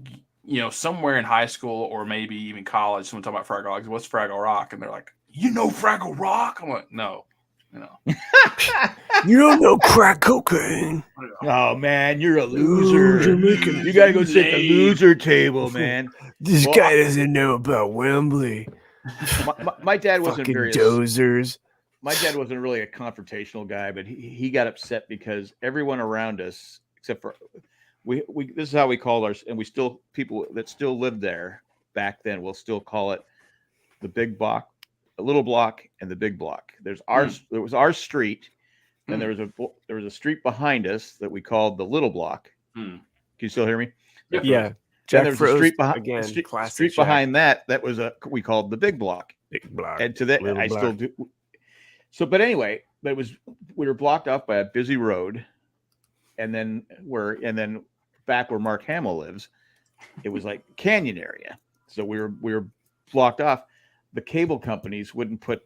you know, somewhere in high school or maybe even college, someone talking about Fraggle Rock. What's Fraggle Rock? And they're like, you know Fraggle Rock? I'm like, no. You know. You don't know crack cocaine. Oh man, you're a loser. You gotta go sit at the loser table, man. This guy doesn't know about Wembley. My dad wasn't Fucking very dozers. My dad wasn't really a confrontational guy, but he got upset because everyone around us, except for we this is how we called ours, and we still people that still lived there back then will still call it the big block, the little block, and the big block. There was our street, and there was a street behind us that we called the little block. Can you still hear me? Yeah. Then there was a street behind again. Street behind that was we called the big block. Big block. And to that I still do. So, but anyway, we were blocked off by a busy road, and then back where Mark Hamill lives, it was like canyon area. So we were blocked off. The cable companies wouldn't put,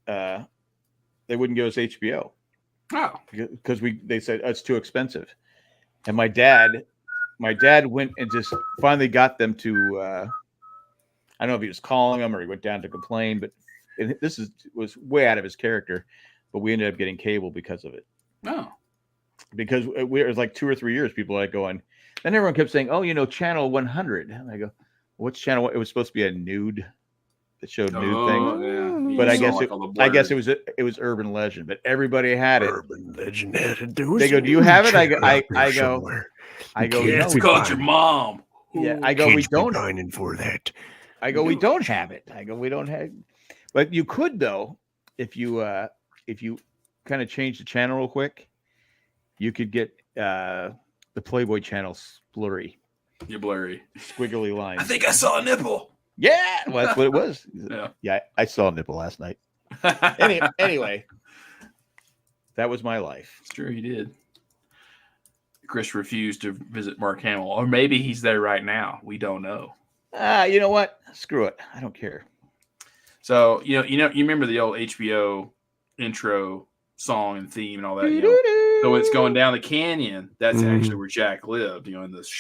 they wouldn't give us HBO. Oh, because they said it's too expensive. And my dad went and just finally got them to. I don't know if he was calling them or he went down to complain, but was way out of his character. But we ended up getting cable because of it. no. Because it was like 2 or 3 years, people like going. Then everyone kept saying, "Oh, you know, channel 100." And I go, "What's channel? It was supposed to be a nude that showed nude things." Yeah. But I guess it was urban legend. But everybody had it. Urban legend had it. They go, "Do you have it?" I go, Yeah, it's called your mom. Yeah, I go, we don't. Pining for that. I go, we don't have it. I go, we don't have. But you could though, if you kind of change the channel real quick, you could get the Playboy channel blurry. You're blurry. Squiggly lines. I think I saw a nipple. Yeah, well, that's what it was. Yeah, I saw a nipple last night. Anyway, that was my life. It's true, he did. Chris refused to visit Mark Hamill, or maybe he's there right now. We don't know. You know what? Screw it. I don't care. So you remember the old HBO intro song and theme and all that. You know, So it's going down the canyon. That's actually where Jack lived, in this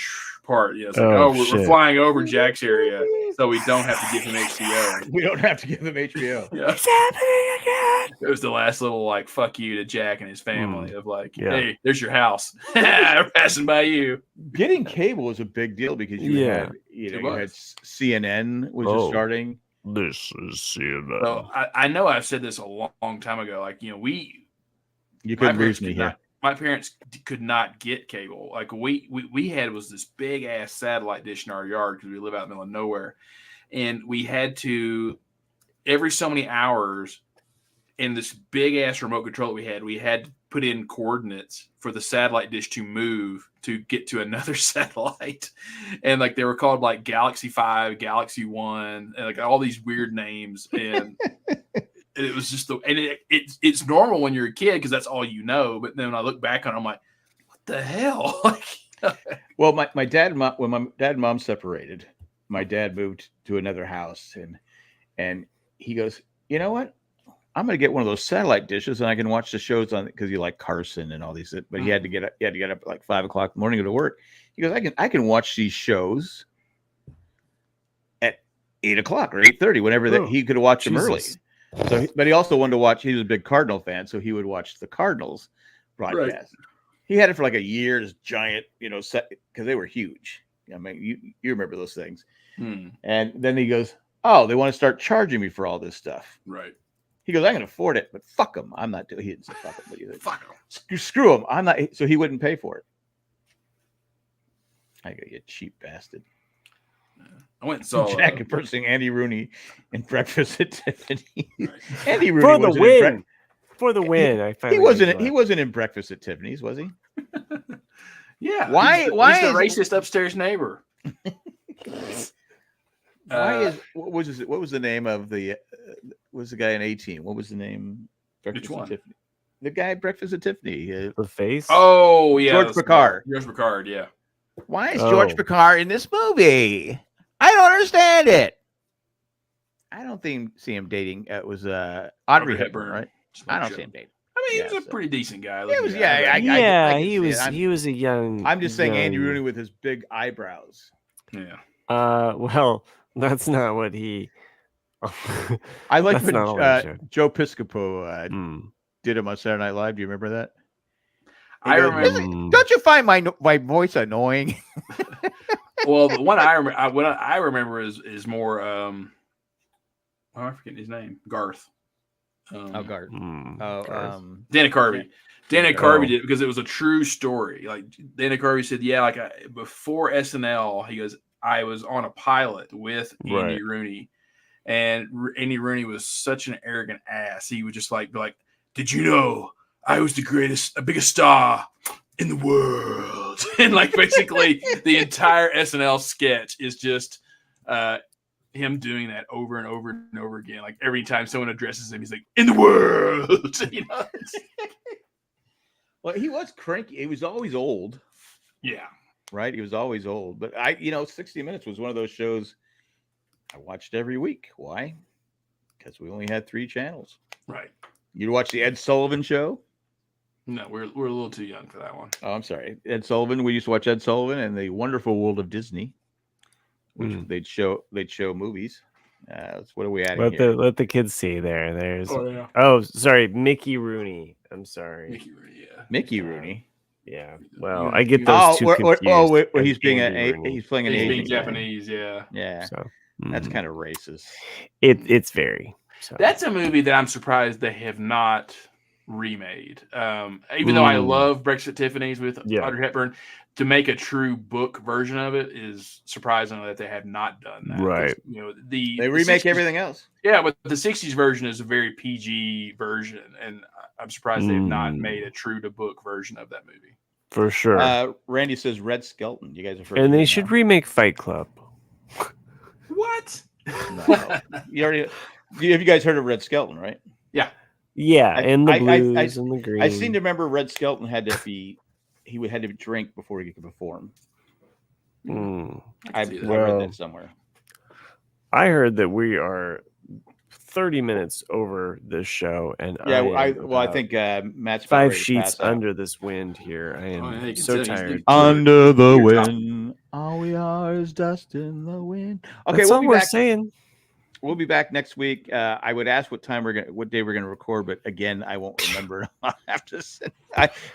part. It's like, we're flying over Jack's area, so we don't have to give him HBO. We don't have to give him HBO. Yeah. It's happening again. It was the last little fuck you to Jack and his family of hey, there's your house. We're passing by you. Getting cable was a big deal because you had CNN was just starting. This is CNN. So I know I've said this a long time ago. You couldn't lose me here. My parents could not get cable. We had was this big ass satellite dish in our yard because we live out in the middle of nowhere, and we had to every so many hours in this big ass remote control that we had to put in coordinates for the satellite dish to move to get to another satellite, and they were called Galaxy 5, Galaxy 1, and all these weird names and. It was just it's normal when you're a kid because that's all you know. But then when I look back on it, I'm like, what the hell? Well, my dad and mom, when my dad and mom separated, my dad moved to another house and he goes, you know what? I'm going to get one of those satellite dishes and I can watch the shows on because you like Carson and all these. But he had to get up at 5 o'clock in the morning to go to work. He goes, I can watch these shows at 8 o'clock or 8:30, whenever he could watch them early. So, but he also wanted to watch. He was a big Cardinal fan, so he would watch the Cardinals broadcast. Right. He had it for a year. This giant, set because they were huge. I mean, you remember those things. And then he goes, "Oh, they want to start charging me for all this stuff." Right. He goes, "I can afford it, but fuck them. I'm not doing." He didn't say fuck them, but he said, "Fuck them. Screw them. I'm not." So he wouldn't pay for it. I go, you cheap bastard. I went and saw Jack impersonating Andy Rooney in Breakfast at Tiffany's. Right. Andy Rooney for the win. For the win, he wasn't in Breakfast at Tiffany's, was he? Yeah. Why? He's the racist upstairs neighbor? What was the name of the? Was the guy in 18? What was the name? Which one? Tiffany. The guy at Breakfast at Tiffany. The face. Oh yeah, George Picard. George Picard. Yeah. Why is George Picard in this movie? I don't understand it. I don't see him dating. It was Audrey Hepburn, right? I don't see him dating. I mean, he was a pretty decent guy. He was a young. I'm just saying Andy Rooney with his big eyebrows. Yeah. Well, that's not what he. I like when Joe Piscopo did him on Saturday Night Live. Do you remember that? I remember. Don't you find my voice annoying? Well, the one I remember is more. I'm forgetting his name. Garth. Garth. Dana Carvey. Dana Carvey did it because it was a true story. Dana Carvey said, before SNL, he goes, I was on a pilot with Andy Rooney, and Andy Rooney was such an arrogant ass. He would just be like, did you know I was the biggest star in the world? And basically the entire SNL sketch is just him doing that over and over and over again. Every time someone addresses him, he's like, in the world. Well, he was cranky. He was always old. Yeah. Right. He was always old. But 60 Minutes was one of those shows I watched every week. Why? Because we only had 3 channels. Right. You'd watch the Ed Sullivan Show? No, we're a little too young for that one. Oh, I'm sorry. Ed Sullivan. We used to watch Ed Sullivan and The Wonderful World of Disney, which they'd show movies. What are we adding here? Let the kids see there. There's. Oh, sorry, Mickey Rooney. I'm sorry. Mickey Rooney. Yeah. Mickey Rooney. Yeah. Well, I get those two confused. He's playing an He's Asian. being Japanese. Yeah. Yeah. So that's kind of racist. It's very. So. That's a movie that I'm surprised they have not remade. Even though I love Breakfast at Tiffany's with Audrey Hepburn, to make a true book version of it is surprising that they have not done that. Right. They remake 60s, everything else. Yeah, but the 60s version is a very PG version, and I'm surprised they've not made a true to book version of that movie. For sure. Randy says Red Skelton. You guys have heard and they should remake Fight Club. What? No. Have you guys heard of Red Skelton, right? Yeah. Yeah, and the blues and the green. I seem to remember Red Skelton had to drink before he could perform. I read that somewhere. I heard that we are 30 minutes over this show, and Yeah, I about think Matt's about 5 ready to sheets pass out. under this wind here. I am Oh, yeah, you can so tell he's tired. Under the You're top. wind, all we are is dust in the wind. Okay, That's we'll all be we're back. saying. We'll be back next week. I would ask what day we're gonna record, but again, I won't remember. I'll have to send,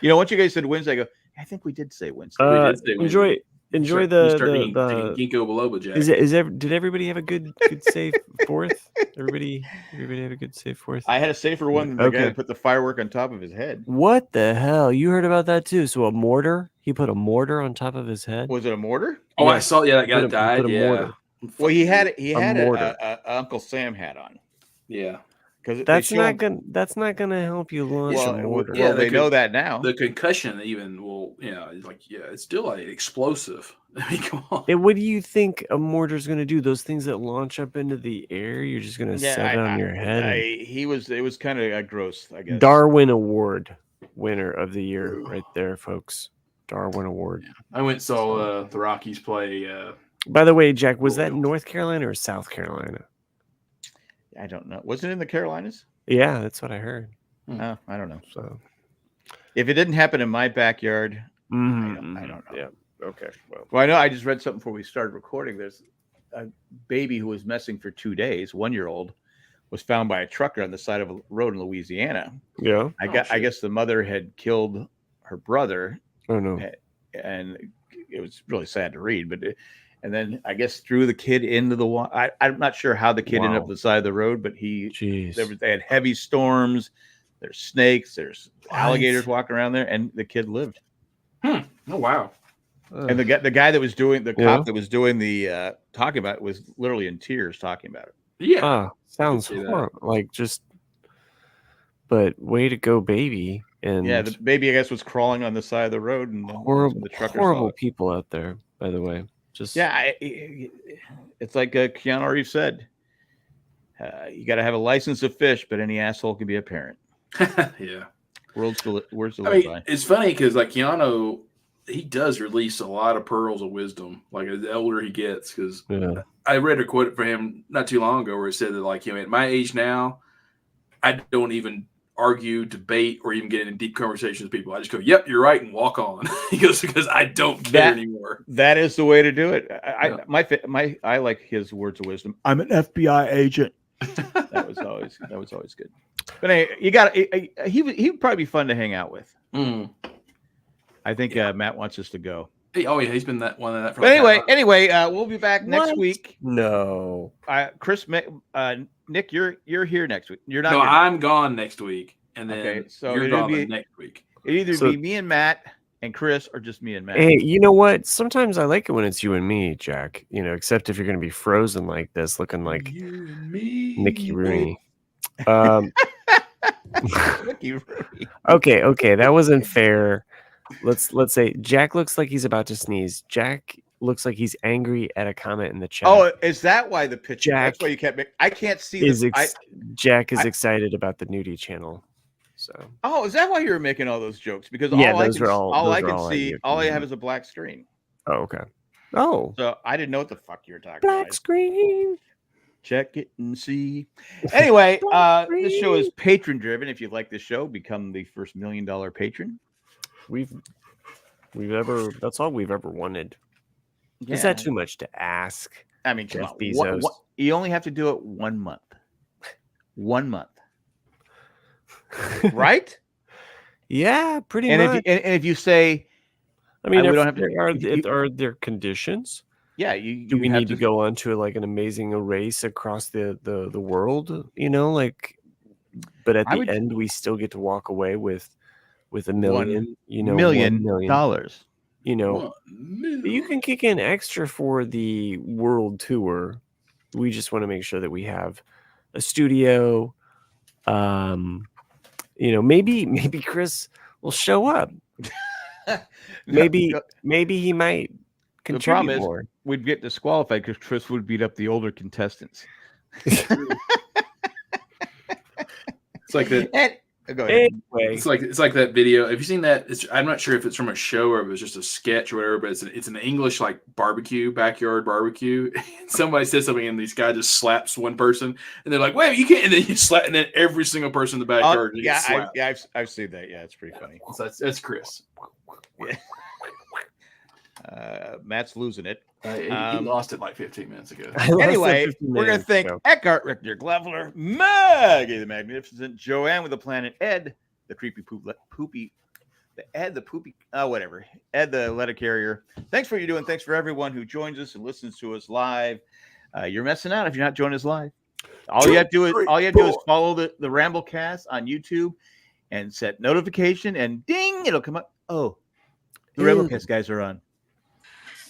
once you guys said Wednesday, I go, I think we did say Wednesday. We did say Wednesday. Enjoy You the start taking ginkgo biloba, Jack. did everybody have a good safe fourth? Everybody have a good safe fourth? I had a safer one than the guy that put the firework on top of his head. What the hell? You heard about that too? So a mortar? He put a mortar on top of his head? Was it a mortar? Oh, Yeah. I saw. Yeah, that guy died. Put a Yeah. mortar. Well, he had mortar. a Uncle Sam hat on. Yeah. Because that's not gonna help you launch a mortar. Well, they know that now. The concussion even will, it's still like explosive. I mean, come on. What do you think a mortar is gonna do? Those things that launch up into the air, you're just gonna set it on your head. It was kind of gross, I guess. Darwin Award winner of the year, right there, folks. Darwin Award. Yeah. I went and saw the Rockies play. By the way, Jack, was that North Carolina or South Carolina? I don't know. Was it in the Carolinas? Yeah, that's what I heard. Oh, I don't know. So, if it didn't happen in my backyard, I don't know. Yeah. Okay. Well, I know. I just read something before we started recording. There's a baby who was missing for 2 days. 1-year-old was found by a trucker on the side of a road in Louisiana. Yeah. I guess the mother had killed her brother. Oh no. And it was really sad to read, but. And then I guess threw the kid into the water. I'm not sure how the kid ended up on the side of the road, but they had heavy storms. There's snakes. There's alligators walking around there, and the kid lived. Oh wow! And the guy that was doing cop that was doing the talking about it was literally in tears talking about it. Yeah, sounds horrible. But way to go, baby! And yeah, the baby I guess was crawling on the side of the road, and horrible people out there. By the way. It's like Keanu Reeves said. You got to have a license to fish, but any asshole can be a parent. Yeah, words to live by. It's funny because like Keanu, he does release a lot of pearls of wisdom. Like the older he gets, because I read a quote from him not too long ago where he said that like at my age now, I don't even argue, debate, or even get in deep conversations with people. I just go, "Yep, you're right," and walk on. He goes, because I don't care anymore. That is the way to do it. I like his words of wisdom. I'm an FBI agent. That was always good. But anyway, he would probably be fun to hang out with. I think Matt wants us to go. He's been that one of that. But anyway, we'll be back next week. No, Chris, Nick, you're here next week. You're not. No, I'm gone next week, and then so you're gone next week. It either be me and Matt and Chris, or just me and Matt. Hey, you know what? Sometimes I like it when it's you and me, Jack. Except if you're going to be frozen like this, looking like you and me, Mickey Rooney. Mickey Rooney. Okay, that wasn't fair. Let's say Jack looks like he's about to sneeze. Jack looks like he's angry at a comment in the chat. Oh, is that why the picture? That's why you kept making. I can't see this. Jack is excited about the nudie channel. So. Oh, is that why you were making all those jokes? Because all I can see, all I have is a black screen. Oh, okay. Oh. So I didn't know what the fuck you were talking about. Black screen. Check it and see. Anyway, this show is patron driven. If you like this show, become the first $1 million patron. That's all we've ever wanted. Yeah. Is that too much to ask? I mean, Jeff Bezos. You only have to do it 1 month. 1 month. Right? Yeah, pretty much. If you say, I mean, we don't have to. Are there conditions? Yeah, do we need to go on to like an amazing race across the world? But at the end, we still get to walk away with $1 million. $1 million. You can kick in extra for the world tour. We just want to make sure that we have a studio. Maybe Chris will show up. Maybe he might contribute. The problem more. Is we'd get disqualified because Chris would beat up the older contestants. It's like that. Go ahead. Anyway, It's like that video. Have you seen that? I'm not sure if it's from a show or if it was just a sketch or whatever, but it's an English like barbecue, backyard barbecue. Somebody says something and this guy just slaps one person and they're like, "Wait, you can't!" And then you slap, and then every single person in the backyard gets slapped. I've seen that. Yeah, it's pretty funny. So that's Chris. Matt's losing it. He lost it like 15 minutes ago. Anyway, we're going to thank Eckhart, Richter, Glevler, Maggie the Magnificent, Joanne with the Planet, Ed, the creepy poopy, Ed the poopy, whatever, Ed the letter carrier. Thanks for what you're doing. Thanks for everyone who joins us and listens to us live. You're messing out if you're not joining us live. All you have to do is follow the Ramblecast on YouTube and set notification, and ding, it'll come up. Oh, the Ramblecast guys are on.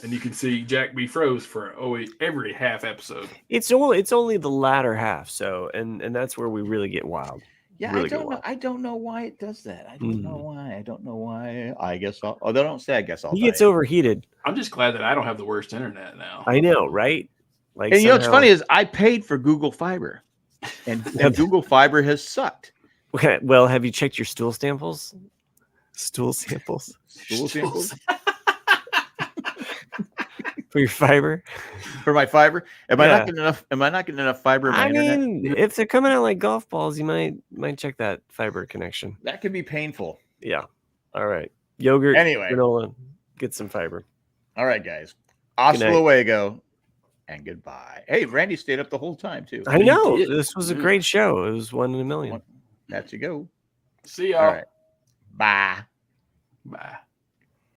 And you can see Jack be froze for every half episode. It's only the latter half, so and that's where we really get wild. Yeah, really I don't know why it does that. I don't know why. I guess they don't say. I guess he gets overheated. I'm just glad that I don't have the worst internet now. I know, right? Like, and you know what's funny is I paid for Google Fiber, and Google Fiber has sucked. Okay, well, have you checked your stool samples? Stool samples. For your fiber? For my fiber? Am I not getting enough fiber in my internet? Mean, if they're coming out like golf balls, you might check that fiber connection. That could be painful. Yeah. All right. Yogurt. Anyway, granola, get some fiber. All right, guys. Hasta luego and goodbye. Hey, Randy stayed up the whole time too. I know. This was a great show. It was 1 in a million. That's you go. See y'all. All right. Bye. Bye.